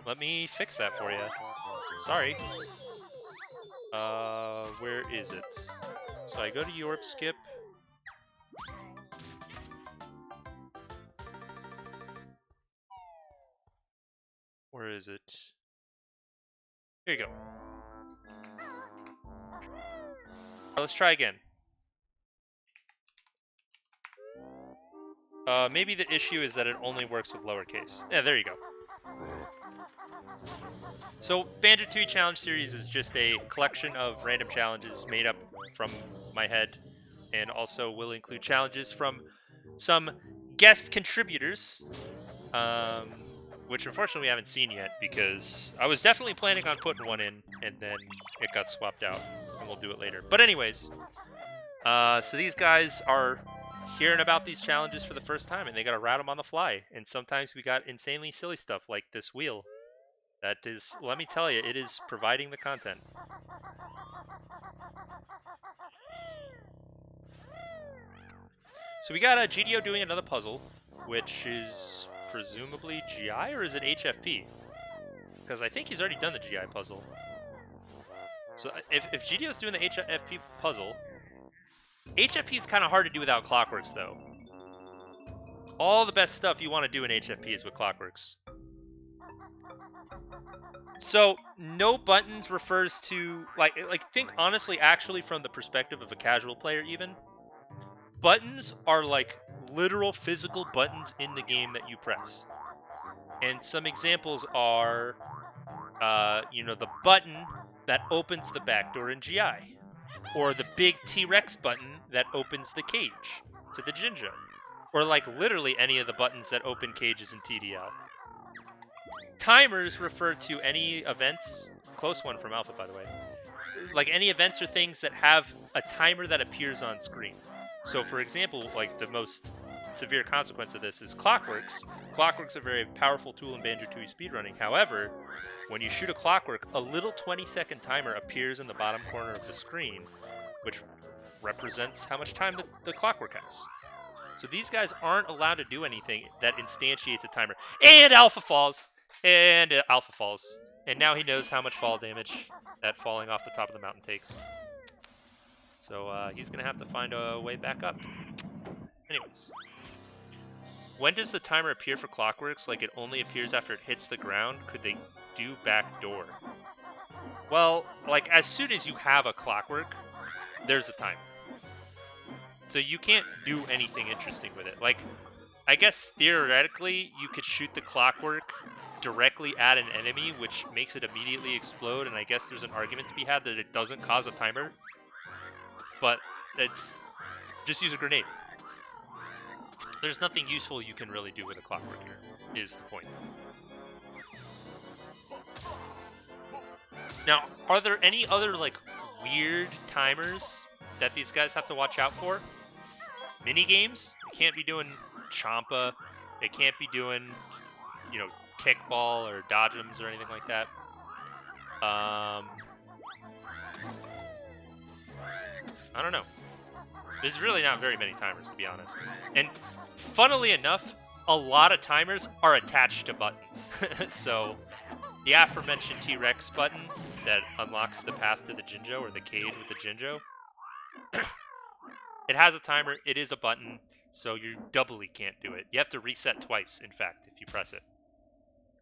Let me fix that for you. Sorry. Where is it? So I go to Yorp skip. Where is it? Here you go. Let's try again. Maybe the issue is that it only works with lowercase. Yeah, there you go. So, Banjo-Tooie Challenge Series is just a collection of random challenges made up from my head, and also will include challenges from some guest contributors, which unfortunately we haven't seen yet, because I was definitely planning on putting one in, and then it got swapped out, and we'll do it later. But anyways, so these guys are hearing about these challenges for the first time, and they gotta route them on the fly, and sometimes we got insanely silly stuff like this wheel. That is, let me tell you, it is providing the content. So we got GDO doing another puzzle, which is presumably GI, or is it HFP? Because I think he's already done the GI puzzle. So if GDO's doing the HFP puzzle, HFP is kind of hard to do without clockworks, though. All the best stuff you want to do in HFP is with clockworks. So, no buttons refers to, like think honestly, actually from the perspective of a casual player even, buttons are like literal physical buttons in the game that you press. And some examples are, the button that opens the back door in GI, or the big T-Rex button that opens the cage to the Jinjo, or like literally any of the buttons that open cages in TDL. Timers refer to any events, close one from Alpha by the way, like any events or things that have a timer that appears on screen. So for example, like the most severe consequence of this is clockworks. Clockworks are a very powerful tool in Banjo-Tooie speedrunning. However, when you shoot a clockwork, a little 20-second timer appears in the bottom corner of the screen, which represents how much time the clockwork has. So these guys aren't allowed to do anything that instantiates a timer. And Alpha falls! And Alpha falls. And now he knows how much fall damage that falling off the top of the mountain takes. So he's going to have to find a way back up. Anyways. When does the timer appear for clockworks? Like it only appears after it hits the ground? Could they do backdoor? Well, like as soon as you have a clockwork, there's a timer. So you can't do anything interesting with it. Like, I guess theoretically you could shoot the clockwork directly at an enemy, which makes it immediately explode, and I guess there's an argument to be had that it doesn't cause a timer. But it's just use a grenade. There's nothing useful you can really do with a clockwork here, is the point. Now, are there any other, like, weird timers that these guys have to watch out for? Minigames? They can't be doing Champa. They can't be doing, kickball or dodgems or anything like that. I don't know. There's really not very many timers, to be honest. And funnily enough, a lot of timers are attached to buttons. So the aforementioned T-Rex button that unlocks the path to the Jinjo, or the cage with the Jinjo, it has a timer, it is a button, so you doubly can't do it. You have to reset twice, in fact, if you press it.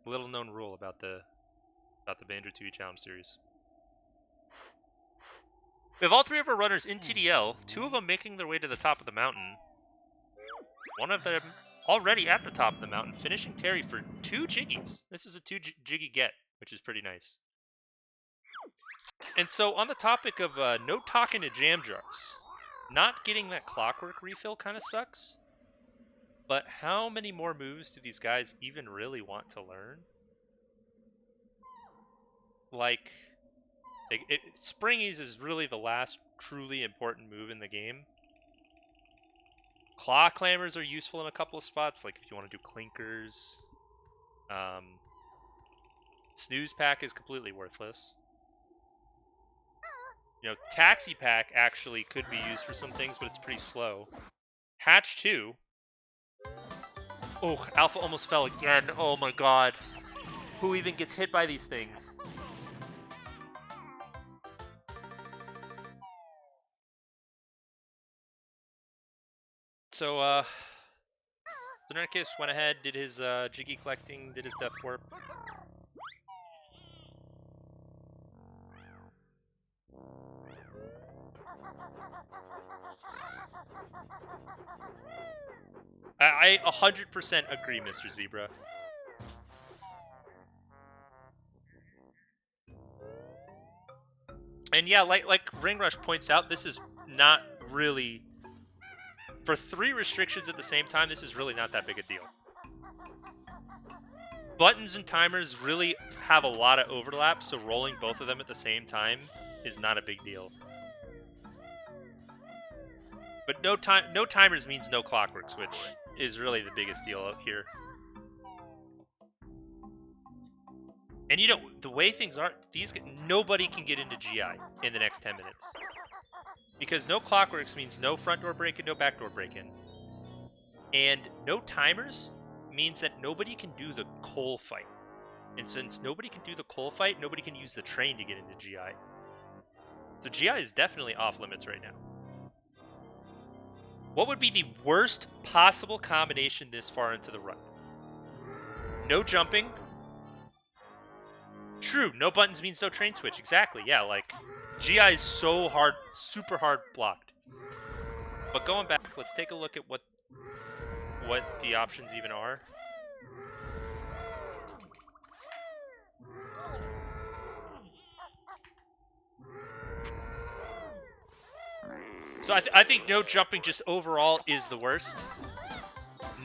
Little known rule about the Banjo-Tooie Challenge Series. We have all three of our runners in TDL, two of them making their way to the top of the mountain. One of them already at the top of the mountain, finishing Terry for 2 Jiggies. This is a 2 Jiggy get, which is pretty nice. And so on the topic of no talking to jam jars, not getting that clockwork refill kind of sucks. But how many more moves do these guys even really want to learn? Like, Springies is really the last truly important move in the game. Claw clambers are useful in a couple of spots, like if you want to do clinkers. Snooze pack is completely worthless. You know, taxi pack actually could be used for some things, but it's pretty slow. Hatch 2. Oh, Alpha almost fell again. Oh my god. Who even gets hit by these things? So, Nerdcast went ahead, did his Jiggy collecting, did his Death Warp. I 100% agree, Mr. Zebra. And yeah, like Ring Rush points out, this is not really... For 3 restrictions at the same time, this is really not that big a deal. Buttons and timers really have a lot of overlap, so rolling both of them at the same time is not a big deal. But no timers means no clockworks, which is really the biggest deal out here. And you know, the way things are, nobody can get into GI in the next 10 minutes. Because no clockworks means no front door break-in, no back door break-in. And no timers means that nobody can do the coal fight. And since nobody can do the coal fight, nobody can use the train to get into GI. So GI is definitely off limits right now. What would be the worst possible combination this far into the run? No jumping. True, no buttons means no train switch. Exactly, yeah, like, GI is so hard, super hard blocked. But going back, let's take a look at what the options even are. So I think no jumping just overall is the worst.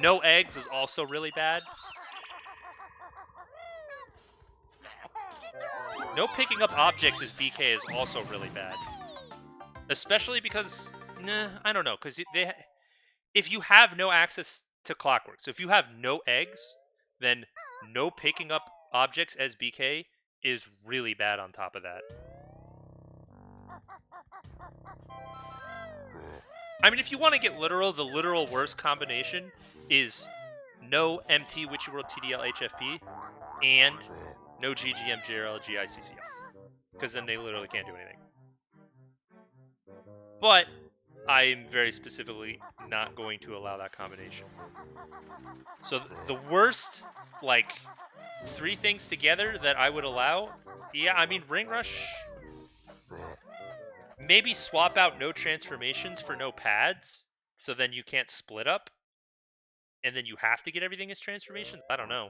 No eggs is also really bad. No picking up objects as BK is also really bad. Especially because, I don't know, because if you have no access to clockwork, so if you have no eggs, then no picking up objects as BK is really bad on top of that. I mean, if you want to get literal, the literal worst combination is no MT Witchy World TDL HFP and no GGM JRL GICCL. Because then they literally can't do anything. But I'm very specifically not going to allow that combination. So the worst, like, 3 things together that I would allow, yeah, I mean, Ring Rush... Maybe swap out no transformations for no pads, so then you can't split up, and then you have to get everything as transformations? I don't know.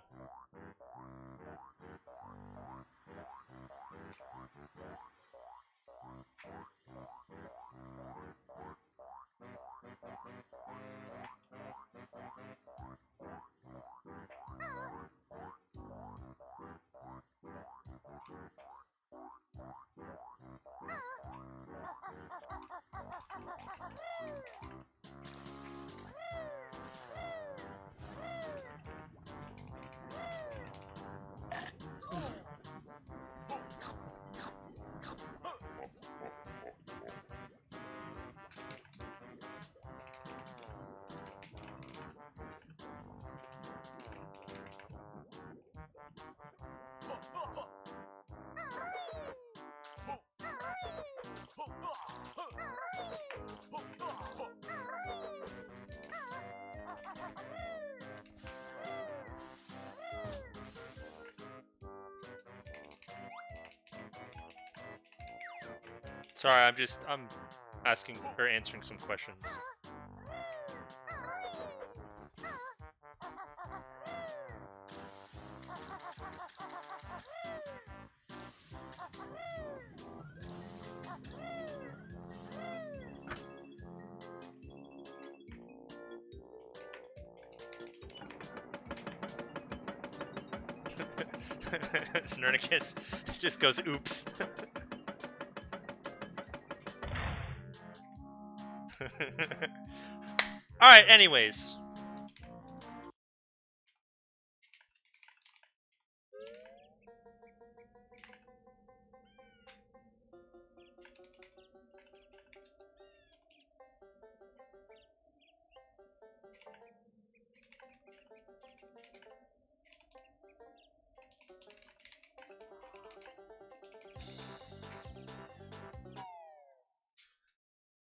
Sorry, I'm asking or answering some questions. Znernicus just goes, oops. Alright, anyways.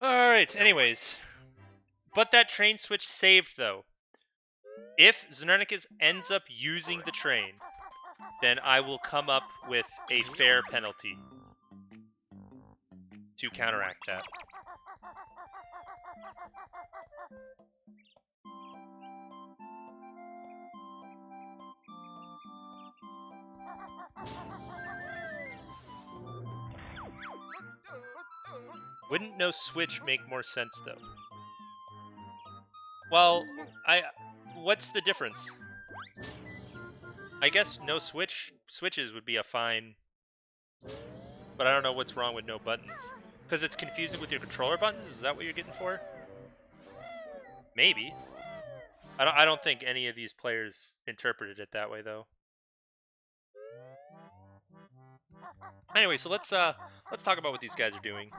Alright, anyways. But that train switch saved, though. If Znernicus ends up using the train, then I will come up with a fair penalty to counteract that. Wouldn't no switch make more sense, though? Well, what's the difference? I guess no switches would be a fine, but I don't know what's wrong with no buttons. Because it's confusing with your controller buttons? Is that what you're getting for? Maybe. I don't think any of these players interpreted it that way, though. Anyway, so let's talk about what these guys are doing.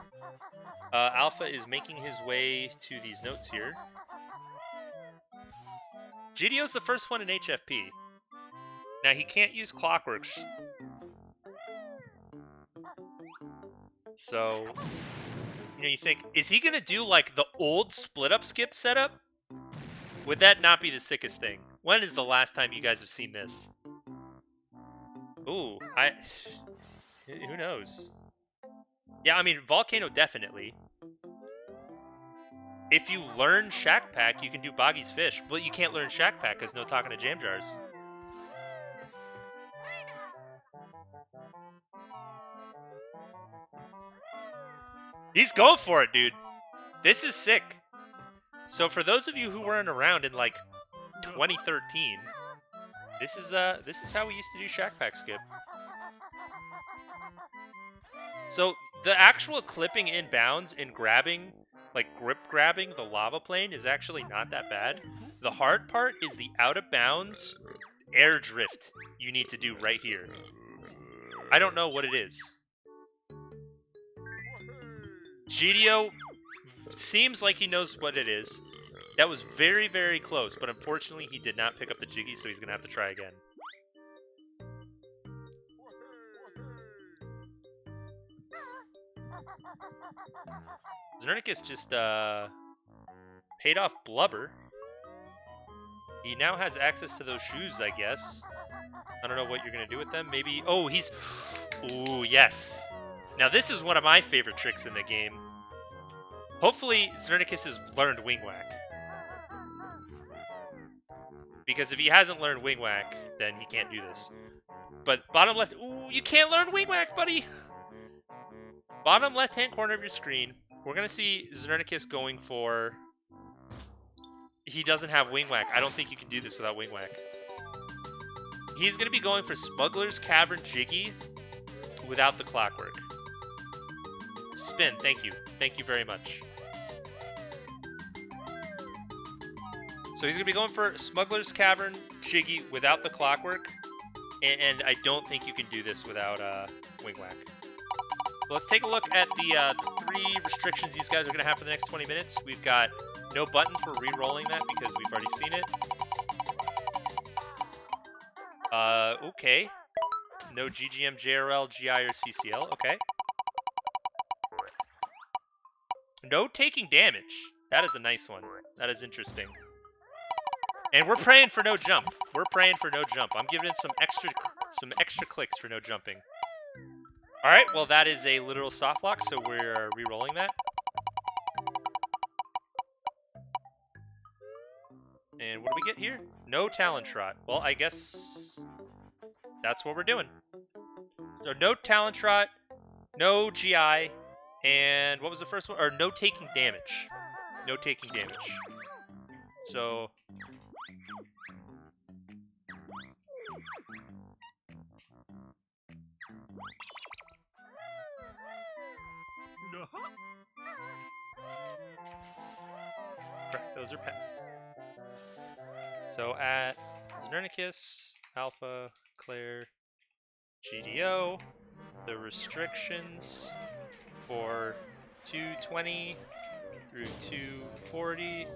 Alpha is making his way to these notes here. GDO's the first one in HFP. Now, he can't use Clockworks. So, you know, you think, is he going to do, like, the old split-up skip setup? Would that not be the sickest thing? When is the last time you guys have seen this? Ooh, who knows? Yeah, I mean, Volcano definitely. If you learn Shack Pack, you can do Boggy's Fish. Well, you can't learn Shack Pack because no talking to Jam Jars. He's going for it, dude. This is sick. So for those of you who weren't around in like 2013, this is how we used to do Shack Pack skip. So the actual clipping in bounds and grabbing, like grip grabbing the lava plane is actually not that bad. The hard part is the out of bounds air drift you need to do right here. I don't know what it is. GDO seems like he knows what it is. That was very, very close, but unfortunately he did not pick up the Jiggy, so he's going to have to try again. Znernicus just paid off Blubber. He now has access to those shoes, I guess. I don't know what you're going to do with them. Maybe... Oh, he's... Ooh, yes. Now, this is one of my favorite tricks in the game. Hopefully, Znernicus has learned Wing Whack. Because if he hasn't learned Wing Whack, then he can't do this. But bottom left... Ooh, you can't learn Wing Whack, buddy! Bottom left-hand corner of your screen, we're going to see Znernicus going for... He doesn't have Wing Whack. I don't think you can do this without Wing Whack. He's going to be going for Smuggler's Cavern Jiggy without the Clockwork. Spin, thank you. Thank you very much. So he's going to be going for Smuggler's Cavern Jiggy without the Clockwork. And I don't think you can do this without Wing Whack. So let's take a look at the 3 restrictions these guys are going to have for the next 20 minutes. We've got no buttons. We're re-rolling that because we've already seen it. Okay. No GGM, JRL, GI, or CCL. Okay. No taking damage. That is a nice one. That is interesting. And we're praying for no jump. We're praying for no jump. I'm giving it some extra clicks for no jumping. All right. Well, that is a literal soft lock, so we're re-rolling that. And what do we get here? No Talon Trot. Well, I guess that's what we're doing. So no Talon Trot, no GI, and what was the first one? Or no taking damage. No taking damage. So Correct, those are pets. So at Zernicus, Alpha, Claire, GDO, the restrictions for 220 through 240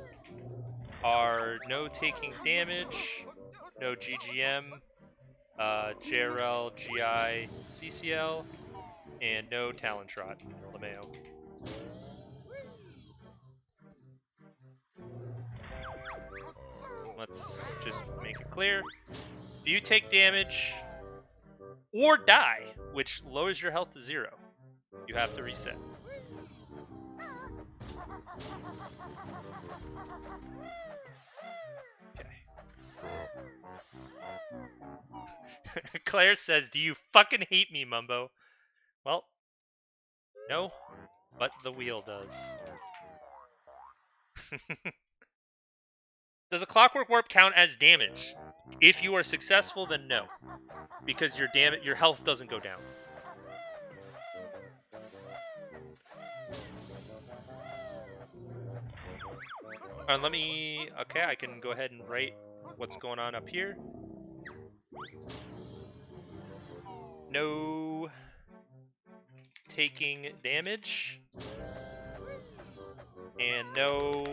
are no taking damage, no GGM, JRL, GI, CCL, and no Talon Trot, LeMayo. Let's just make it clear. If you take damage or die, which lowers your health to 0, you have to reset. Okay. Claire says, "Do you fucking hate me, Mumbo?" Well, no, but the wheel does. Does a Clockwork Warp count as damage? If you are successful, then no, because your health doesn't go down. Let me. Okay, I can go ahead and write what's going on up here. No taking damage, and no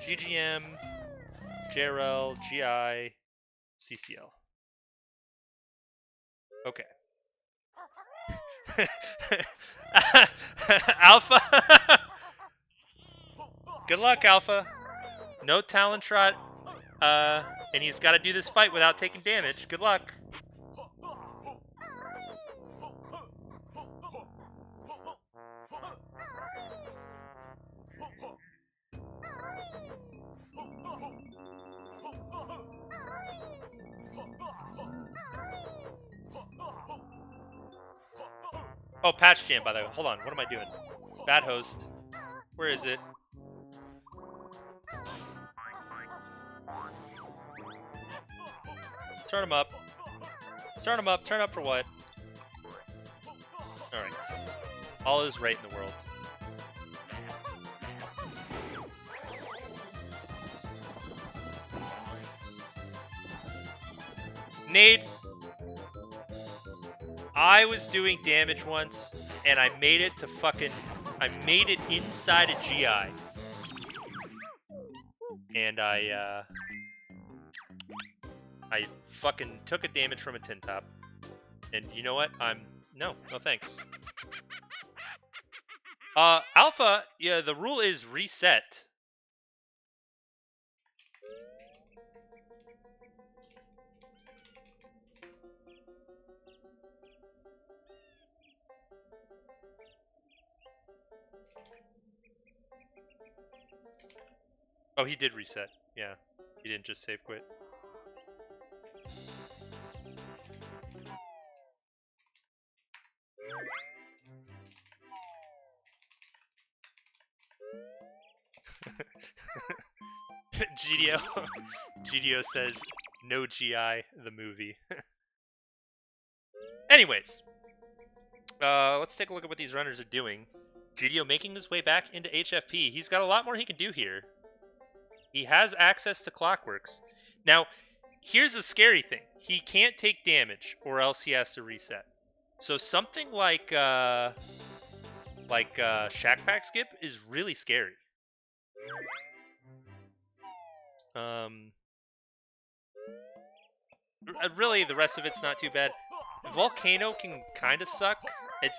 GGM, JRL, GI, CCL. Okay. Alpha. Good luck, Alpha. No Talon Trot, and he's got to do this fight without taking damage. Good luck. Oh, patch jam, by the way. Hold on. What am I doing? Bad host. Where is it? Turn him up. Turn him up. Turn up for what? Alright. All is right in the world. Nate, I was doing damage once, and I made it to I made it inside a GI. And I fucking took a damage from a tin top. And you know what? No thanks. Alpha, yeah, the rule is reset. Oh, he did reset. Yeah. He didn't just save quit. GDO says, no GI, the movie. Anyways. Let's take a look at what these runners are doing. GDO making his way back into HFP. He's got a lot more he can do here. He has access to Clockworks. Now, here's the scary thing. He can't take damage, or else he has to reset. So something like Shack Pack Skip is really scary. Really, the rest of it's not too bad. Volcano can kind of suck.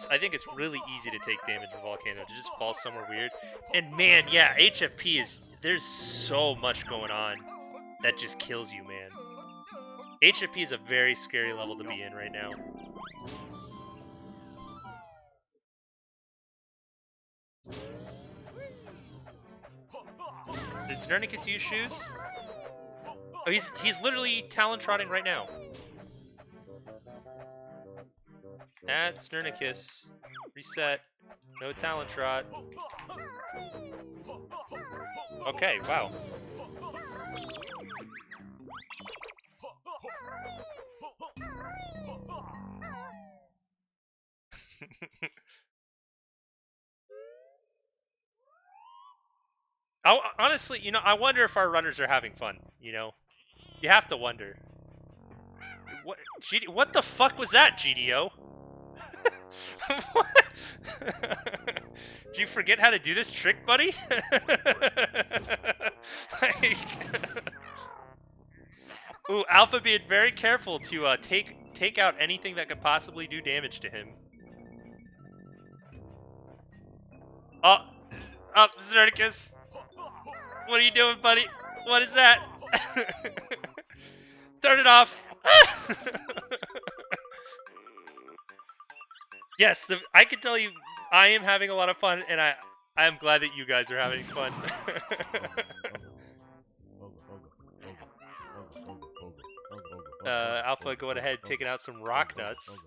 I think it's really easy to take damage with Volcano. To just fall somewhere weird. And man, yeah, HFP is... There's so much going on that just kills you, man. HFP is a very scary level to be in right now. Did Zernicus use shoes? Oh, he's literally Talon Trotting right now. At Zernicus. Reset. No Talon Trot. Okay, wow. Honestly, you know, I wonder if our runners are having fun. You know, you have to wonder. What the fuck was that, GDO? What? Did you forget how to do this trick, buddy? Like... Ooh, Alpha being very careful to take out anything that could possibly do damage to him. Oh, Zernicus. What are you doing, buddy? What is that? Turn it off. Yes, I can tell you, I am having a lot of fun, and I am glad that you guys are having fun. Alpha going ahead, taking out some rock nuts.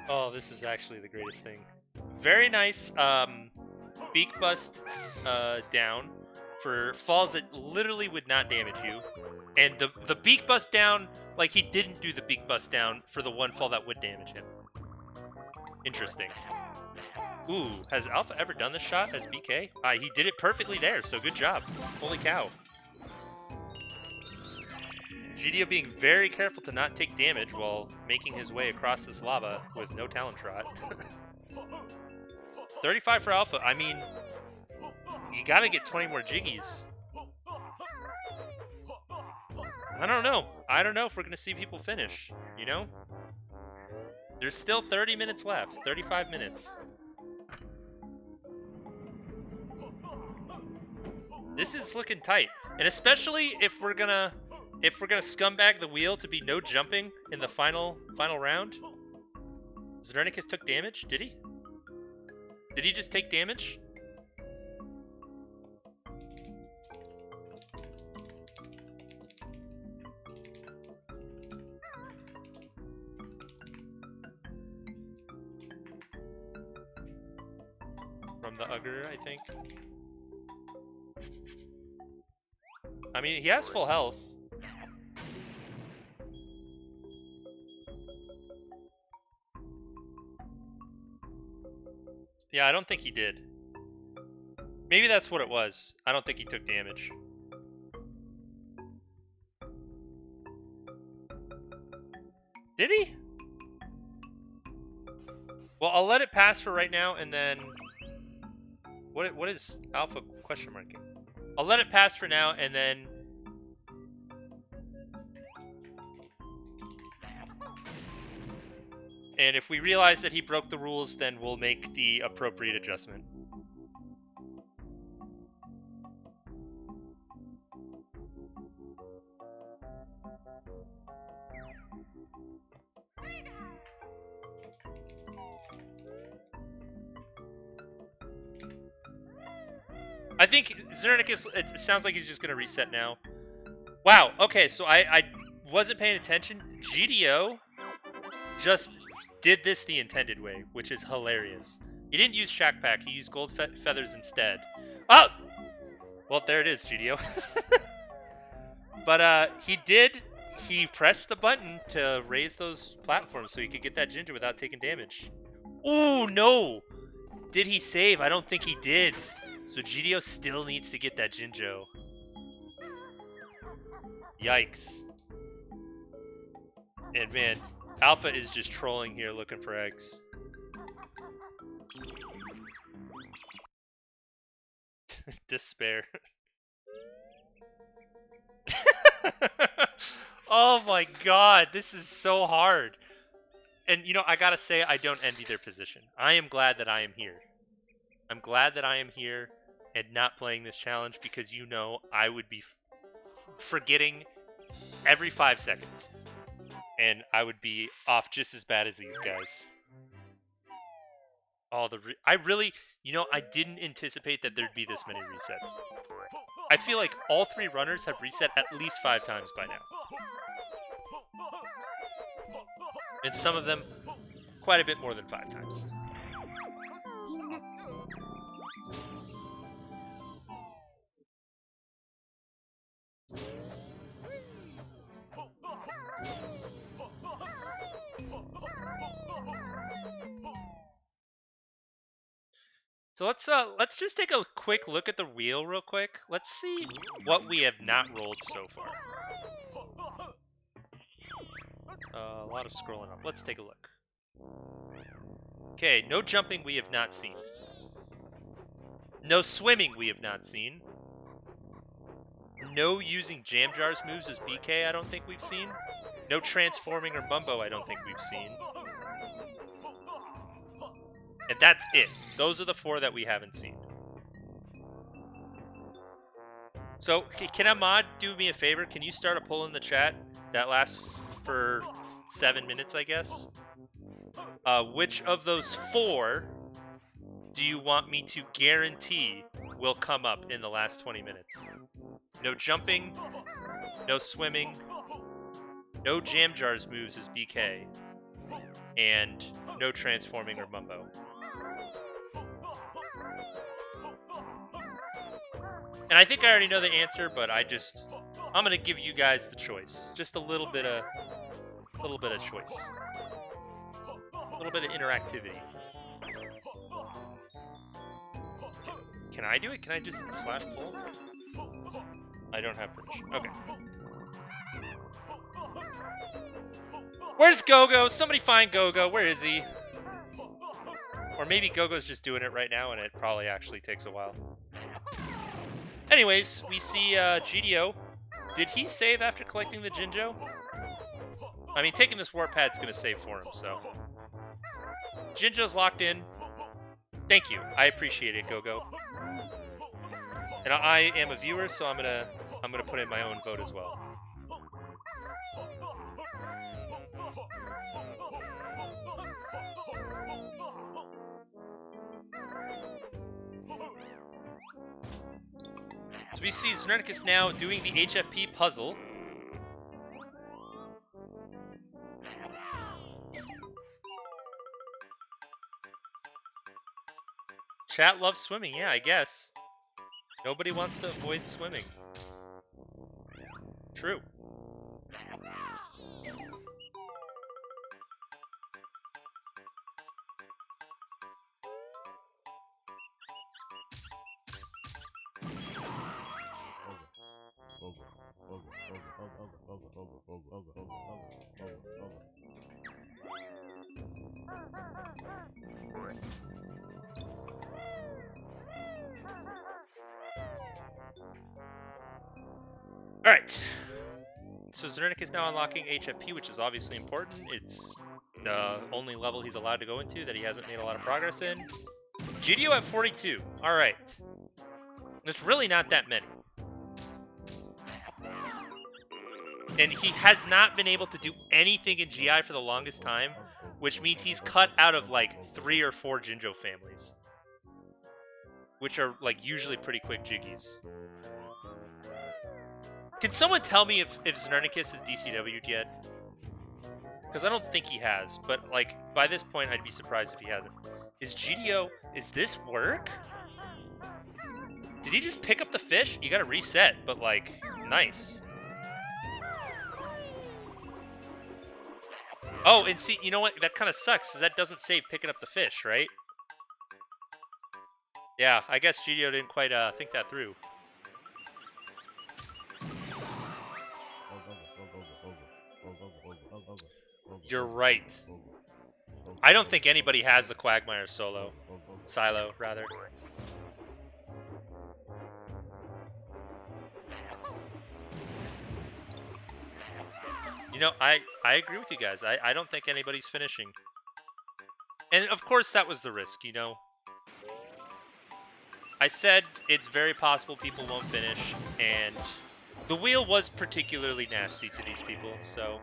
Oh, this is actually the greatest thing. Very nice beak bust down for falls that literally would not damage you. And the beak bust down, like he didn't do the beak bust down for the one fall that would damage him. Interesting. Ooh, has Alpha ever done this shot as BK? He did it perfectly there, so good job. Holy cow. GDO being very careful to not take damage while making his way across this lava with no Talon Trot. 35 for Alpha. I mean, you gotta get 20 more jiggies. I don't know. I don't know if we're gonna see people finish, you know? There's still 30 minutes left. 35 minutes. This is looking tight. And especially if we're gonna scumbag the wheel to be no jumping in the final round. Zernicus took damage, did he? Did he just take damage? From the Ugger, I think. I mean, he has full health. Yeah, I don't think he did. Maybe that's what it was. I don't think he took damage. Did he? Well, I'll let it pass for right now, and then... What is Alpha question marking? I'll let it pass for now, and then... And if we realize that he broke the rules, then we'll make the appropriate adjustment. I think Zernicus, it sounds like he's just going to reset now. Wow, okay, so I wasn't paying attention. GDO just did this the intended way, which is hilarious. He didn't use Shack Pack, he used gold feathers instead. Oh! Well, there it is, GDO. But he pressed the button to raise those platforms so he could get that ginger without taking damage. Ooh, no! Did he save? I don't think he did. So GDO still needs to get that Jinjo. Yikes. And man, Alpha is just trolling here looking for eggs. Despair. Oh my god, this is so hard. And you know, I gotta say, I don't envy their position. I am glad that I am here. I'm glad that I am here and not playing this challenge because you know I would be forgetting every 5 seconds. And I would be off just as bad as these guys. Oh, I really, you know, I didn't anticipate that there'd be this many resets. I feel like all 3 runners have reset at least 5 times by now. And some of them quite a bit more than 5 times. So let's just take a quick look at the wheel real quick. Let's see what we have not rolled so far. A lot of scrolling up. Let's take a look. Okay, no jumping we have not seen. No swimming we have not seen. No using jam jars moves as BK I don't think we've seen. No transforming or Bumbo I don't think we've seen. And that's it. Those are the 4 that we haven't seen. So, can Ahmad do me a favor? Can you start a poll in the chat that lasts for 7 minutes, I guess? Which of those 4 do you want me to guarantee will come up in the last 20 minutes? No jumping, no swimming, no jam jars moves as BK, and no transforming or Mumbo. And I think I already know the answer, but I'm gonna give you guys the choice. Just a little bit of choice. A little bit of interactivity. Can I do it? Can I just slash pull? I don't have permission. Okay. Where's Gogo? Somebody find Gogo. Where is he? Or maybe Gogo's just doing it right now and it probably actually takes a while. Anyways, we see GDO. Did he save after collecting the Jinjo? I mean, taking this warp pad's going to save for him, so. Jinjo's locked in. Thank you. I appreciate it, Gogo. And I am a viewer, so I'm gonna put in my own vote as well. So we see Zernicus now doing the HFP puzzle. Chat loves swimming, yeah, I guess. Nobody wants to avoid swimming. True. Alright. So Zernic is now unlocking HFP, which is obviously important. It's the only level he's allowed to go into that he hasn't made a lot of progress in. GDO at 42. Alright. There's really not that many. And he has not been able to do anything in GI for the longest time, which means he's cut out of like 3 or 4 Jinjo families. Which are like usually pretty quick jiggies. Can someone tell me if Zernicus is DCW'd yet? Because I don't think he has, but like by this point I'd be surprised if he hasn't. Is GDO, is this work? Did he just pick up the fish? You gotta reset, but like, nice. Oh, and see, you know what? That kind of sucks, because that doesn't save picking up the fish, right? Yeah, I guess GDO didn't quite think that through. You're right. I don't think anybody has the Quagmire Silo, rather. You know, I agree with you guys. I don't think anybody's finishing. And of course that was the risk, you know. I said it's very possible people won't finish, and the wheel was particularly nasty to these people, so...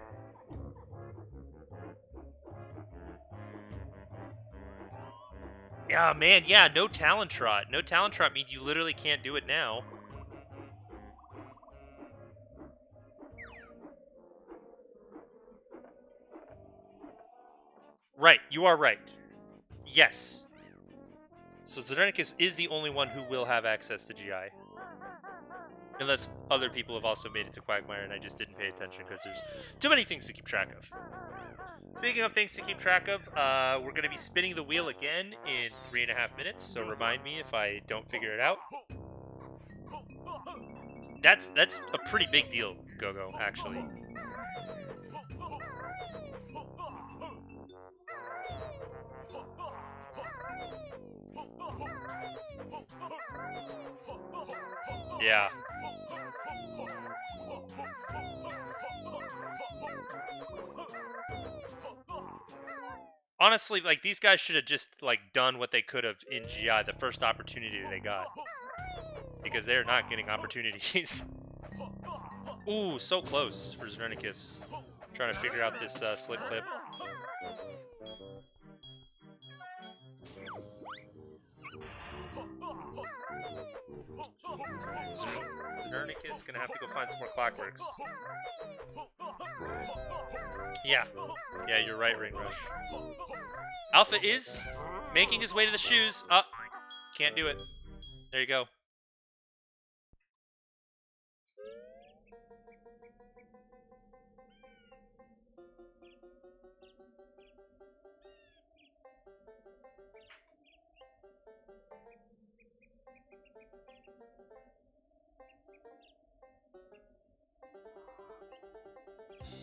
Yeah, man, yeah, no Talon Trot. No Talon Trot means you literally can't do it now. Right, you are right. Yes. So Zernicus is the only one who will have access to GI. Unless other people have also made it to Quagmire and I just didn't pay attention because there's too many things to keep track of. Speaking of things to keep track of, we're going to be spinning the wheel again in 3.5 minutes, so remind me if I don't figure it out. That's a pretty big deal, Gogo, actually. Yeah. Honestly, like, these guys should have just, like, done what they could have in GI the first opportunity they got. Because they're not getting opportunities. Ooh, so close for Zernicus. Trying to figure out this slick clip. Zernicus gonna have to go find some more clockworks. Yeah. Yeah, you're right, Ring Rush. Alpha is making his way to the shoes. Oh, can't do it. There you go.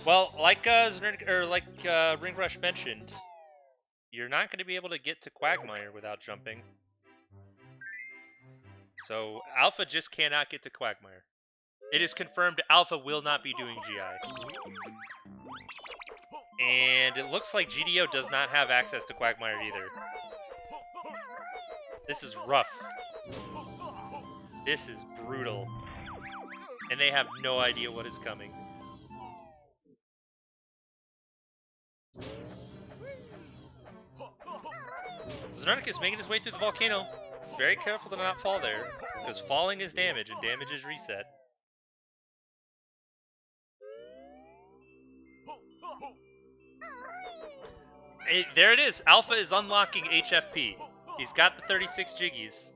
Well, like Ring Rush mentioned, you're not going to be able to get to Quagmire without jumping. So Alpha just cannot get to Quagmire. It is confirmed Alpha will not be doing GI. And it looks like GDO does not have access to Quagmire either. This is rough. This is brutal. And they have no idea what is coming. Zernicus is making his way through the volcano. Very careful to not fall there, because falling is damage, and damage is reset. There it is. Alpha is unlocking HFP. He's got the 36 jiggies.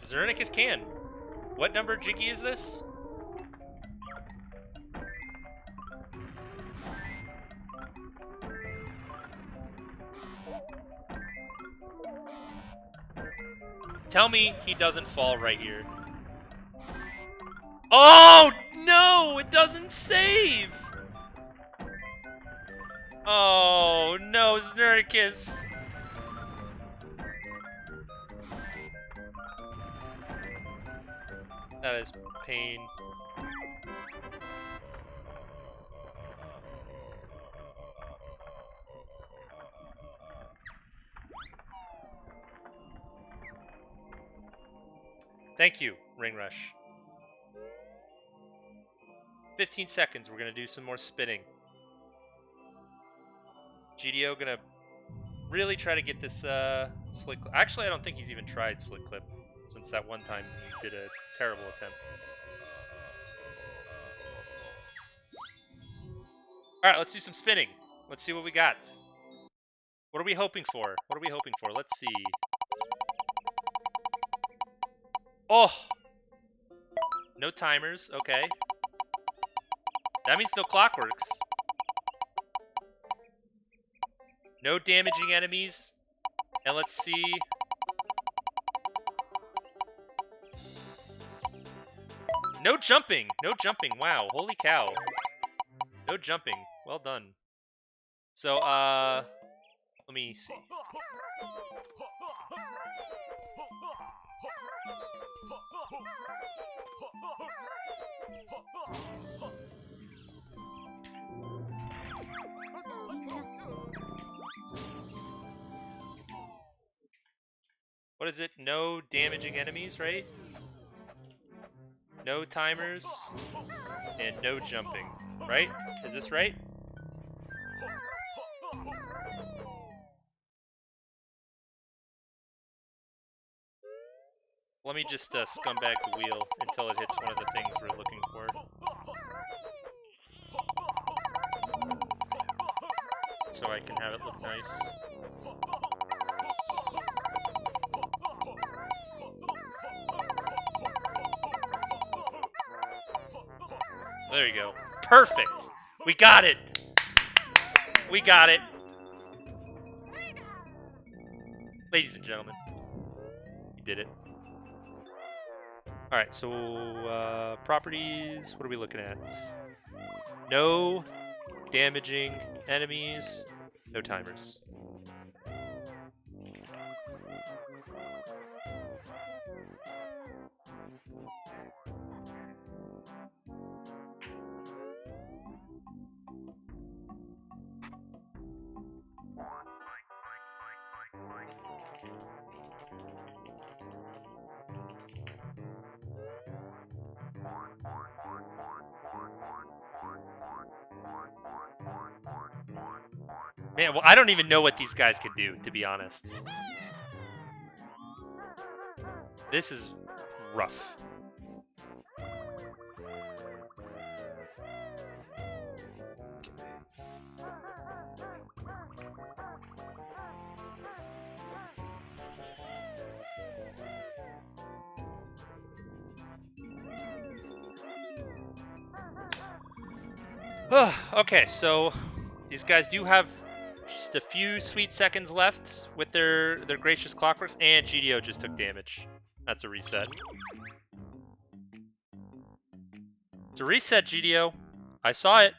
Zernicus can. What number jiggy is this? Tell me he doesn't fall right here. Oh, no! It doesn't save! Oh, no, Zernicus! That is pain. Thank you, Ring Rush. 15 seconds, we're gonna do some more spinning. GDO gonna really try to get this slick clip. Actually, I don't think he's even tried slick clip, since that one time he did a terrible attempt. Alright, let's do some spinning. Let's see what we got. What are we hoping for? What are we hoping for? Let's see. Oh! No timers, okay. That means no clockworks. No damaging enemies. And let's see. No jumping! No jumping, wow, holy cow. No jumping. Well done. So, let me see. What is it? No damaging enemies, right? No timers, and no jumping, right? Is this right? Let me just scumbag the wheel until it hits one of the things we're looking for. So I can have it look nice. There you go. Perfect. We got it. We got it. Ladies and gentlemen, we did it. All right, so properties, what are we looking at? No damaging enemies, no timers. Man, well, I don't even know what these guys can do, to be honest. This is rough. Okay, so these guys do have just a few sweet seconds left with their gracious clockworks, and GDO just took damage. That's a reset. It's a reset, GDO. I saw it.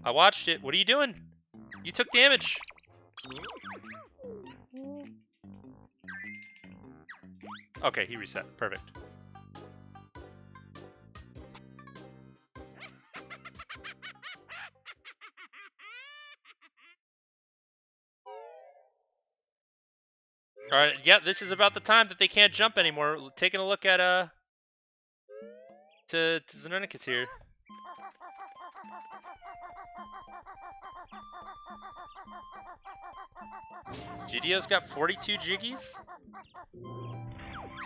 I watched it. What are you doing? You took damage. Okay, he reset. Perfect. All right, yeah, this is about the time that they can't jump anymore. Taking a look at to Xenonicus here. GDO's got 42 jiggies.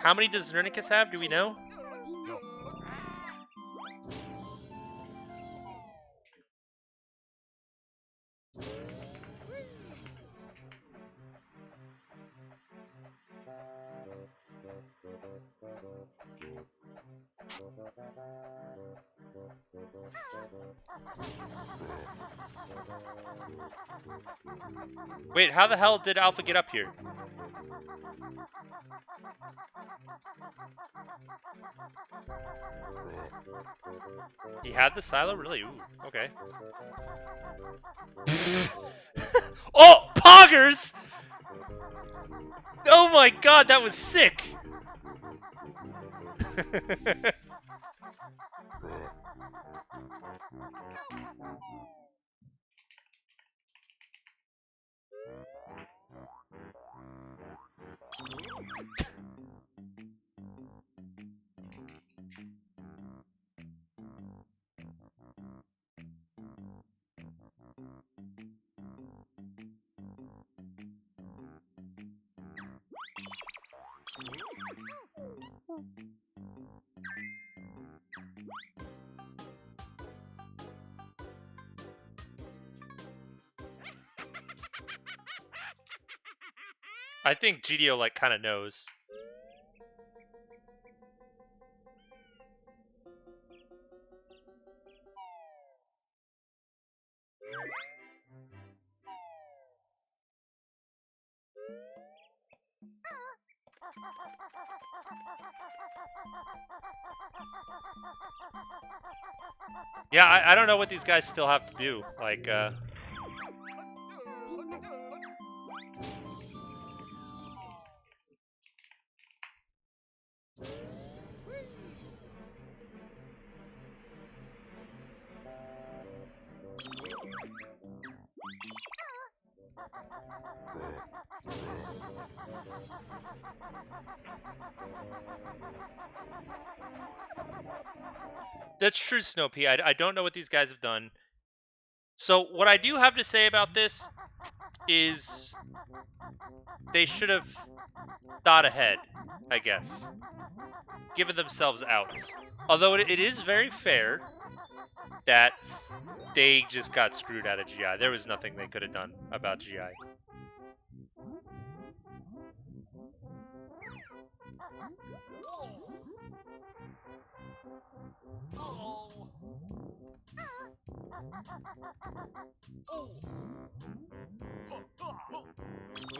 How many does Xenonicus have? Do we know? Wait, how the hell did Alpha get up here? He had the silo? Really? Ooh, okay. Oh, poggers! Oh my god, that was sick! I think GDO like kind of knows. Yeah, I don't know what these guys still have to do. Like, that's true, Snowpea. I don't know what these guys have done. So what I do have to say about this is they should have thought ahead, I guess. Given themselves outs. Although it is very fair that they just got screwed out of GI. There was nothing they could have done about GI.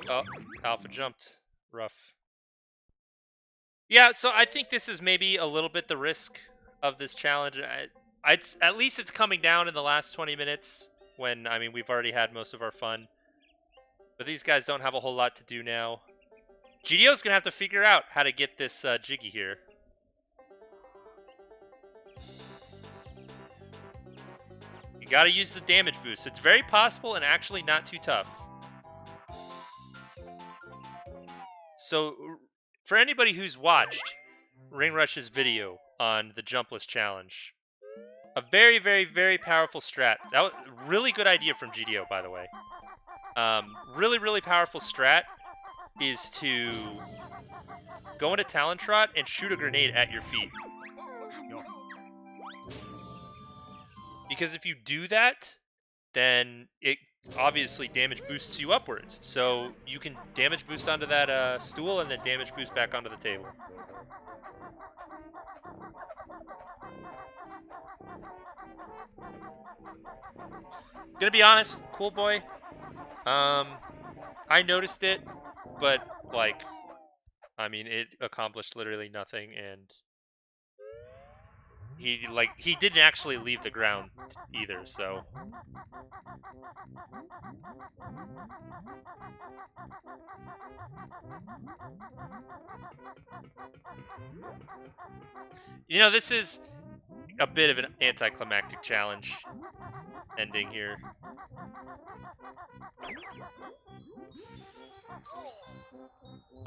Oh, Alpha jumped. Rough. Yeah, so I think this is maybe a little bit the risk of this challenge. At least it's coming down in the last 20 minutes when, I mean, we've already had most of our fun. But these guys don't have a whole lot to do now. GDO's going to have to figure out how to get this Jiggy here. You got to use the damage boost. It's very possible and actually not too tough. So, for anybody who's watched Ring Rush's video on the jumpless challenge, a very, very, very powerful strat. That was a really good idea from GDO, by the way. Really, really powerful strat is to go into Talon Trot and shoot a grenade at your feet. Because if you do that, then it obviously damage boosts you upwards. So you can damage boost onto that stool and then damage boost back onto the table. Gonna be honest, cool boy. I noticed it, but like, I mean, it accomplished literally nothing, and he didn't actually leave the ground either. So. You know, this is a bit of an anticlimactic challenge ending here.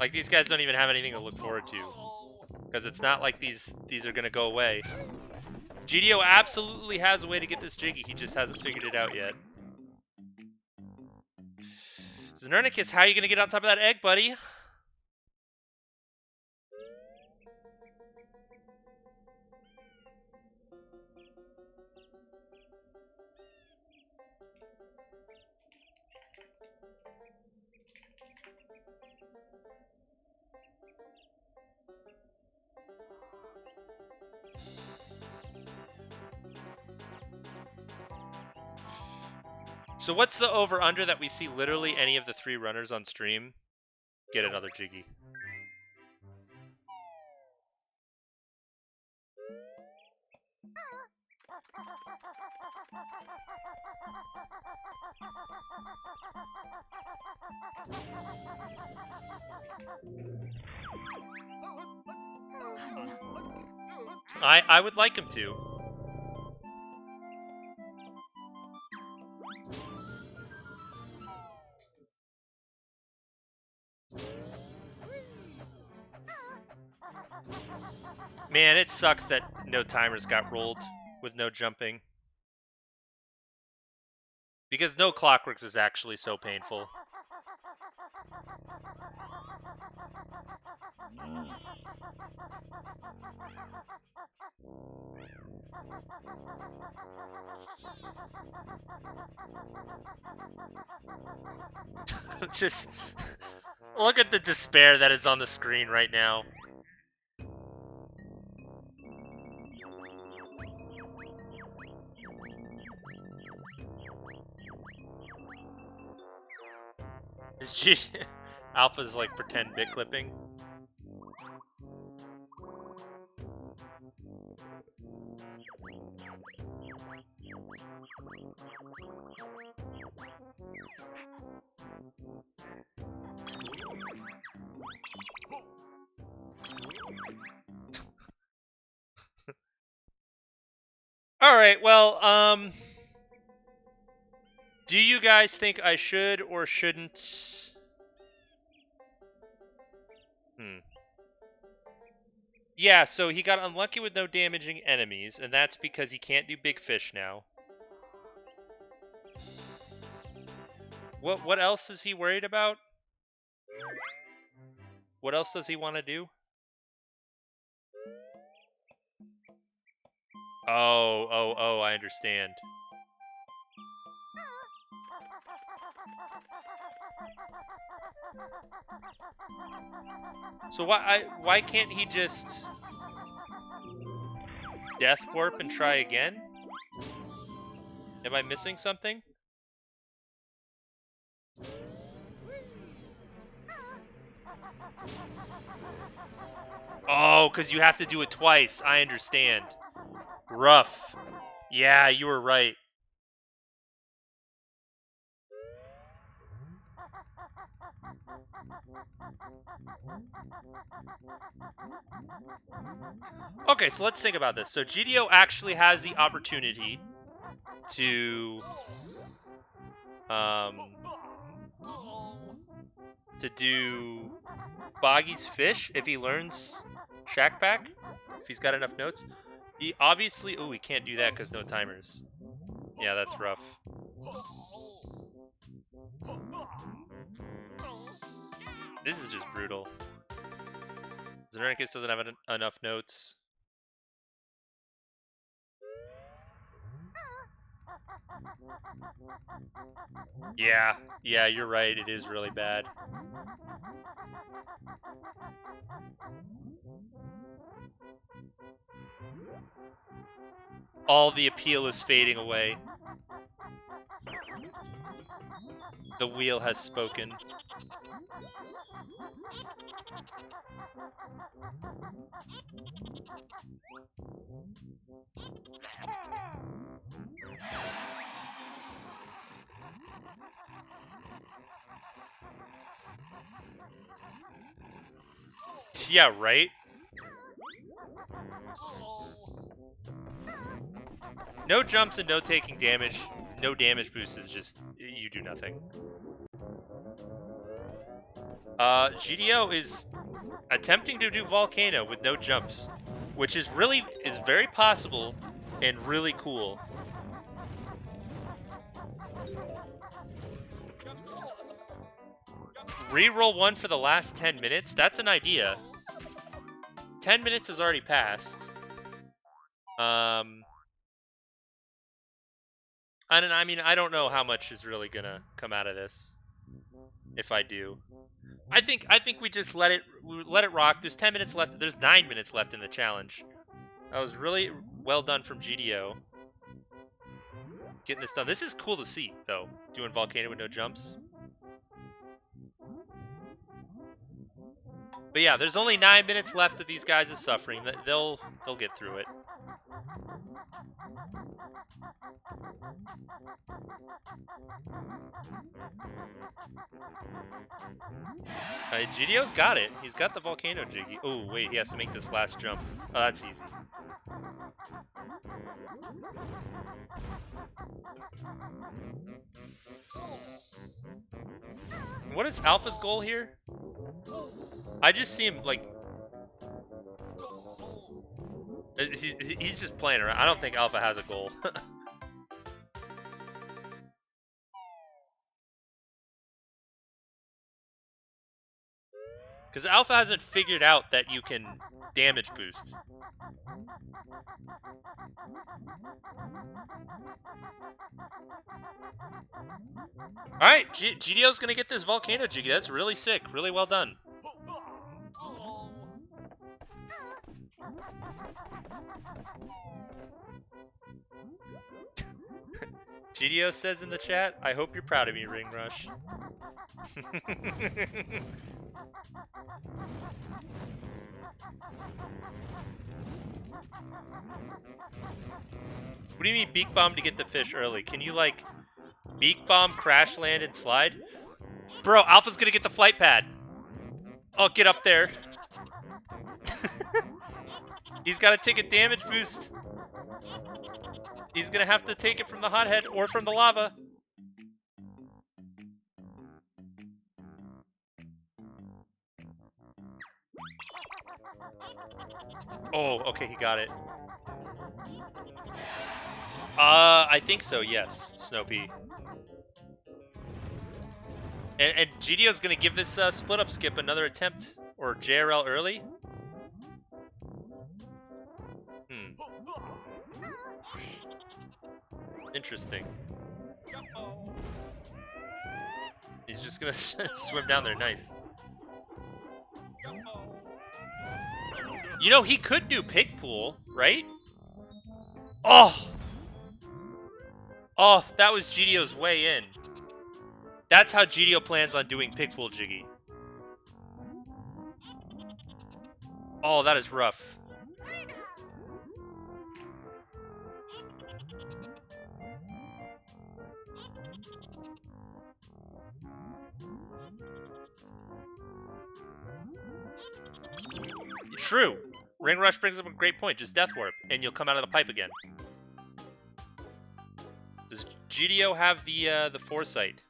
Like, these guys don't even have anything to look forward to. Because it's not like these are going to go away. GDO absolutely has a way to get this Jiggy. He just hasn't figured it out yet. Znernicus, how are you going to get on top of that egg, buddy? So what's the over-under that we see literally any of the 3 runners on stream get another Jiggy? I would like him to. Man, it sucks that no timers got rolled with no jumping. Because no clockworks is actually so painful. Just look at the despair that is on the screen right now. Is Alpha's like pretend bit clipping? All right, well, do you guys think I should or shouldn't? Yeah, so he got unlucky with no damaging enemies, and that's because he can't do big fish now. What else is he worried about? What else does he want to do? Oh, I understand. So why can't he just death warp and try again? Am I missing something? Oh, because you have to do it twice. I understand. Rough. Yeah, you were right. Okay, so let's think about this. So GDO actually has the opportunity to do Boggy's Fish if he learns Shack Pack, if he's got enough notes. He obviously... Oh, he can't do that because no timers. Yeah, that's rough. This is just brutal. Xernicus doesn't have enough notes. Yeah, you're right. It is really bad. All the appeal is fading away. The wheel has spoken. Yeah, right? No jumps and no taking damage. No damage boost is just, you do nothing. GDO is attempting to do Volcano with no jumps, which is very possible and really cool. Reroll one for the last 10 minutes? That's an idea. 10 minutes has already passed. I don't know how much is really gonna come out of this. If I do. I think we just let it rock. There's 10 minutes left. There's 9 minutes left in the challenge. That was really well done from GDO. Getting this done. This is cool to see, though. Doing Volcano with no jumps. But yeah, there's only 9 minutes left of these guys' suffering. They'll get through it. GDO's got it. He's got the Volcano Jiggy. Oh, wait, he has to make this last jump. Oh, that's easy. What is Alpha's goal here? I just see him, like... He's just playing around. I don't think Alpha has a goal. Because Alpha hasn't figured out that you can damage boost. Alright, GDO's gonna get this Volcano Jiggy. That's really sick. Really well done. GDO says in the chat, I hope you're proud of me, Ring Rush. What do you mean Beak Bomb to get the fish early? Can you, like, Beak Bomb, crash land, and slide? Bro, Alpha's gonna get the flight pad. Oh, get up there. He's gotta take a damage boost. He's gonna have to take it from the hothead or from the lava. Oh, okay, he got it. I think so, yes, Snopey. And GDO's gonna give this split up skip another attempt, or JRL early. Interesting. He's just gonna swim down there, nice. You know, he could do Pig Pool, right? Oh! Oh, that was GDO's way in. That's how GDO plans on doing Pickpool Jiggy. Oh, that is rough. True. Ring Rush brings up a great point. Just Death Warp, and you'll come out of the pipe again. Does GDO have the foresight?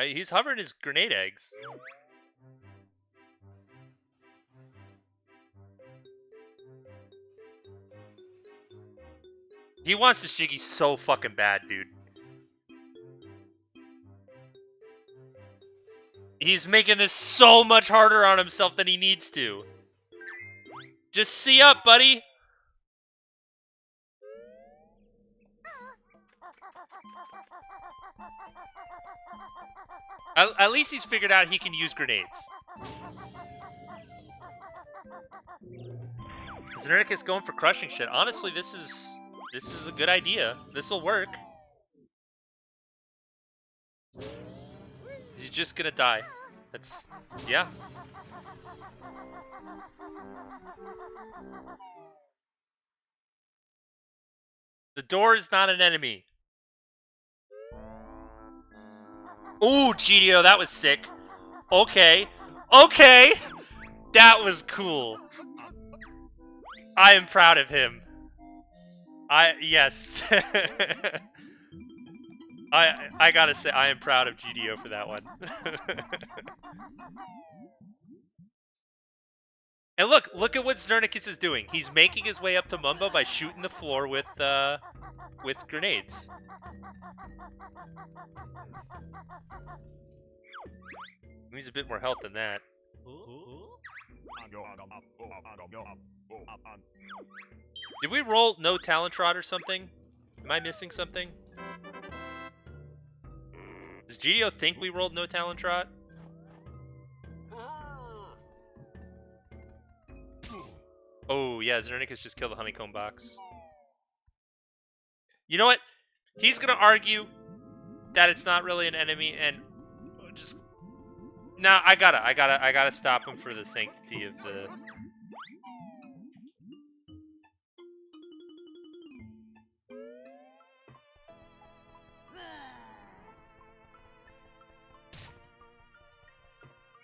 He's hovering his grenade eggs. He wants this Jiggy so fucking bad, dude. He's making this so much harder on himself than he needs to. Just see up, buddy. At least he's figured out he can use grenades. Xernicus going for crushing shit. Honestly, this is a good idea. This will work. He's just gonna die. That's yeah. The door is not an enemy. Ooh, GDO, that was sick. Okay. Okay! That was cool. I am proud of him. Yes. I gotta say, I am proud of GDO for that one. And look at what Xernicus is doing. He's making his way up to Mumbo by shooting the floor with grenades. He needs a bit more help than that. Did we roll no talent trot or something? Am I missing something? Does GDO think we rolled no talent trot? Oh, yeah, Xernicus just killed the honeycomb box. You know what? He's gonna argue that it's not really an enemy, and just... Nah, I gotta stop him for the sanctity of the...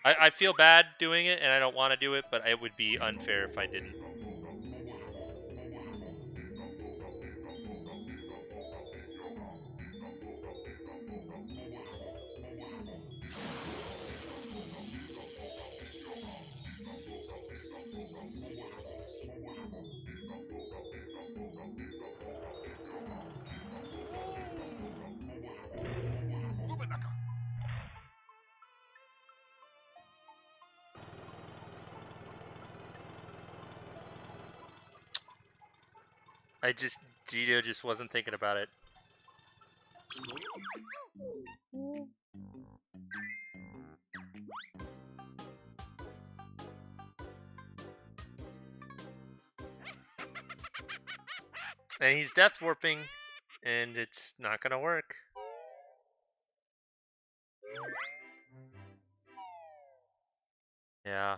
I feel bad doing it, and I don't want to do it, but it would be unfair if I didn't. GDO just wasn't thinking about it. And he's death warping, and it's not gonna work. Yeah.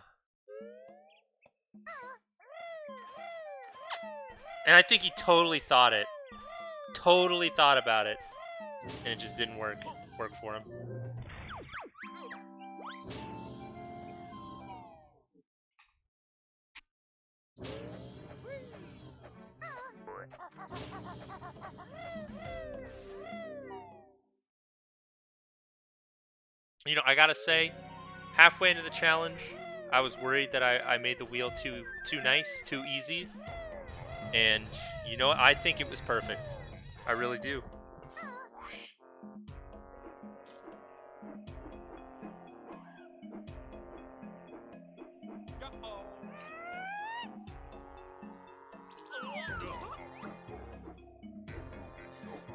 And I think he totally thought it. Totally thought about it. And it just didn't work for him. You know, I gotta say, halfway into the challenge, I was worried that I made the wheel too nice, too easy. And, you know what? I think it was perfect. I really do.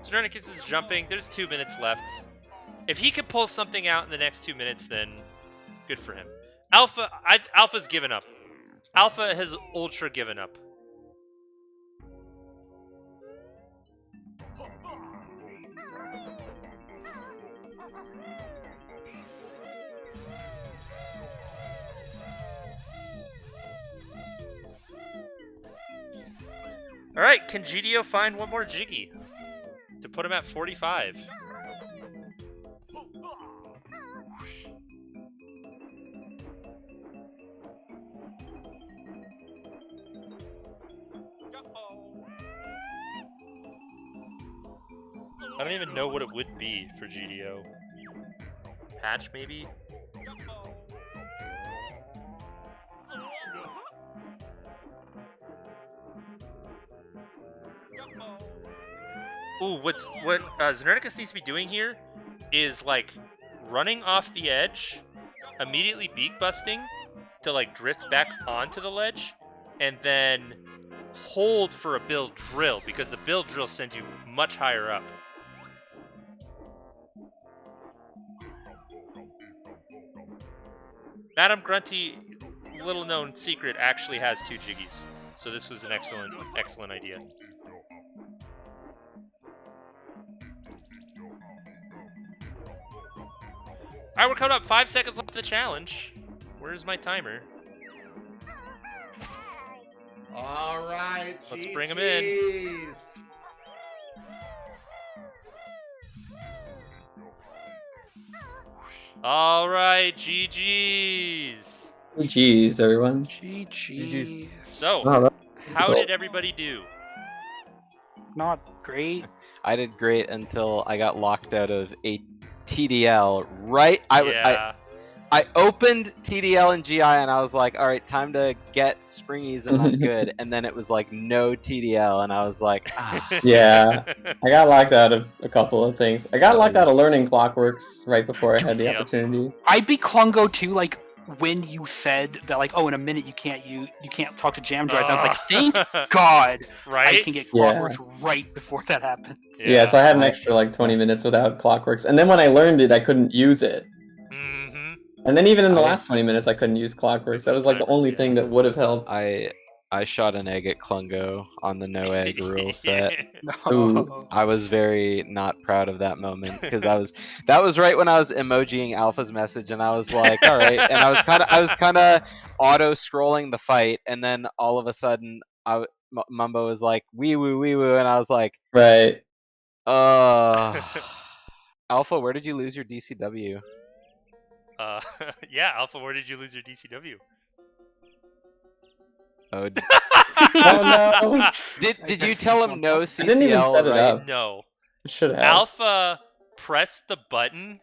Xernicus is jumping. There's 2 minutes left. If he could pull something out in the next 2 minutes, then good for him. Alpha's given up. Alpha has ultra given up. All right, can GDO find one more Jiggy to put him at 45? I don't even know what it would be for GDO. Patch, maybe? Ooh, what Xerneticus needs to be doing here is, like, running off the edge, immediately beak busting to, like, drift back onto the ledge, and then hold for a build drill, because the build drill sends you much higher up. Madam Grunty, little known secret, actually has 2 Jiggies, so this was an excellent idea. Alright, we're coming up 5 seconds left of the challenge. Where's my timer? All right, Let's bring him in. All right, GG's. GG's, everyone. GG. So, Wow, how cool. did everybody do? Not great. I did great until I got locked out of a TDL. Right, I opened TDL and GI and I was like, all right, time to get springies and I'm good. And then it was like no TDL and I was like, ah. Yeah, I got locked out of a couple of things. I got locked out of learning Clockworks right before I had the Yep. opportunity. I beat Klungo too, like when you said that, like, oh, in a minute you can't talk to Jam Drives. I was like, thank God right? I can get Clockworks right before that happened. Yeah, so I had an extra like 20 minutes without Clockworks, and then when I learned it, I couldn't use it. Mm-hmm. And then even in the last 20 minutes, I couldn't use Clockworks. That was like the only thing that would have helped. I shot an egg at Klungo on the no egg rule set. Ooh. I was very not proud of that moment because that was right when I was emojiing Alpha's message and I was like, all right, and I was kind of auto scrolling the fight and then all of a sudden Mumbo was like wee woo and I was like, right. Alpha, where did you lose your DCW? Yeah, Alpha, where did you lose your DCW? Oh, Oh no! Did you tell him no CCL? I didn't even set it up. No. Should have. Alpha pressed the button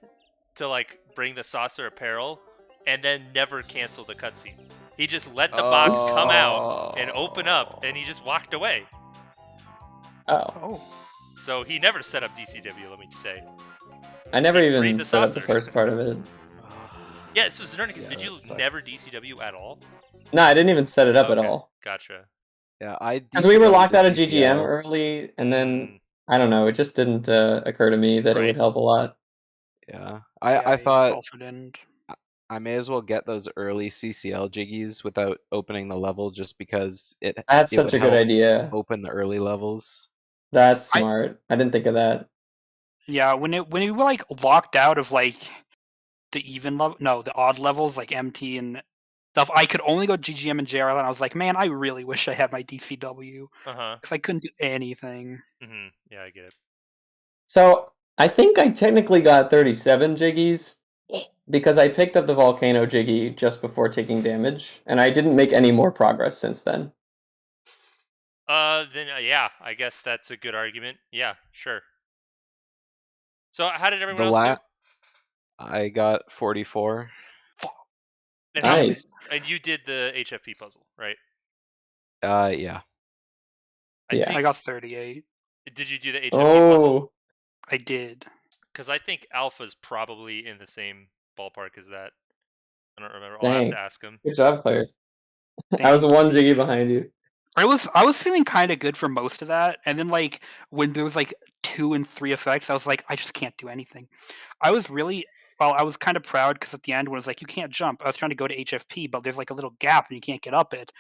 to like bring the saucer apparel, and then never canceled the cutscene. He just let the box come out and open up, and he just walked away. Oh. So he never set up DCW. Let me say. I never He freed even the set up the saucer. first part of it. Yeah, so Xerneticus, did you never DCW at all? No, I didn't even set it up at all. Gotcha. Yeah, because we were locked out of CCL. GGM early, and then I don't know. It just didn't occur to me that it would help a lot. Yeah, I thought also didn't. I may as well get those early CCL jiggies without opening the level, just because That's such a good idea. Open the early levels. That's smart. I didn't think of that. Yeah, when we were like locked out of like the odd levels like MT and stuff, I could only go GGM and JRL, and I was like, man, I really wish I had my DCW because I couldn't do anything. Yeah, I get it. So I think I technically got 37 jiggies because I picked up the Volcano Jiggy just before taking damage, and I didn't make any more progress since then. Yeah, I guess that's a good argument. Yeah, sure. So how did everyone else do? I got 44. And nice. And you did the HFP puzzle, right? Yeah. I got 38. Did you do the HFP puzzle? I did. Because I think Alpha's probably in the same ballpark as that. I don't remember. Dang. I'll have to ask him. Good job, Claire. I was 1 jiggy behind you. I was feeling kind of good for most of that, and then like when there was like 2 and 3 effects, I was like, I just can't do anything. I was really well, I was kind of proud because at the end when it was like, you can't jump, I was trying to go to HFP, but there's like a little gap and you can't get up it.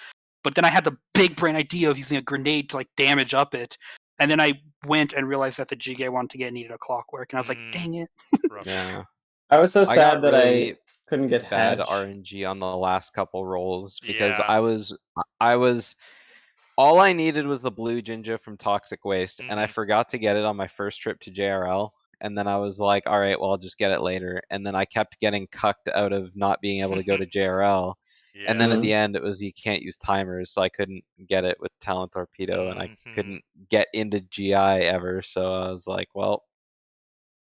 But then I had the big brain idea of using a grenade to like damage up it. And then I went and realized that the jig I wanted to get needed a clockwork. And I was like, dang it. Rough. Yeah. I was so I got sad that really I couldn't get bad Hatch. RNG on the last couple rolls because Yeah. I was all I needed was the blue Jinja from Toxic Waste, and I Mhm. forgot to get it on my first trip to JRL. And then I was like, all right, well, I'll just get it later. And then I kept getting cucked out of not being able to go to JRL. Yeah. And then at the end, it was you can't use timers, so I couldn't get it with Talent Torpedo, and I Mhm. couldn't get into GI ever. So I was like, well,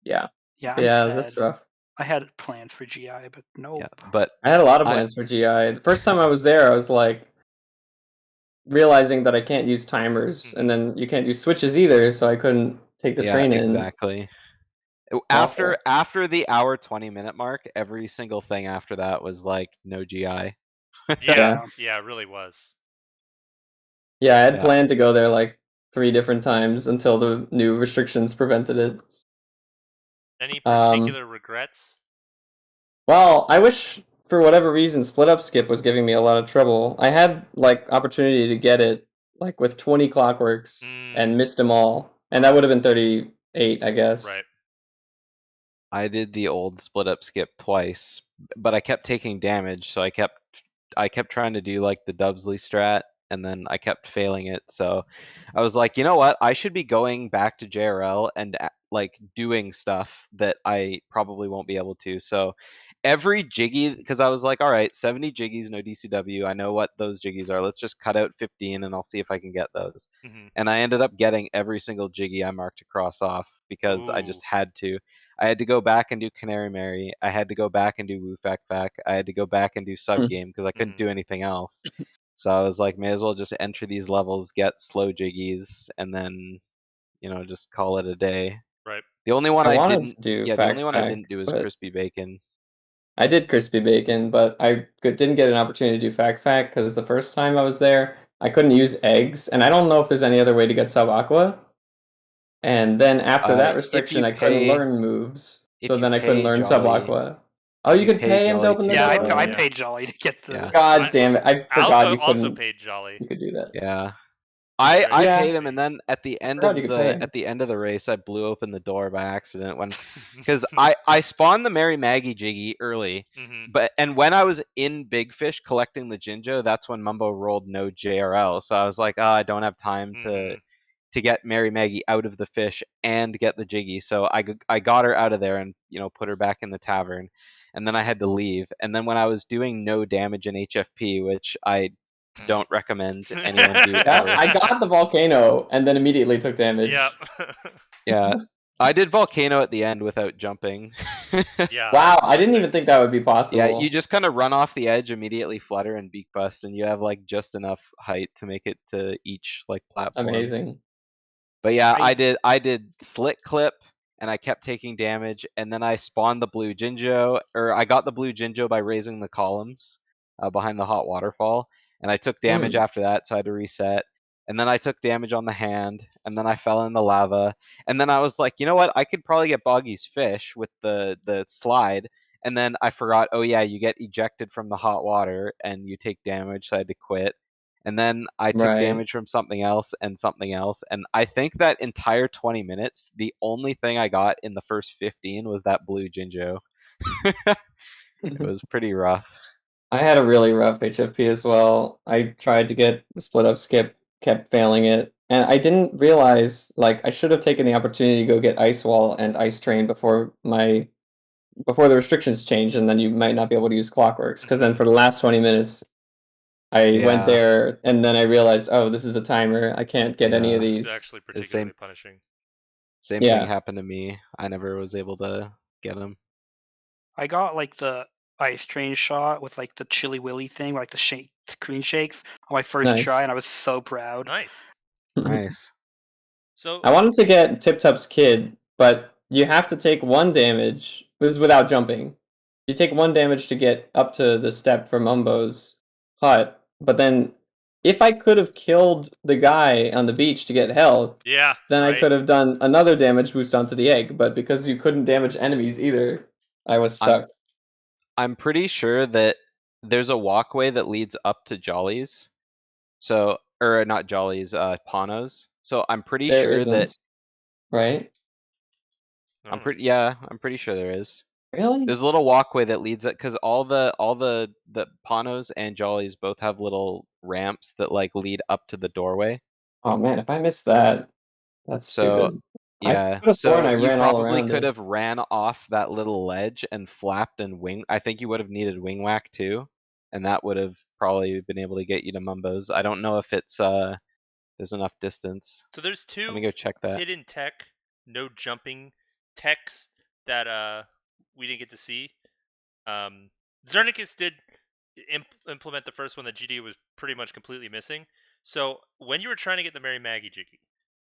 Yeah. Yeah, I'm Yeah, sad. that's rough. I had plans for GI, but nope. yeah. But I had a lot of I- plans for GI. The first time I was there, I was like realizing that I can't use timers, and then you can't use switches either, so I couldn't take the yeah, train in. exactly. Awful. After the hour 20-minute mark, every single thing after that was like no GI. Yeah. Yeah, it really was. Yeah, I had Yeah. planned to go there like 3 different times until the new restrictions prevented it. Any particular regrets? Well, I wish for whatever reason split up skip was giving me a lot of trouble. I had like opportunity to get it like with 20 clockworks and missed them all, and that would have been 38, I guess. Right. I did the old split up skip twice, but I kept taking damage, so I kept trying to do like the Dubsley strat, and then I kept failing it. So I was like, you know what? I should be going back to JRL and like doing stuff that I probably won't be able to. So every jiggy, because I was like, all right, 70 jiggies, no DCW. I know what those jiggies are. Let's just cut out 15 and I'll see if I can get those. Mhm. And I ended up getting every single jiggy I marked to cross off because I just had to. I had to go back and do Canary Mary. I had to go back and do Woo Fac Fac. I had to go back and do sub game because I couldn't do anything else. So I was like, may as well just enter these levels, get slow jiggies, and then, just call it a day. Right. The only one I I wanted didn't to do the Fac only one I Fac, didn't do is but Crispy Bacon. I did crispy bacon, but I didn't get an opportunity to do Fac Fac because the first time I was there, I couldn't use eggs, and I don't know if there's any other way to get sub aqua. And then after that If restriction, you I couldn't pay learn moves, if so you then I couldn't pay learn sub Jolly aqua. Oh, you you could pay pay him to Jolly open the to Yeah, door? I yeah. paid Jolly to get the. Yeah. God damn it! I forgot Alpha you also couldn't. paid Jolly. You could do that. Yeah. I Yeah. paid him, and then at the end Forgot of you could pay him. the race, I blew open the door by accident because I spawned the Mary Maggie Jiggy early, and when I was in Big Fish collecting the Jinjo, that's when Mumbo rolled no JRL. So I was like, I don't have time to get Mary Maggie out of the fish and get the Jiggy. So I got her out of there and put her back in the tavern, and then I had to leave. And then when I was doing no damage in HFP, which I don't recommend anyone do Yeah, ever. I got the volcano and then immediately took damage. Yep. Yeah, I did volcano at the end without jumping. Yeah. Wow, I didn't even think that would be possible. Yeah, you just kind of run off the edge, immediately flutter and beak bust, and you have like just enough height to make it to each like platform. Amazing. But yeah, I did slit clip, and I kept taking damage, and then I spawned the blue Jinjo, or I got the blue Jinjo by raising the columns behind the hot waterfall, and I took damage after that, so I had to reset. And then I took damage on the hand, and then I fell in the lava, and then I was like, you know what? I could probably get Boggy's fish with the slide, and then I forgot. Oh yeah, you get ejected from the hot water, and you take damage, so I had to quit. And then I took damage from something else, and I think that entire 20 minutes, the only thing I got in the first 15 was that blue Jinjo. It was pretty rough. I had a really rough HFP as well. I tried to get the split up skip, kept failing it, and I didn't realize like I should have taken the opportunity to go get Ice Wall and Ice Train before the restrictions changed, and then you might not be able to use Clockworks. Because then for the last 20 minutes, I went there, and then I realized, oh, this is a timer. I can't get any of these. It's actually particularly punishing. Same thing happened to me. I never was able to get him. I got like the Ice Train shot with like the Chili Willy thing, like the screen shakes on my first try, and I was so proud. Nice. Nice. So I wanted to get Tip Tup's Kid, but you have to take 1 damage. This is without jumping. You take 1 damage to get up to the step from Umbo's hut, but then if I could have killed the guy on the beach to get health, then I could have done another damage boost onto the egg, but because you couldn't damage enemies either, I was stuck. I'm pretty sure that there's a walkway that leads up to Jolly's. So, or not Jolly's, Pano's. So I'm pretty There sure that isn't, right? I don't know. I'm pretty sure there is. Really? There's a little walkway that leads it because all the Panos and Jollies both have little ramps that like lead up to the doorway. Oh man, if I missed that, that's So stupid. I yeah, could have sworn so I you ran all probably around could it. have ran off that little ledge and flapped and wing. I think you would have needed wing whack too, and that would have probably been able to get you to Mumbo's. I don't know if it's there's enough distance. So there's Let me two go check that. hidden tech, no jumping techs that we didn't get to see. Zernicus did implement the first one that GD was pretty much completely missing. So when you were trying to get the Mary Maggie Jiggy,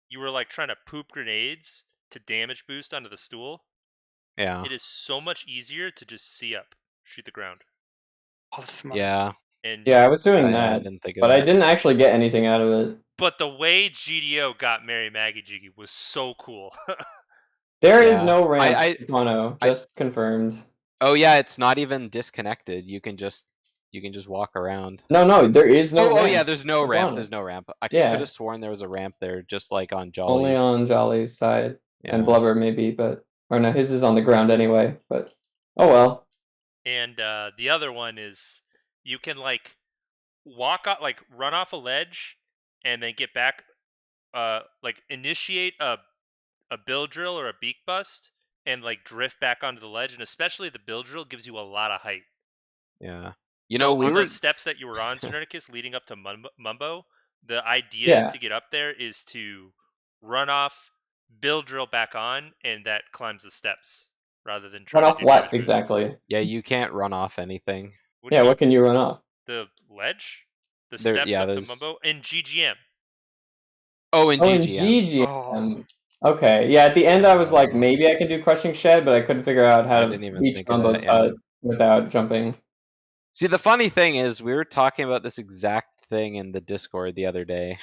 you were like trying to poop grenades to damage boost onto the stool. Yeah, It is so much easier to just see up, shoot the ground, Oh, that's smart. yeah. and Yeah, I was doing I that, didn't think of but I that. didn't actually get anything out of it. But the way GDO got Mary Maggie Jiggy was so cool. There is Yeah. no ramp, I- Mono, I- just confirmed. Oh yeah, it's not even disconnected. You can just walk around. No, there is no Oh ramp. yeah, there's no ramp. Iguana. There's no ramp. I Yeah. could have sworn there was a ramp there, just like on Only Jolly's. on Jolly's side. Yeah. And Blubber maybe, but or no, his is on the ground anyway, but oh well. And the other one is you can like walk off, like run off a ledge, and then get back, like initiate a bill drill or a beak bust, and like drift back onto the ledge. And especially the bill drill gives you a lot of height. Yeah. So we on were those steps that you were on, Zernicus, leading up to Mumbo, the idea Yeah. to get up there is to run off, bill drill back on, and that climbs the steps rather than trying Run to off do what damage boosts. exactly? Yeah, you can't run off anything. What do Yeah, you what can you run off? the ledge? The There- steps yeah, up to there's- Mumbo and GGM. Oh, in Oh, in GGM. GGM. Okay, yeah. At the end, I was like, maybe I can do Crushing Shed, but I couldn't figure out how I to didn't even reach think of that, Mumbo's yeah. hut without jumping. See, the funny thing is, we were talking about this exact thing in the Discord the other day.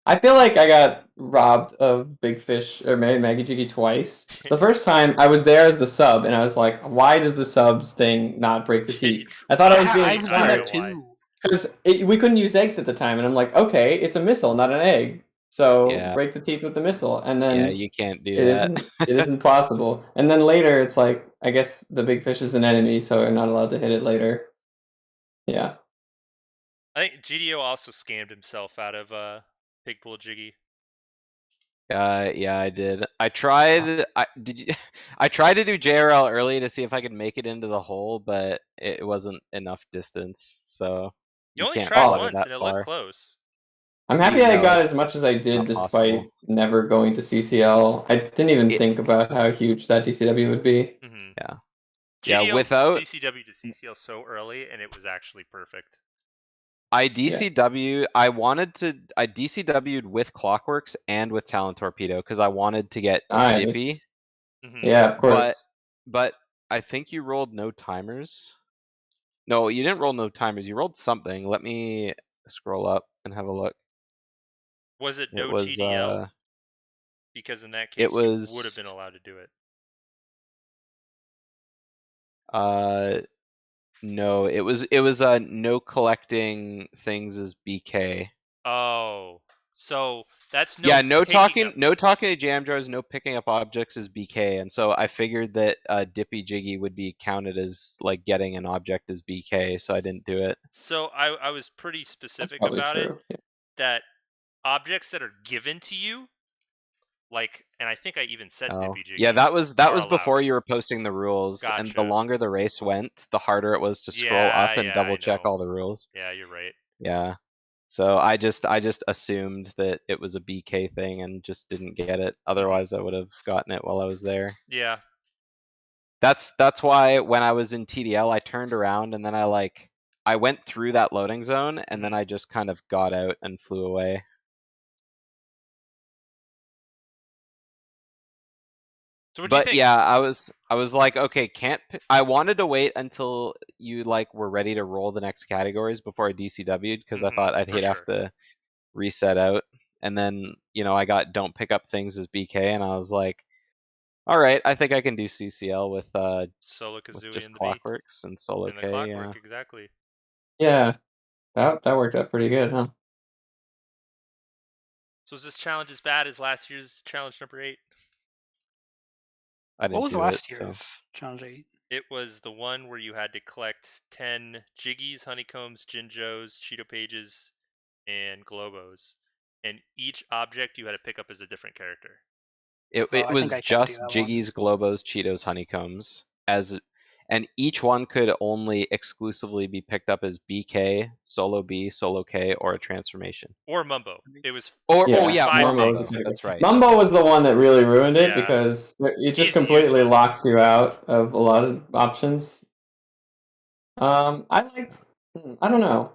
I feel like I got robbed of Big Fish or Maggie Jiggy twice. The first time I was there as the sub, and I was like, "Why does the subs thing not break the teeth?" I thought I was being I was doing smart that too. because we couldn't use eggs at the time, and I'm like, "Okay, it's a missile, not an egg, so Yeah. break the teeth with the missile." And then Yeah, you can't do it that. it isn't possible. And then later, it's like, I guess the Big Fish is an enemy, so we're not allowed to hit it later. Yeah. I think GDO also scammed himself out of Big Bull Jiggy. Yeah, I did. I tried. I tried to do JRL early to see if I could make it into the hole, but it wasn't enough distance. So You only can't tried flutter once, that and it far. looked close. I'm happy You I know, got it's- as much as I it's did not despite possible. never going to CCL. I didn't even think about how huge that DCW would be. Mm-hmm. Yeah. GDO Yeah, without- DCW to CCL so early, and it was actually perfect. I DCW. I DCW'd with Clockworks and with Talon Torpedo because I wanted to get Nice. Dippy. Mm-hmm. Yeah, of course. But I think you rolled no timers. No, you didn't roll no timers. You rolled something. Let me scroll up and have a look. Was it no It was TDL? Because in that it case, you would have was- been allowed to do it. no, it was no collecting things as BK. Oh, so that's no. Yeah, no picking talking up. no talking to jam jars, no picking up objects as BK, and so I figured that Dippy Jiggy would be counted as like getting an object as BK, so I didn't do it. So I was pretty That's specific probably about it. true. Yeah. That objects that are given to you, like, and I think I even said Oh. Dippy Jiggy. Yeah, that was are before allowed. you were posting the rules, and the Gotcha. longer the race went, the harder it was to scroll up and Yeah, double I check know. all the rules. Yeah, you're right. Yeah. So I just assumed that it was a BK thing and just didn't get it. Otherwise I would have gotten it while I was there. Yeah. That's why when I was in TDL I turned around and then I went through that loading zone and then I just kind of got out and flew away. So what do you But think? yeah, I was like, okay, I wanted to wait until you were ready to roll the next categories before I DCW'd because I thought I'd for have sure. to reset out. And then, I got don't pick up things as BK and I was like, All right, I think I can do CCL with Solo Kazooie just and the B. Clockworks and Solo And the K. Clockwork, exactly. Yeah, that worked out pretty good, huh? So is this challenge as bad as last year's challenge number 8? I didn't What was do last it, so. year's challenge 8? It was the one where you had to collect 10 Jiggies, Honeycombs, Jinjos, Cheeto Pages, and Globos. And each object you had to pick up as a different character. It I was think I can do just that one. Jiggies, Globos, Cheetos, Honeycombs, and each one could only exclusively be picked up as BK, Solo B, Solo K, or a transformation. Or Mumbo. It was Or Yeah, oh yeah, five Mumbo was things. a big That's one. right. Mumbo was the one that really ruined it Yeah. because it just He's completely useless. locks you out of a lot of options. I don't know.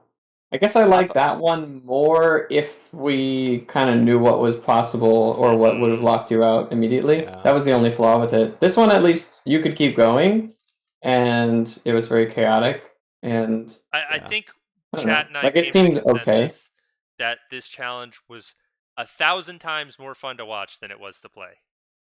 I guess I liked that one more if we kind of knew what was possible or what would have locked you out immediately. Yeah. That was the only flaw with it. This one, at least, you could keep going, and it was very chaotic. And I Yeah. think I don't know. Chat and I Like, came it to seemed the okay. consensus that this challenge was 1,000 times more fun to watch than it was to play.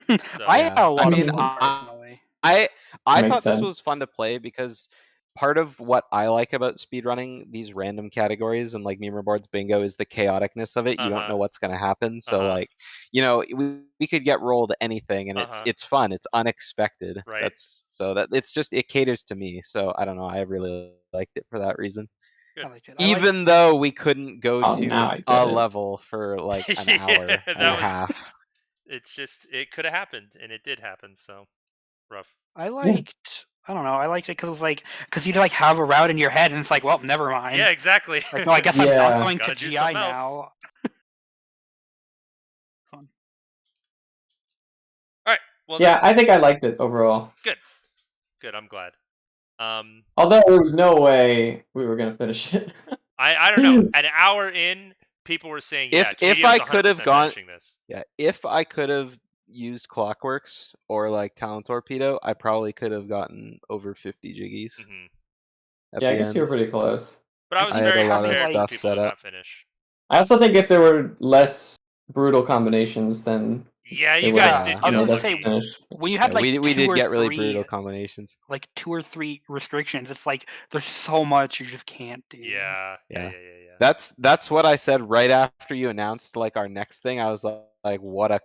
So I Yeah. had a lot I mean, of fun personally. I Makes thought this sense. was fun to play because part of what I like about speedrunning these random categories and like meme boards bingo is the chaoticness of it. You don't know what's going to happen. So like, we could get rolled anything and it's fun. It's unexpected. Right. It caters to me. So I don't know. I really liked it for that reason. I liked it. Even though we couldn't go Oh, to now I get a it. level for like an Yeah, hour and that a was- half. It's just, it could have happened, and it did happen, so rough. I liked. I don't know. I liked it because it was like you'd like have a route in your head, and it's like, well, never mind. Yeah, exactly. Like, no, I guess I'm Yeah. not going to Gotta do GI something else. now. All right. Well, Yeah, then, I think I liked it overall. good. I'm glad. Although there was no way we were gonna finish it. I don't know. An hour in, people were saying, If GDO's I could have 100% gone- finishing this. Yeah, if I could have used Clockworks or like Talent Torpedo, I probably could have gotten over 50 jiggies. Mhm. At Yeah, I the guess end. you were pretty close. But I was I had very a lot of prepared for stuff people set to up. not finish. I also think if there were less brutal combinations, then Yeah, they you would guys have did I was get gonna made us say, lucky. finish. when you had Yeah, like we two did or get really three, brutal combinations. like 2 or 3 restrictions, it's like there's so much you just can't do. Yeah. That's what I said right after you announced like our next thing. I was like what a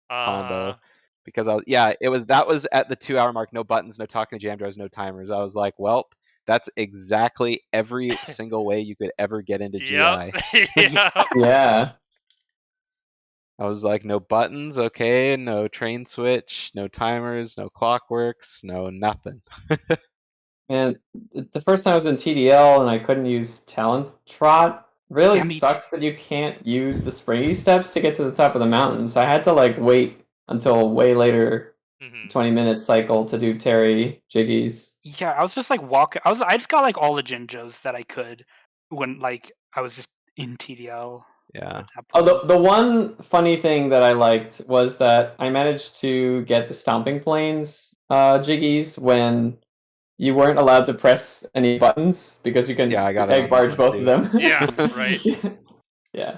combo. Because that was at the 2 hour mark, no buttons, no talking to jam drives, no timers. I was like, well, that's exactly every single way you could ever get into GI. Yeah. I was like, no buttons, okay, no train switch, no timers, no clockworks, no nothing. And the first time I was in TDL and I couldn't use Talent Trot. Really Yeah, me sucks that you can't use the springy steps to get to the top of the mountain. So I had to like wait until way later, 20-minute cycle to do Terry Jiggies. Yeah, I was just like walking. I just got like all the Jinjos that I could when like I was just in TDL. Yeah. At that Oh, point. the one funny thing that I liked was that I managed to get the Stomping Planes Jiggies when you weren't allowed to press any buttons because you can I got it egg on that barge one, both too. of them. Yeah, right. Yeah.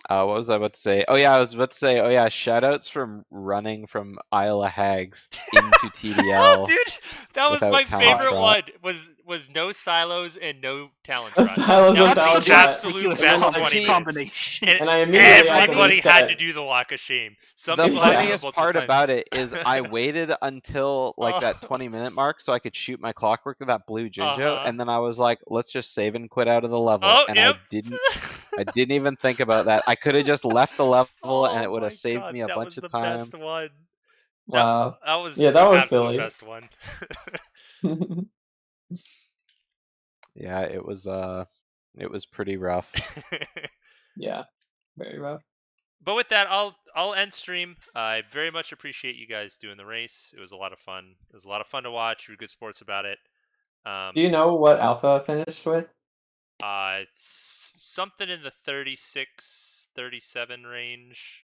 What was I about to say? Oh yeah, I was about to say, shoutouts from running from Isle of Hags into TDL. Dude, that was without my Talent favorite Trot. one. Was no silos and no Talent No Trot. silos, That no was Talent the Trot. absolute Ridiculous best 20 minutes. combination. And I immediately everybody had to said- do the walk of shame. Some The people had to do it funniest multiple part times. about it is I waited until like that Oh. 20-minute mark so I could shoot my clockwork with that blue Jinjo, Uh-huh. and then I was like, let's just save and quit out of the level. Oh, and yep. I didn't even think about that. I could have just left the level and it would my have saved God, me a that bunch was of the time. best one. Wow. That was Yeah, the that was absolute silly. best one. Yeah, it was pretty rough. Yeah, very rough. But with that, I'll end stream. I very much appreciate you guys doing the race. It was a lot of fun. It was a lot of fun to watch. You were good sports about it. Do you know what Alpha finished with? It's something in the 36, 37 range.